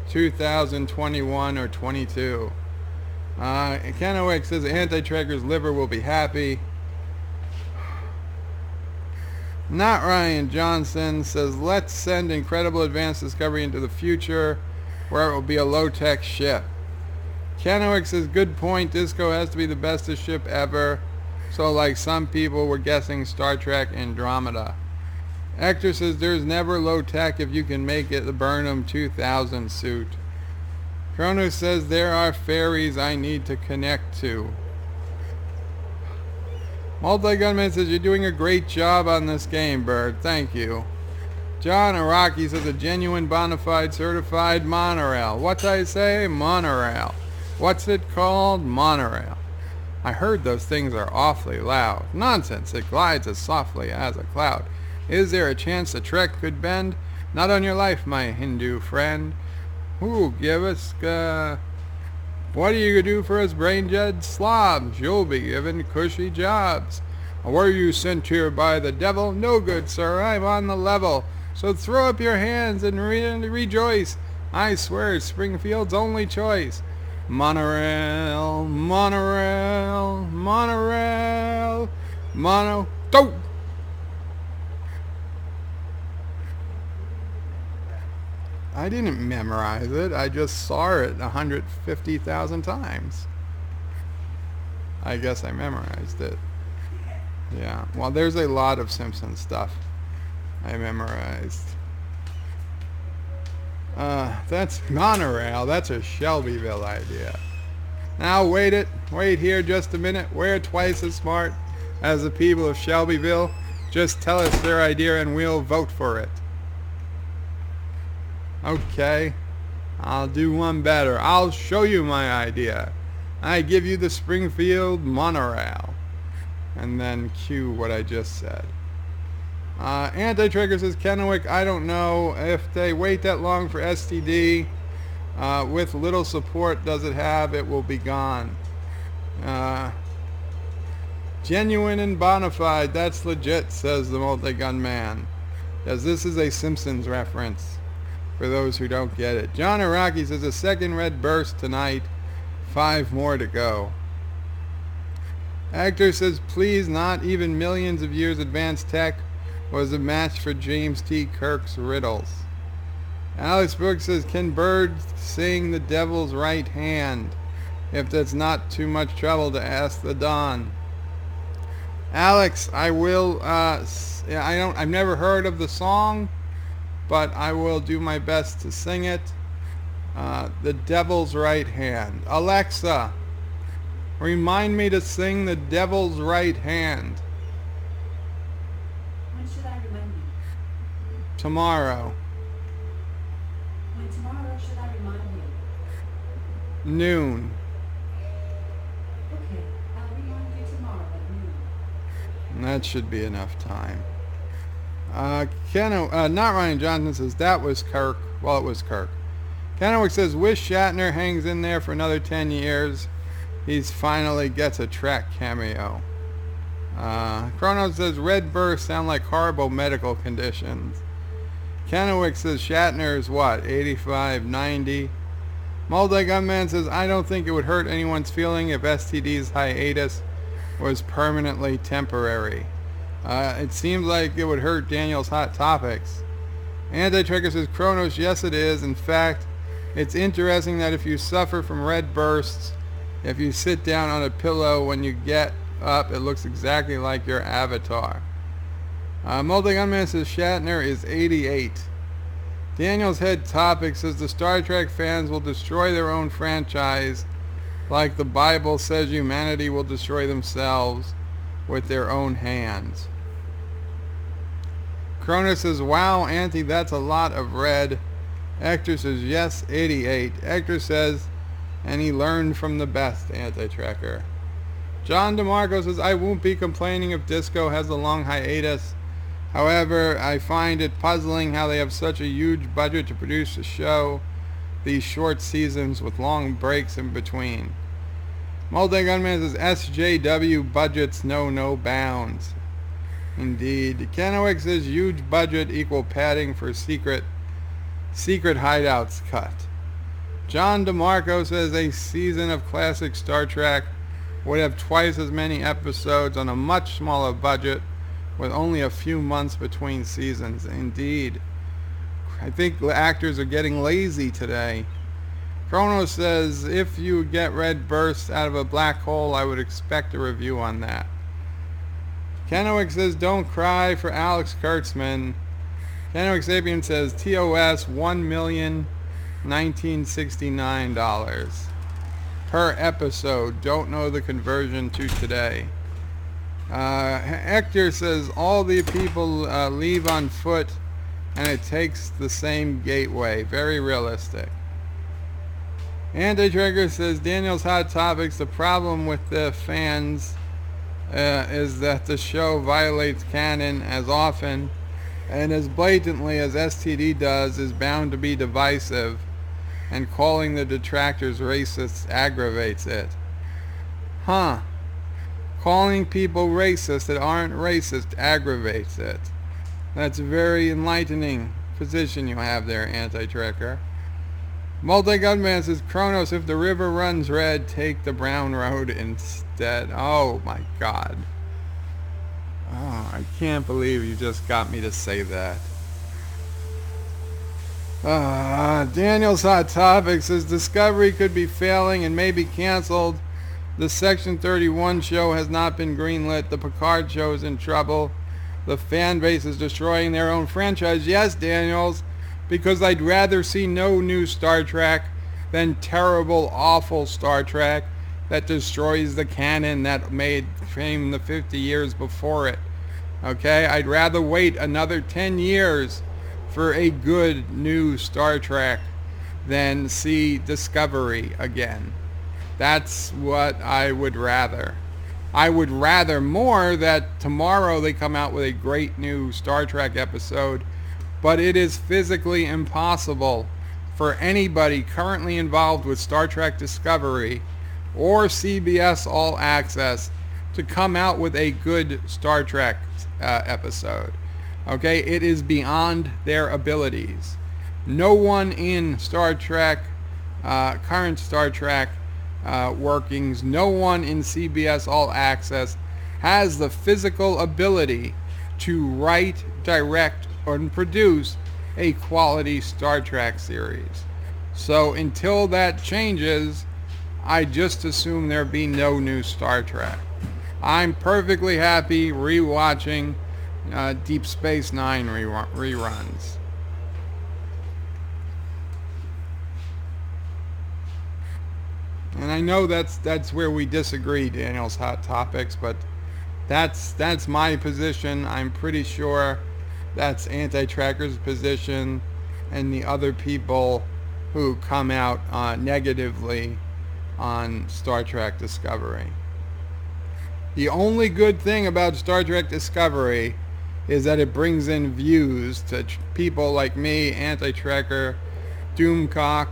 S1: 2021 or 22. Canoic says, Anti-Trekker's liver will be happy. Not Ryan Johnson says, let's send Incredible Advanced Discovery into the future where it will be a low-tech ship. Canoic says, good point, disco has to be the bestest ship ever. So like some people were guessing Star Trek Andromeda. Hector says, there's never low tech if you can make it the Burnham 2000 suit. Kronos says, there are ferries I need to connect to. Multi-Gunman says, you're doing a great job on this game, Bird. Thank you. John Araki says, a genuine bona fide certified monorail. What'd I say? Monorail. What's it called? Monorail. I heard those things are awfully loud. Nonsense. It glides as softly as a cloud. Is there a chance the Trek could bend? Not on your life, my Hindu friend. Ooh, give us, what are you gonna do for us brain-dead slobs? You'll be given cushy jobs. Were you sent here by the devil? No, good sir, I'm on the level. So throw up your hands and rejoice. I swear it's Springfield's only choice. Monorail, monorail, monorail, go! I didn't memorize it. I just saw it 150,000 times. I guess I memorized it. Yeah. Well, there's a lot of Simpsons stuff I memorized. That's monorail. That's a Shelbyville idea. Now wait here just a minute. We're twice as smart as the people of Shelbyville. Just tell us their idea and we'll vote for it. Okay. I'll do one better. I'll show you my idea. I give you the Springfield monorail. And then cue what I just said. Anti-Trigger says, Kennewick, I don't know if they wait that long for STD. With little support does it have, it will be gone. Genuine and bona fide, that's legit, says the multi-gun man. Yes, this is a Simpsons reference for those who don't get it. John Araki says, a second red burst tonight, 5 more to go. Actor says, please, not even millions of years advanced tech was a match for James T. Kirk's riddles. Alex Brooks says, can birds sing the devil's right hand? If that's not too much trouble to ask the Don. Alex, I will, I've never heard of the song, but I will do my best to sing it. The devil's right hand. Alexa, remind me to sing the devil's right hand.
S2: When should I remind you?
S1: Tomorrow.
S2: When tomorrow should I remind you?
S1: Noon.
S2: Okay, I'll remind you tomorrow at noon.
S1: And that should be enough time. Not Ryan Johnson says, that was Kirk. Well, it was Kirk. Kennewick says, wish Shatner hangs in there for another 10 years. He's finally gets a Trek cameo. Chronos says, red bursts sound like horrible medical conditions. Kennewick says, Shatner is what, 85, 90? Multi-Gunman says, I don't think it would hurt anyone's feeling if STD's hiatus was permanently temporary. It seems like it would hurt Daniel's Hot Topics. Anti-Trigger says, Chronos, yes it is. In fact, it's interesting that if you suffer from red bursts, if you sit down on a pillow when you get up, it looks exactly like your avatar. Multi-Gunman says, Shatner is 88. Daniel's Head Topic says, the Star Trek fans will destroy their own franchise like the Bible says humanity will destroy themselves with their own hands. Cronus says, wow, Auntie, that's a lot of red. Hector says, yes, 88. Hector says, and he learned from the best, Anti-Tracker. John DeMarco says, I won't be complaining if Disco has a long hiatus. However, I find it puzzling how they have such a huge budget to produce a show, these short seasons with long breaks in between. Multi-Gunman says, SJW budgets know no bounds. Indeed. Kennewick says, huge budget equal padding for secret hideouts cut. John DeMarco says, a season of classic Star Trek would have twice as many episodes on a much smaller budget with only a few months between seasons. Indeed. I think actors are getting lazy today. Chrono says, if you get red bursts out of a black hole, I would expect a review on that. Kennewick says, don't cry for Alex Kurtzman. Kennewick Sapien says, TOS $1,1969 per episode. Don't know the conversion to today. Hector says, all the people leave on foot and it takes the same gateway. Very realistic. Anti-Trigger says, Daniel's Hot Topics, the problem with the fans is that the show violates canon as often and as blatantly as STD does is bound to be divisive, and calling the detractors racists aggravates it. Calling people racist that aren't racist aggravates it. That's a very enlightening position you have there, Anti-Trekker. Multi-Gunman says, Kronos, if the river runs red, take the brown road instead. Oh my god. Oh, I can't believe you just got me to say that. Daniel's Hot Topic says, Discovery could be failing and may be canceled. The Section 31 show has not been greenlit. The Picard show is in trouble. The fan base is destroying their own franchise. Yes, Daniels, because I'd rather see no new Star Trek than terrible, awful Star Trek that destroys the canon that made fame the 50 years before it. Okay? I'd rather wait another 10 years for a good new Star Trek than see Discovery again. That's what I would rather. I would rather more that tomorrow they come out with a great new Star Trek episode, but it is physically impossible for anybody currently involved with Star Trek Discovery or CBS All Access to come out with a good Star Trek episode. Okay, it is beyond their abilities. No one in Star Trek, current Star Trek workings, no one in CBS All Access has the physical ability to write, direct, or produce a quality Star Trek series. So until that changes, I just assume there be no new Star Trek. I'm perfectly happy rewatching Deep Space Nine reruns. And I know that's where we disagree, Daniel's Hot Topics, but that's my position. I'm pretty sure that's Anti-Trekker's position and the other people who come out negatively on Star Trek Discovery. The only good thing about Star Trek Discovery is that it brings in views to people like me, Anti-Trekker, Doomcock,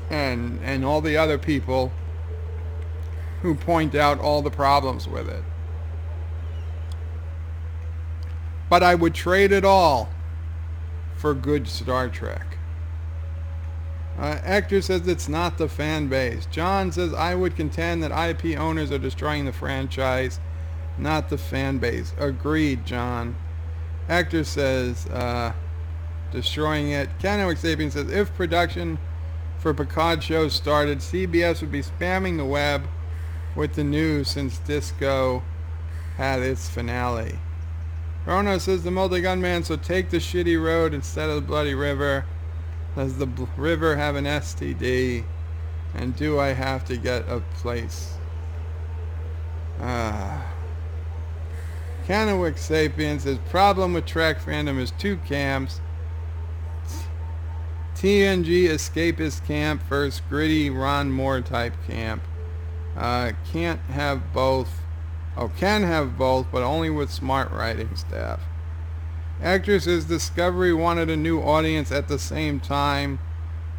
S1: and all the other people who point out all the problems with it. But I would trade it all for good Star Trek. Hector says it's not the fan base. John says, I would contend that IP owners are destroying the franchise, not the fan base. Agreed, John. Hector says, destroying it. Canoic Sapien says, if production for Picard shows started, CBS would be spamming the web with the news since Disco had its finale. Rono says, the multi-gunman, so take the shitty road instead of the bloody river. Does the river have an STD? And do I have to get a place? Canoic Sapien says, problem with Trek fandom is two camps. TNG escapist camp versus gritty Ron Moore type camp. Can't have both. Oh, can have both, but only with smart writing staff. Actor says Discovery wanted a new audience at the same time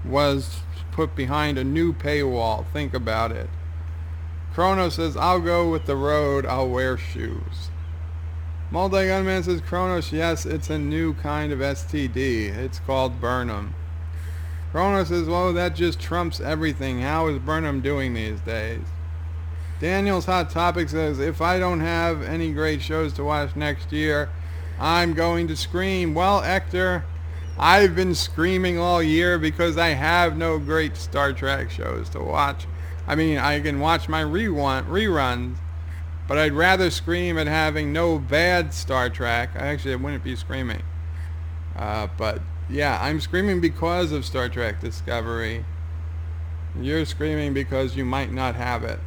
S1: was put behind a new paywall. Think about it. Chrono says, I'll go with the road, I'll wear shoes. Multi-Gunman says, Kronos, yes, it's a new kind of STD. It's called Burnham. Chrono says, well, that just trumps everything. How is Burnham doing these days? Daniel's Hot Topic says, if I don't have any great shows to watch next year, I'm going to scream. Well, Hector, I've been screaming all year because I have no great Star Trek shows to watch. I mean, I can watch my reruns, but I'd rather scream at having no bad Star Trek. Actually, I wouldn't be screaming. But, yeah, I'm screaming because of Star Trek Discovery. You're screaming because you might not have it.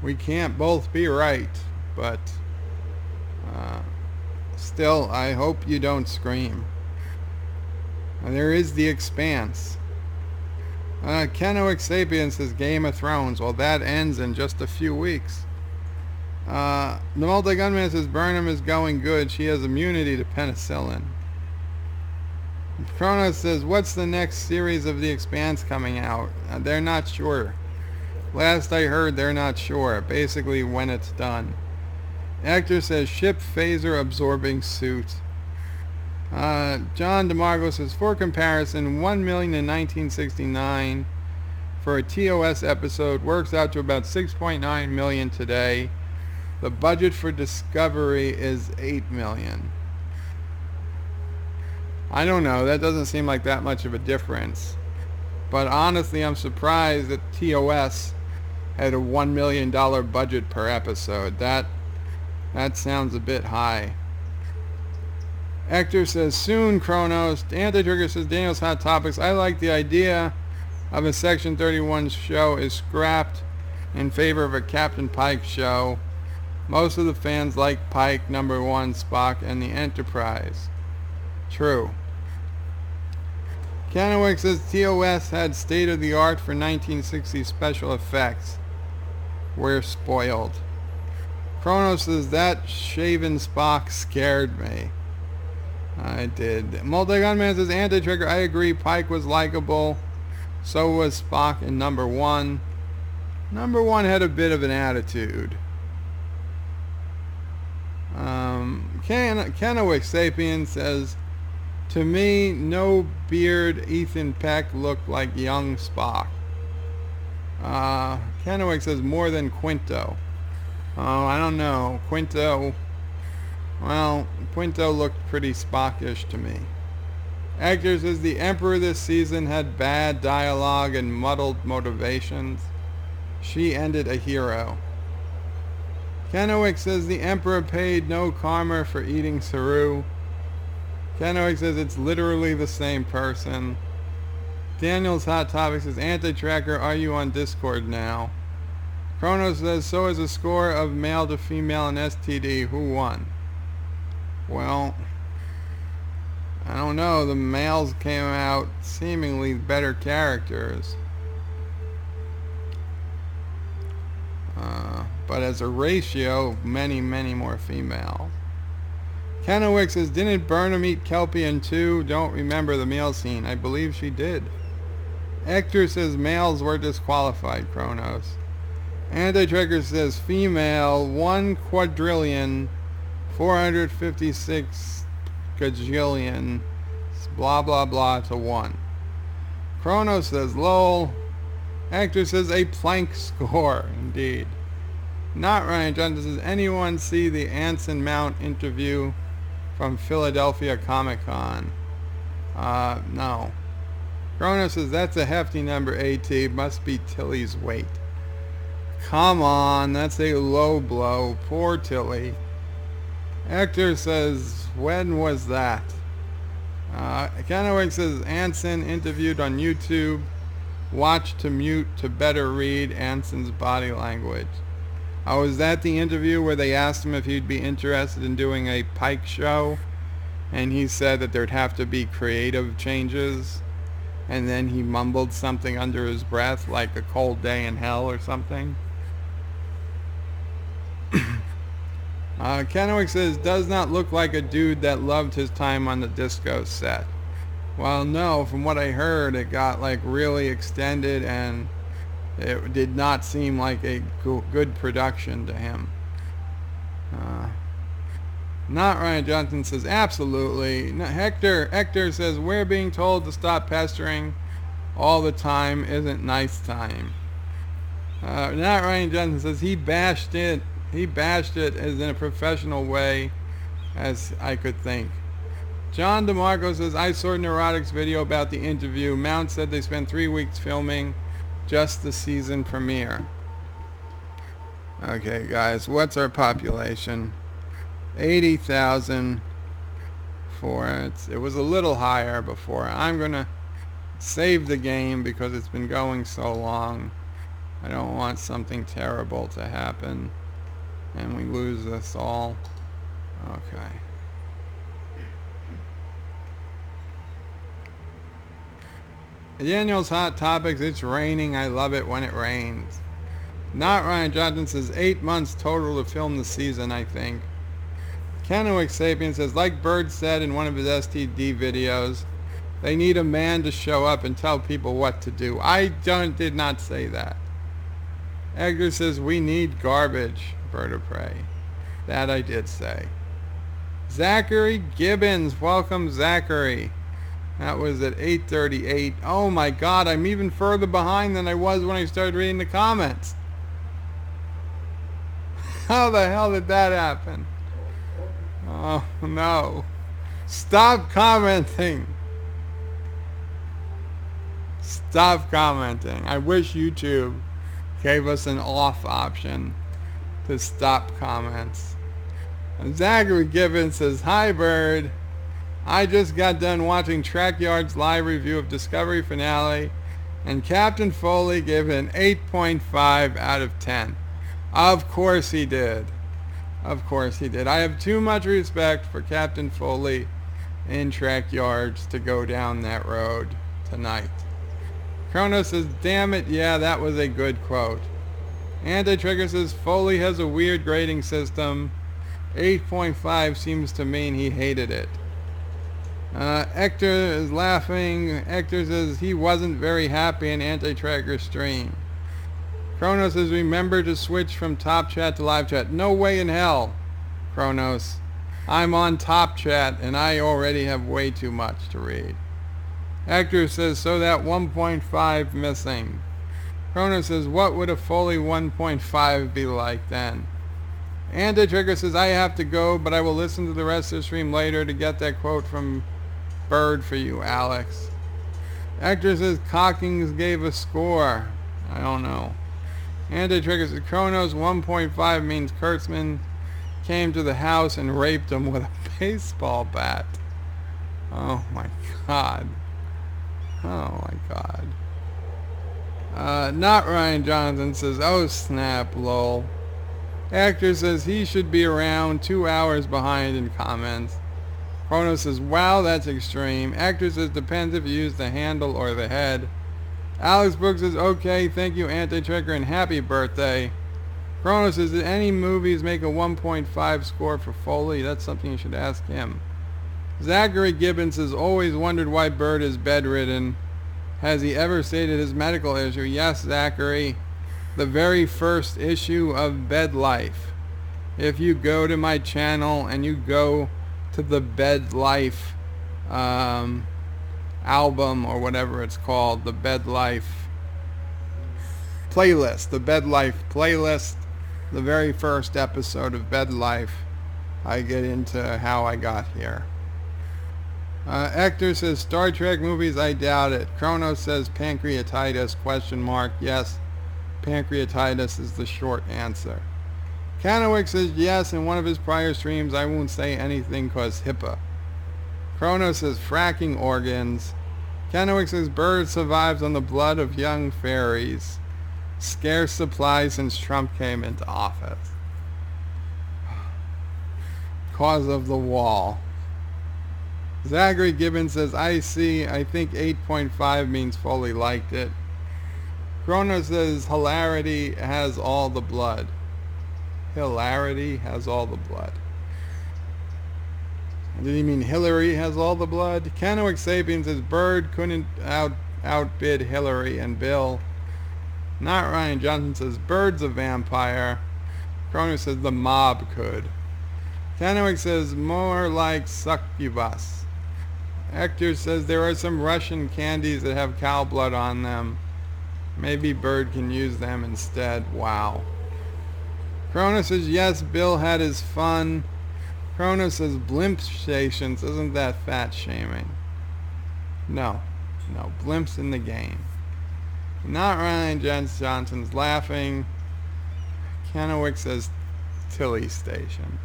S1: We can't both be right, but still, I hope you don't scream. There is The Expanse. Canoic Sapien says Game of Thrones. Well, that ends in just a few weeks. The Multi-Gunman says Burnham is going good. She has immunity to penicillin. Kronos says, what's the next series of The Expanse coming out? They're not sure. Last I heard, they're not sure. Basically, when it's done. Actor says ship phaser absorbing suit. John DeMarco says, for comparison, $1 million in 1969 for a TOS episode works out to about $6.9 million today. The budget for Discovery is $8 million. I don't know. That doesn't seem like that much of a difference. But honestly, I'm surprised that TOS had a $1 million budget per episode. That sounds a bit high. Hector says, soon, Kronos. Anti-Trigger says, Daniel's Hot Topics. I like the idea of a Section 31 show is scrapped in favor of a Captain Pike show. Most of the fans like Pike, Number 1, Spock, and the Enterprise. True. Kennewick says, TOS had state-of-the-art for 1960s special effects. We're spoiled. Kronos says, that shaven Spock scared me. I did. Multi-Gunman says, Anti-Trigger, I agree, Pike was likable. So was Spock in Number 1. Number 1 had a bit of an attitude. Kennewick Sapien says, to me, no beard Ethan Peck looked like young Spock. Kennewick says, more than Quinto. Oh, I don't know. Quinto looked pretty Spockish to me. Actor says, the Emperor this season had bad dialogue and muddled motivations. She ended a hero. Kennewick says, the Emperor paid no karma for eating Saru. Kennewick says, it's literally the same person. Daniel's Hot Topic says, Anti-Tracker, are you on Discord now? Kronos says, so is a score of male to female and STD. Who won? Well, I don't know. The males came out seemingly better characters. But as a ratio, many, many more females. Kennewick says, didn't Burnham eat Kelpian too? Don't remember the meal scene. I believe she did. Hector says, males were disqualified, Kronos. Anti-Trigger says, female, 1 quadrillion, 456 gajillion, blah, blah, blah, to 1. Kronos says, lol. Hector says, a plank score, indeed. Not Ryan Johnson says, anyone see the Anson Mount interview from Philadelphia Comic-Con? No. Kronos says, that's a hefty number, AT. Must be Tilly's weight. Come on, that's a low blow. Poor Tilly. Hector says, when was that? Kennewick says, Anson interviewed on YouTube. Watch to mute to better read Anson's body language. Was that the interview where they asked him if he'd be interested in doing a Pike show? And he said that there'd have to be creative changes. And then he mumbled something under his breath, like a cold day in hell or something. Kennewick says, does not look like a dude that loved his time on the disco set. Well, no, from what I heard, it got like really extended and it did not seem like a good production to him. Not Ryan Johnson says, absolutely. No, Hector says, we're being told to stop pestering all the time isn't nice time. Not Ryan Johnson says, he bashed it as in a professional way as I could think. John DeMarco says, I saw Neurotics video about the interview. Mount said they spent 3 weeks filming just the season premiere. Okay, guys, what's our population? 80,000 for it. It was a little higher before. I'm going to save the game because it's been going so long. I don't want something terrible to happen and we lose this all. Okay. Daniel's Hot Topics, it's raining. I love it when it rains. Not Ryan Johnson says 8 months total to film the season, I think. Kennewick Sapien says, like Bird said in one of his STD videos, they need a man to show up and tell people what to do. I did not say that. Edgar says, we need garbage, bird of prey. That I did say. Zachary Gibbons. Welcome, Zachary. That was at 8:38. Oh my God, I'm even further behind than I was when I started reading the comments. How the hell did that happen? Oh no. Stop commenting. Stop commenting. I wish YouTube gave us an off option to stop comments. And Zachary Gibbons says, hi Bird. I just got done watching Trackyard's live review of Discovery finale, and Captain Foley gave it an 8.5 out of 10. Of course he did. Of course he did. I have too much respect for Captain Foley in Trackyards to go down that road tonight. Chrono says, damn it, yeah, that was a good quote. Anti-Trigger says, Foley has a weird grading system. 8.5 seems to mean he hated it. Hector is laughing. Hector says he wasn't very happy in Anti-Tracker's stream. Kronos says, remember to switch from Top Chat to Live Chat. No way in hell, Kronos. I'm on Top Chat and I already have way too much to read. Hector says, so that 1.5 missing. Kronos says, what would a Foley 1.5 be like then? Anti-Trigger says, I have to go, but I will listen to the rest of the stream later to get that quote from Bird for you, Alex. Hector says, Cockings gave a score. I don't know. Anti-Trigger says, Kronos 1.5 means Kurtzman came to the house and raped him with a baseball bat. Oh my God. Oh my God. Not Ryan Johnson says, oh snap, lol. Hector says he should be around 2 hours behind in comments. Kronos says, wow, that's extreme. Hector says, depends if you use the handle or the head. Alex Brooks says, okay, thank you, Anti-Trigger, and happy birthday. Kronos says, did any movies make a 1.5 score for Foley? That's something you should ask him. Zachary Gibbons has always wondered why Bird is bedridden. Has he ever stated his medical issue? Yes, Zachary. The very first issue of Bed Life. If you go to my channel and you go to the Bed Life album or whatever it's called, the Bed Life playlist, the Bed Life playlist, the very first episode of Bed Life, I get into how I got here. Hector says, Star Trek movies, I doubt it. Kronos says, pancreatitis, question mark. Yes, pancreatitis is the short answer. Canowick says, yes, in one of his prior streams, I won't say anything cause HIPAA. Kronos says, fracking organs. Canowick says, Bird survives on the blood of young fairies. Scarce supply since Trump came into office. Cause of the wall. Zachary Gibbons says, I see. I think 8.5 means Foley liked it. Kronos says, hilarity has all the blood. Hilarity has all the blood. Did he mean Hillary has all the blood? Canoic Sapien says, Bird couldn't outbid Hillary and Bill. Not Ryan Johnson says, Bird's a vampire. Kronos says, the mob could. Canoic says, more like succubus. Hector says, there are some Russian candies that have cow blood on them. Maybe Bird can use them instead. Wow. Kronos says, yes, Bill had his fun. Kronos says, blimp stations. Isn't that fat shaming? No. No, blimps in the game. Not Ryan Johnson's laughing. Canowick says, Tilly Station.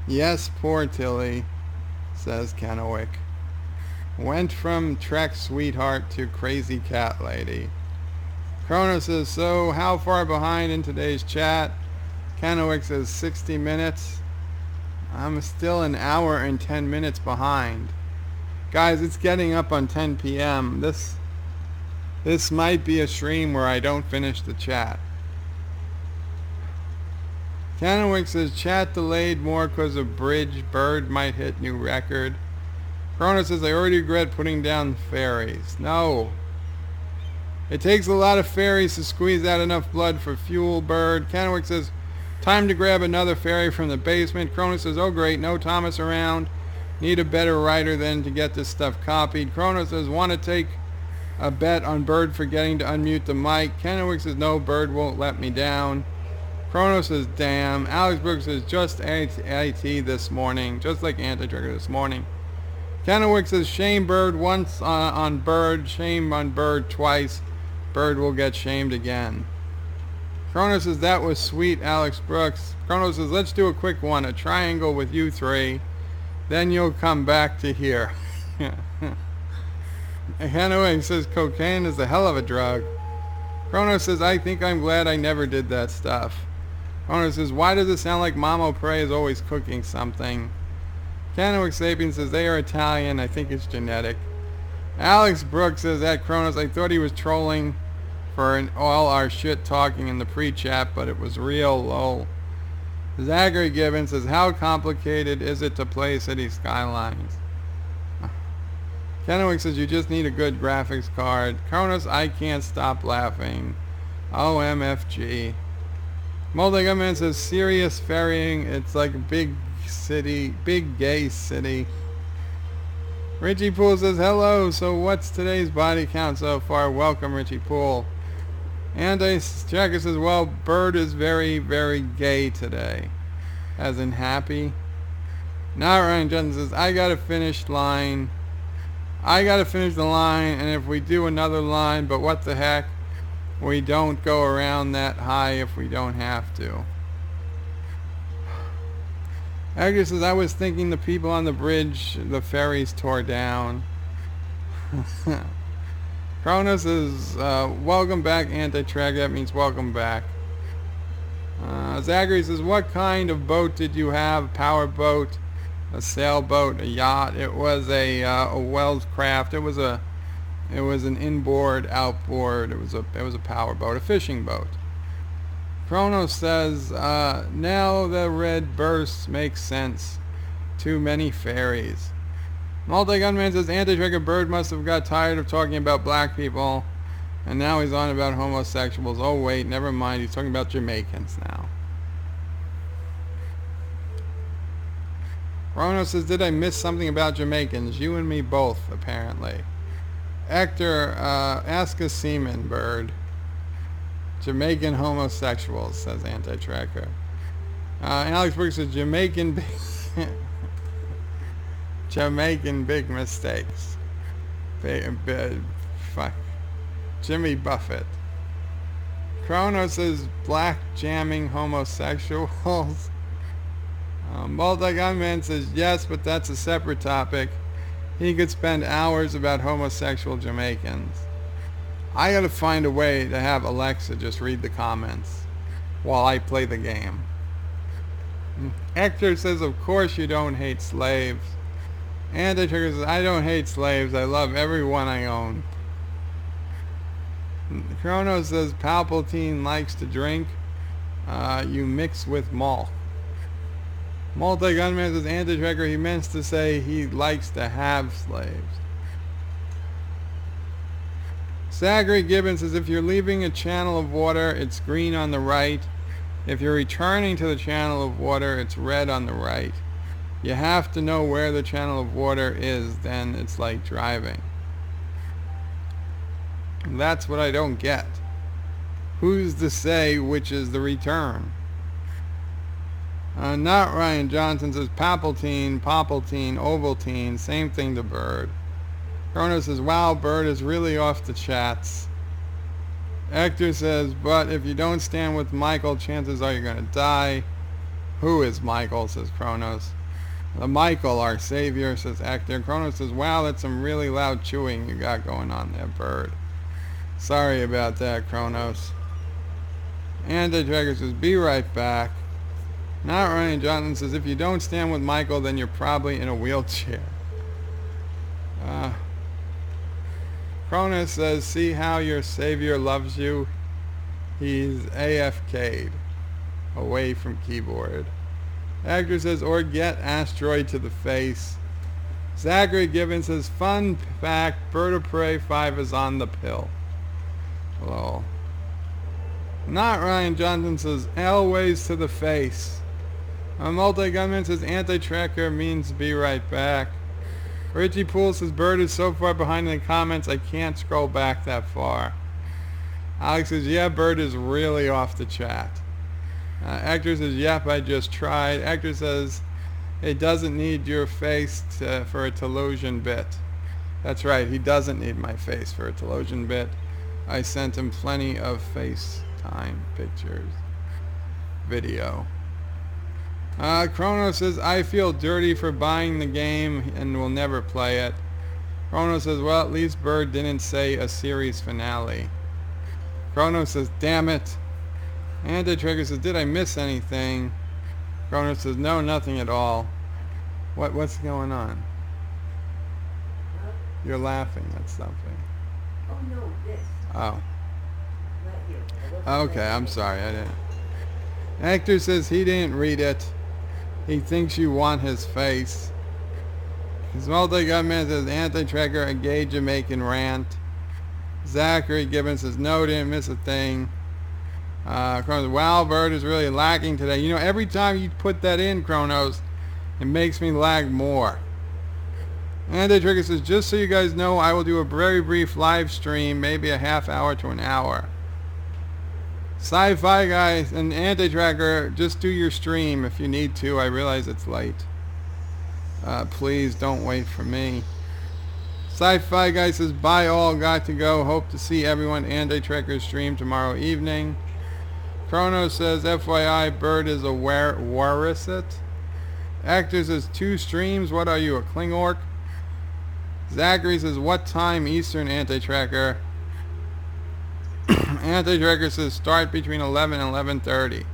S1: Yes, poor Tilly, says Canowick. Went from Trek sweetheart to crazy cat lady. Kronos says, so how far behind in today's chat? Canowick says 60 minutes. I'm still an hour and 10 minutes behind. Guys, it's getting up on 10 p.m. This might be a stream where I don't finish the chat. Canowick says, chat delayed more because of bridge. Bird might hit new record. Kronos says, I already regret putting down ferries. No. It takes a lot of ferries to squeeze out enough blood for fuel, Bird. Kennewick says, time to grab another ferry from the basement. Kronos says, oh great, no Thomas around. Need a better writer than to get this stuff copied. Kronos says, want to take a bet on Bird forgetting to unmute the mic. Kennewick says, no, Bird won't let me down. Kronos says, damn. Alex Brooks says, just IT this morning. Just like Anti-Trigger this morning. Kennewick says, shame Bird once on Bird. Shame on Bird twice. Bird will get shamed again. Kronos says, that was sweet, Alex Brooks. Kronos says, let's do a quick one. A triangle with you three. Then you'll come back to here. Kennewick says, cocaine is a hell of a drug. Kronos says, I think I'm glad I never did that stuff. Kronos says, why does it sound like Mamo Prey is always cooking something? Kennewick Sapien says, they are Italian. I think it's genetic. Alex Brooks says, at Kronos, I thought he was trolling for all our shit talking in the pre-chat, but it was real, lol. Zachary Gibbons says, how complicated is it to play Cities Skylines? Kennewick says, you just need a good graphics card. Kronos, I can't stop laughing. OMFG. Multi-Government says, serious ferrying. It's like a big city, big gay city. Richie Poole says, hello. So what's today's body count so far? Welcome, Richie Poole. Anti-Checker says, well, Bird is very, very gay today. As in happy. Now Ryan Johnson says, I gotta finish line. I gotta finish the line, and if we do another line, but what the heck? We don't go around that high if we don't have to. Edgar says, I was thinking the people on the bridge, the ferries tore down. Kronos says, welcome back, Anti-Trag. That means welcome back. Zachary says, what kind of boat did you have? Power boat, a sailboat, a yacht? It was a Wells craft. It was an inboard, outboard. It was a power boat, a fishing boat. Kronos says, now the red bursts make sense. Too many ferries. Multi-Gunman says, Anti-Trigger Bird must have got tired of talking about black people, and now he's on about homosexuals. Oh wait, never mind, he's talking about Jamaicans now. Kronos says, did I miss something about Jamaicans? You and me both, apparently. Hector, ask a seaman, Bird. Jamaican homosexuals, says Anti-Tracker. Alex Brooks says, Jamaican big mistakes. Fuck. Jimmy Buffett. Kronos says, black jamming homosexuals. Multi-Gunman says, yes, but that's a separate topic. He could spend hours about homosexual Jamaicans. I gotta find a way to have Alexa just read the comments while I play the game. Hector says, of course you don't hate slaves. Anti-Trigger says, I don't hate slaves. I love everyone I own. Kronos says, Palpatine likes to drink. You mix with malt. Multi-Gunman says, Anti-Trigger, he meant to say he likes to have slaves. Zachary Gibbons says, if you're leaving a channel of water, it's green on the right. If you're returning to the channel of water, it's red on the right. You have to know where the channel of water is, then it's like driving. And that's what I don't get. Who's to say which is the return? Not Ryan Johnson says, Palpatine, Ovaltine, same thing to Bird. Kronos says, wow, Bird is really off the chats. Hector says, but if you don't stand with Michael, chances are you're going to die. Who is Michael, says Kronos. The Michael, our savior, says Hector. Kronos says, wow, that's some really loud chewing you got going on there, Bird. Sorry about that, Kronos. Anti-Trigger says, be right back. Not Ryan Johnson says, if you don't stand with Michael, then you're probably in a wheelchair. Kronos says, see how your savior loves you? He's AFK'd. Away from keyboard. Hector says, or get asteroid to the face. Zachary Gibbons says, fun fact, Bird of Prey 5 is on the pill. Lol. Not Ryan Johnson says, always to the face. Multi-Gunman says, anti-tracker means be right back. Richie Poole says, Bird is so far behind in the comments, I can't scroll back that far. Alex says, yeah, Bird is really off the chat. Actor says, yep, I just tried. Actor says, it doesn't need your face for a Telosian bit. That's right, he doesn't need my face for a Telosian bit. I sent him plenty of FaceTime pictures. Video. Chrono says, I feel dirty for buying the game and will never play it. Chrono says, well, at least Bird didn't say a series finale. Chrono says, damn it. Anti-Trigger says, did I miss anything? Chrono says, no, nothing at all. What's going on? You're laughing at something.
S2: Oh, no, this.
S1: Oh.
S2: Not you.
S1: Okay, I'm sorry, I didn't. Actor says he didn't read it. He thinks you want his face. His multi-gunman says, anti-tracker, a gay Jamaican rant. Zachary Gibbons says, no, didn't miss a thing. Chronos, wow, Bird is really lagging today. You know, every time you put that in, Chronos, it makes me lag more. Anti-Trigger says, just so you guys know, I will do a very brief live stream, maybe a half hour to an hour. Sci-Fi guys and Anti-Tracker, just do your stream if you need to. I realize it's late. Please don't wait for me. Sci-Fi guy says, bye all, got to go. Hope to see everyone Anti-Tracker stream tomorrow evening. Chrono says, FYI, Bird is a Warisit. Actor says, 2 streams. What are you, a Klingork? Zachary says, what time Eastern Anti-Tracker? Anti-Tracker says, start between 11 and 11:30.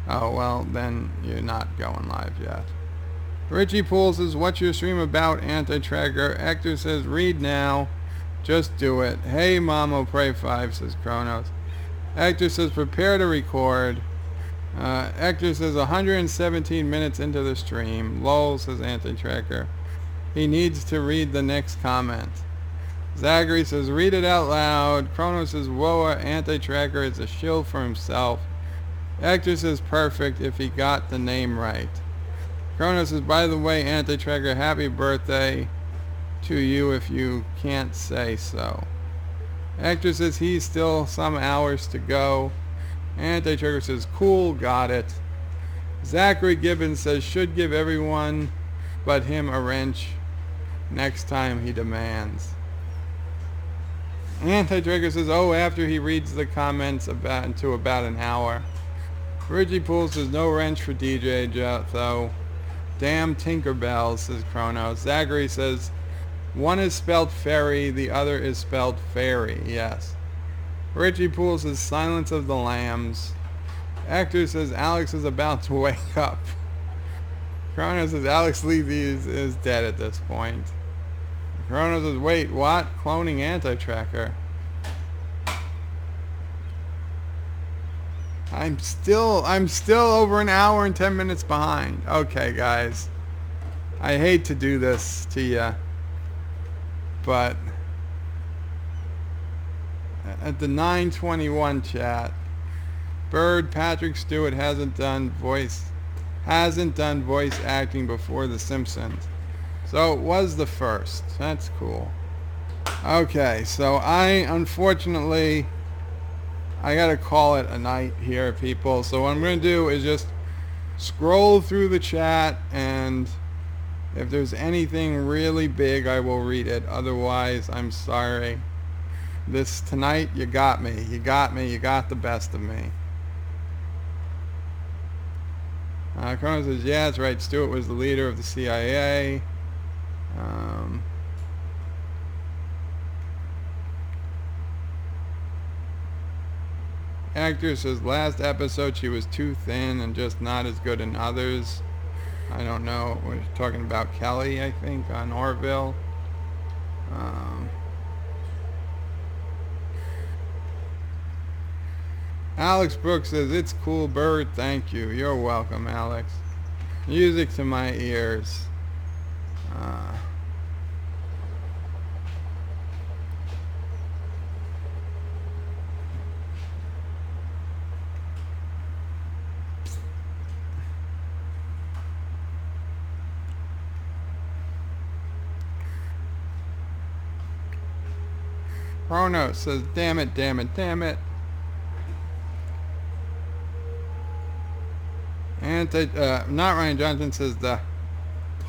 S1: Oh, well, then you're not going live yet. Richie Poole says, what's your stream about, Anti-Tracker? Actor says, read now. Just do it. Hey, Mamo, pray 5, says Chronos. Actor says, prepare to record. Actor says, 117 minutes into the stream. Lol, says Anti-Tracker. He needs to read the next comment. Zachary says, read it out loud. Chronos says, whoa, Anti-Tracker is a shill for himself. Actor says, perfect if he got the name right. Chronos says, by the way, Anti-Tracker, happy birthday to you if you can't say so. Actor says, he's still some hours to go. Anti-Tracker says, cool, got it. Zachary Gibbons says, should give everyone but him a wrench next time he demands. Anti-Tracker says, oh, after he reads the comments into about an hour. Richie Poole says, no wrench for DJ though. Damn Tinkerbell, says Chronos. Zachary says, one is spelled ferry, the other is spelled fairy. Yes. Richie Poole says, Silence of the Lambs. Actor says, Alex is about to wake up. Chronos says, Alex Levy is dead at this point. Chronos says, wait, what? Cloning Anti-Tracker. I'm still over an hour and 10 minutes behind. Okay, guys. I hate to do this to you, but at the 9:21 chat, Bird Patrick Stewart hasn't done voice acting before The Simpsons. So it was the first. That's cool. Okay, so unfortunately I gotta call it a night here, people. So what I'm gonna do is just scroll through the chat, and if there's anything really big, I will read it. Otherwise, I'm sorry. Tonight, you got me. You got the best of me. Chrono says, yeah, that's right. Stewart was the leader of the CIA. Actor says, last episode she was too thin and just not as good in others. I don't know. We're talking about Kelly, I think, on Orville. Alex Brooks says, it's cool, Bird. Thank you. You're welcome, Alex. Music to my ears. Chronos says, damn it, damn it, damn it. Not Ryan Johnson says, the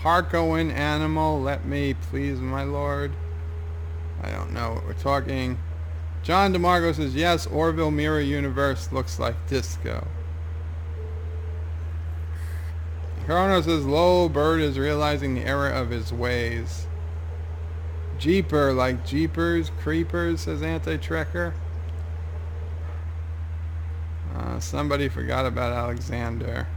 S1: Harkoin animal, let me please my lord. I don't know what we're talking. John DeMarco says, yes, Orville Mirror Universe looks like disco. Chrono says, Lowell Bird is realizing the error of his ways. Jeeper, like Jeepers, Creepers, says Anti-Trekker. Somebody forgot about Alexander.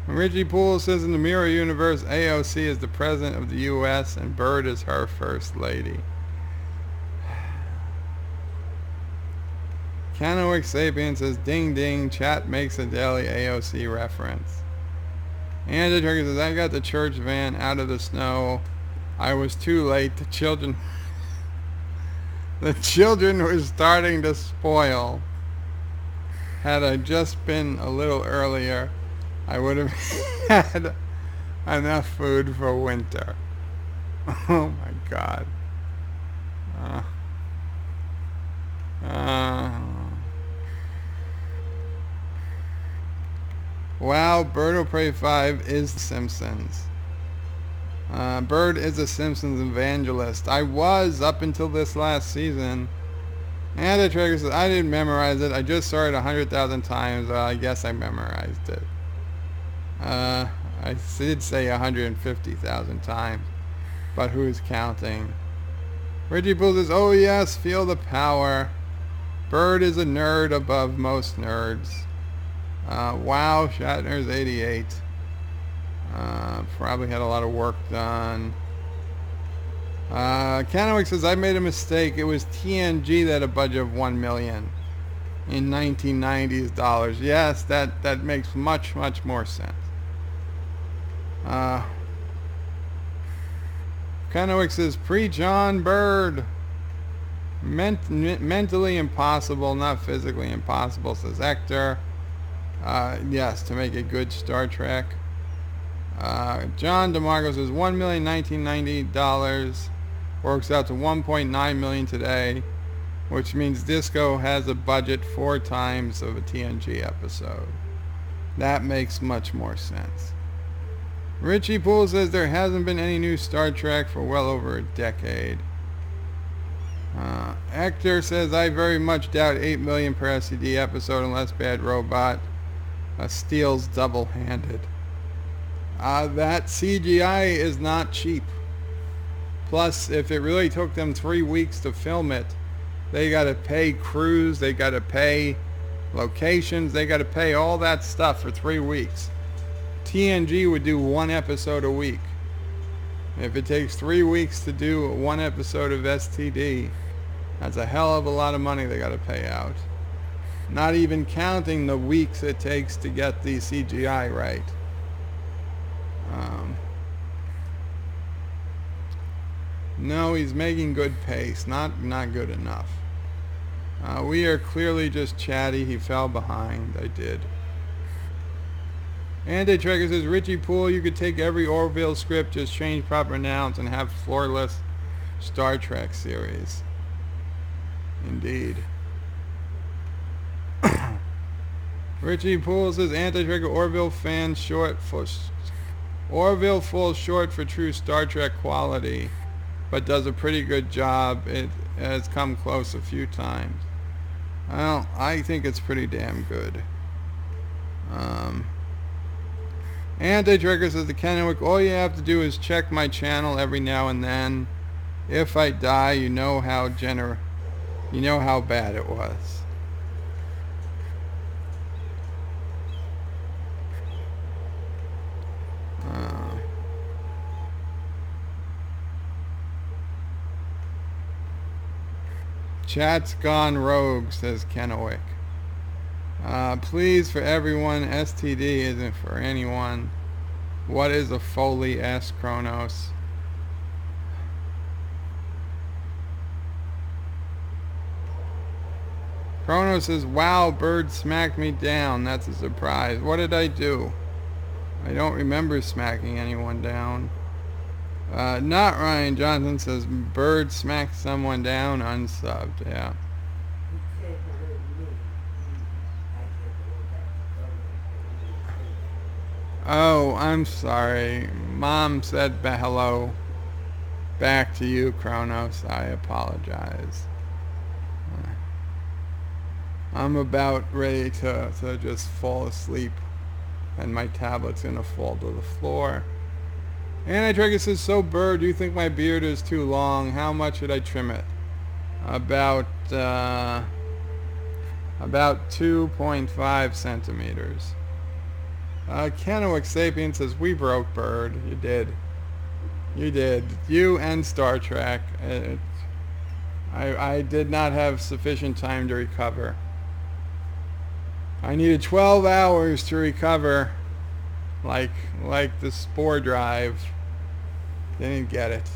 S1: And Richie Poole says, in the Mirror Universe, AOC is the president of the U.S. and Bird is her first lady. Canoic Sapien says, ding ding, chat makes a daily AOC reference. Anti-Trekker says, I got the church van out of the snow. I was too late. The children were starting to spoil. Had I just been a little earlier, I would have had enough food for winter. Oh my God. Wow, Bird of Prey 5 is The Simpsons. Bird is a Simpsons evangelist. I was up until this last season. And the Trigger says, I didn't memorize it. I just saw it 100,000 times. I guess I memorized it. I did say 150,000 times. But who's counting? Reggie Bull says, oh yes, feel the power. Bird is a nerd above most nerds. Wow, Shatner's 88. Probably had a lot of work done. Canoic says, I made a mistake. It was TNG that had a budget of $1 million in 1990s dollars. Yes, that makes much, much more sense. Canoic says, pre-John Bird. Mentally impossible, not physically impossible, says Hector. Yes, to make a good Star Trek. John DeMarco says, $1 million 1990 dollars works out to 1.9 million today, which means Disco has a budget 4 times of a TNG episode. That makes much more sense. Richie Poole says there hasn't been any new Star Trek for well over a decade. Hector says, I very much doubt 8 million per SCD episode unless Bad Robot steals double-handed. That CGI is not cheap. Plus, if it really took them 3 weeks to film it, they got to pay crews, they got to pay locations, they got to pay all that stuff for 3 weeks. TNG would do 1 episode a week. If it takes 3 weeks to do 1 episode of STD, that's a hell of a lot of money they got to pay out. Not even counting the weeks it takes to get the CGI right. No, he's making good pace. Not good enough. We are clearly just chatty. He fell behind. I did. Anti-Trekker says, Richie Poole, you could take every Orville script, just change proper nouns, and have floorless Star Trek series. Indeed. Richie Poole says, Anti-Trekker, Orville fan short for... Orville falls short for true Star Trek quality, but does a pretty good job. It has come close a few times. Well, I think it's pretty damn good. Anti-Trekker says, the Kennewick, all you have to do is check my channel every now and then. If I die, you know how bad it was. Chat's gone rogue, says Kennewick. Please, for everyone, STD isn't for anyone. What is a Foley? Asked Kronos. Kronos says, wow, Bird smacked me down. That's a surprise. What did I do? I don't remember smacking anyone down. Not Ryan Johnson says bird smacked someone down unsubbed. Yeah.
S2: He said hello to me. I said hello back to Chronos, but he didn't say that.
S1: Oh, I'm sorry. Mom said hello back to you, Kronos. I apologize. I'm about ready to just fall asleep, and my tablet's gonna fall to the floor. Anti-Trigger says, so Bird, do you think my beard is too long? How much should I trim it? About 2.5 centimeters. Kennewick Sapien says, we broke Bird. You did. You did. You and Star Trek. I did not have sufficient time to recover. I needed 12 hours to recover. Like the Spore Drive. Didn't get it.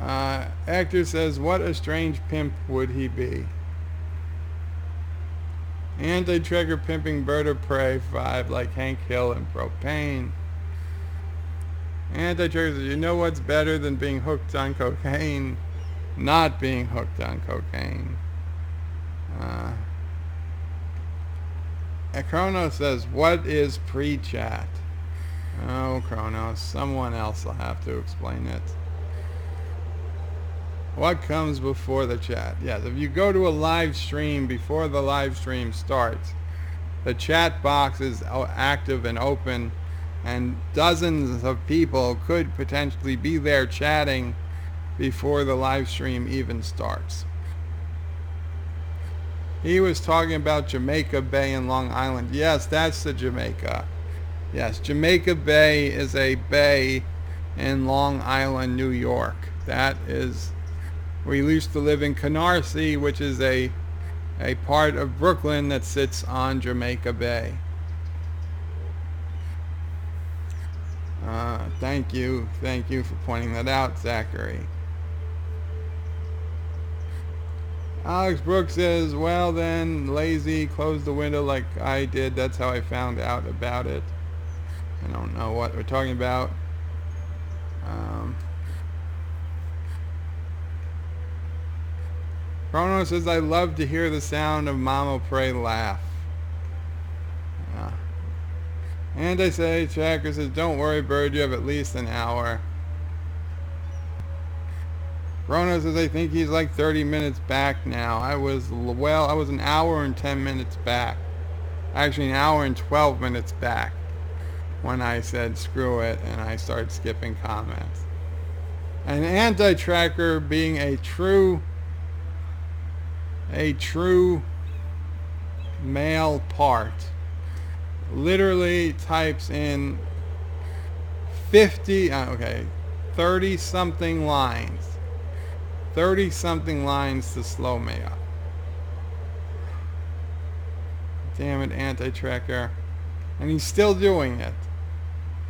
S1: Actor says, what a strange pimp would he be? Anti-Trigger pimping Bird of Prey 5 like Hank Hill and Propane. Anti-Trigger says, you know what's better than being hooked on cocaine? Not being hooked on cocaine. Kronos says, what is pre-chat? Oh, Kronos, someone else will have to explain it. What comes before the chat? Yes, if you go to a live stream before the live stream starts, the chat box is active and open, and dozens of people could potentially be there chatting before the live stream even starts. He was talking about Jamaica Bay in Long Island. Yes, that's the Jamaica. Yes, Jamaica Bay is a bay in Long Island, New York. That is, we used to live in Canarsie, which is a part of Brooklyn that sits on Jamaica Bay. Thank you for pointing that out, Zachary. Alex Brooks says, well then, lazy, close the window like I did. That's how I found out about it. I don't know what we're talking about. Chrono says, I love to hear the sound of Mama Prey laugh. Yeah. And I say, Tracker says, don't worry, Bird, you have at least an hour. Chrono says, I think he's like 30 minutes back now. I was an hour and 10 minutes back. Actually, an hour and 12 minutes back when I said screw it and I started skipping comments. An anti-tracker being a true male part literally types in 30 something lines. 30 something lines to slow me up. Damn it, anti-tracker. And he's still doing it.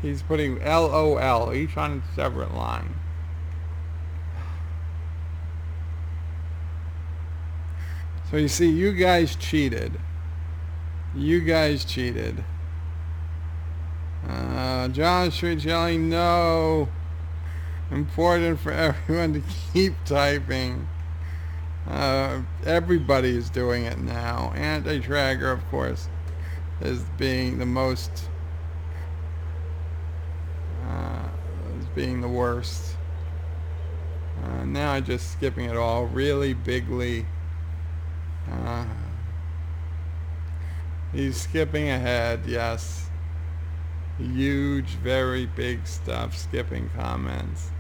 S1: He's putting LOL each on a separate line. So you see, you guys cheated. You guys cheated. John Street yelling, no. Important for everyone to keep typing. Everybody is doing it now. Anti-tracker, of course, is being the most, is being the worst. Now I'm just skipping it all. Really bigly. He's skipping ahead, yes. Huge, very big stuff, skipping comments.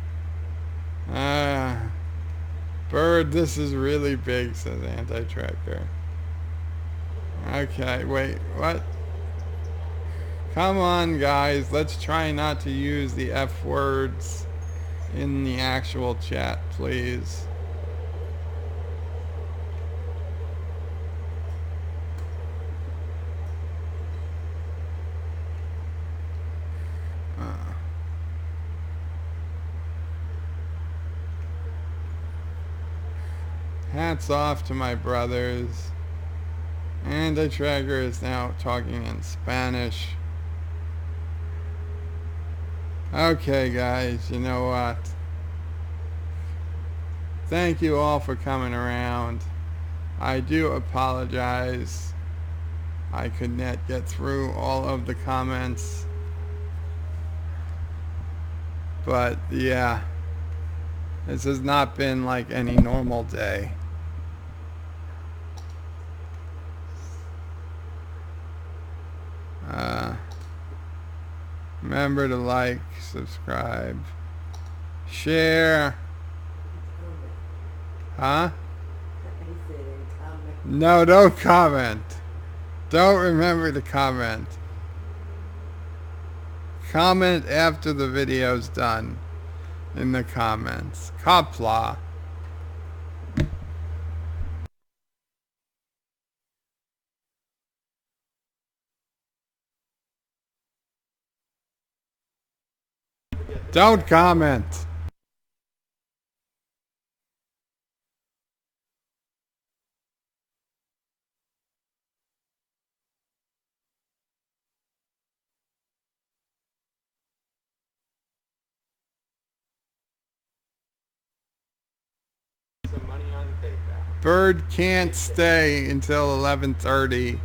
S1: Bird, this is really big, says anti-tracker. Okay, wait, what? Come on, guys, let's try not to use the F words in the actual chat, please. Hats off to my brothers. Anti-tracker is now talking in Spanish. Okay, guys, you know what? Thank you all for coming around. I do apologize. I could not get through all of the comments. But yeah, this has not been like any normal day. Remember to like, subscribe, share. Huh?
S2: He said, comment.
S1: No, don't comment. Don't remember to comment. Comment after the video's done in the comments. Qapla. Don't comment. Bird can't stay until 11:30.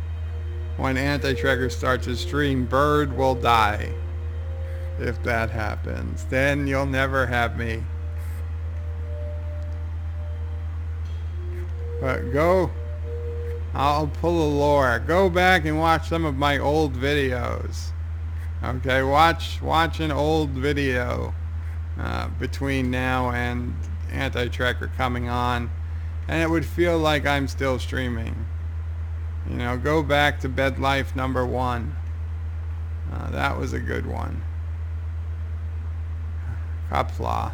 S1: When Anti-Tracker starts his stream, Bird will die. If that happens, then you'll never have me. But go, I'll pull a lore. Go back and watch some of my old videos. Okay, watch an old video between now and Anti-Tracker coming on, and it would feel like I'm still streaming. You know, go back to Bed Life number 1. That was a good one. Qapla.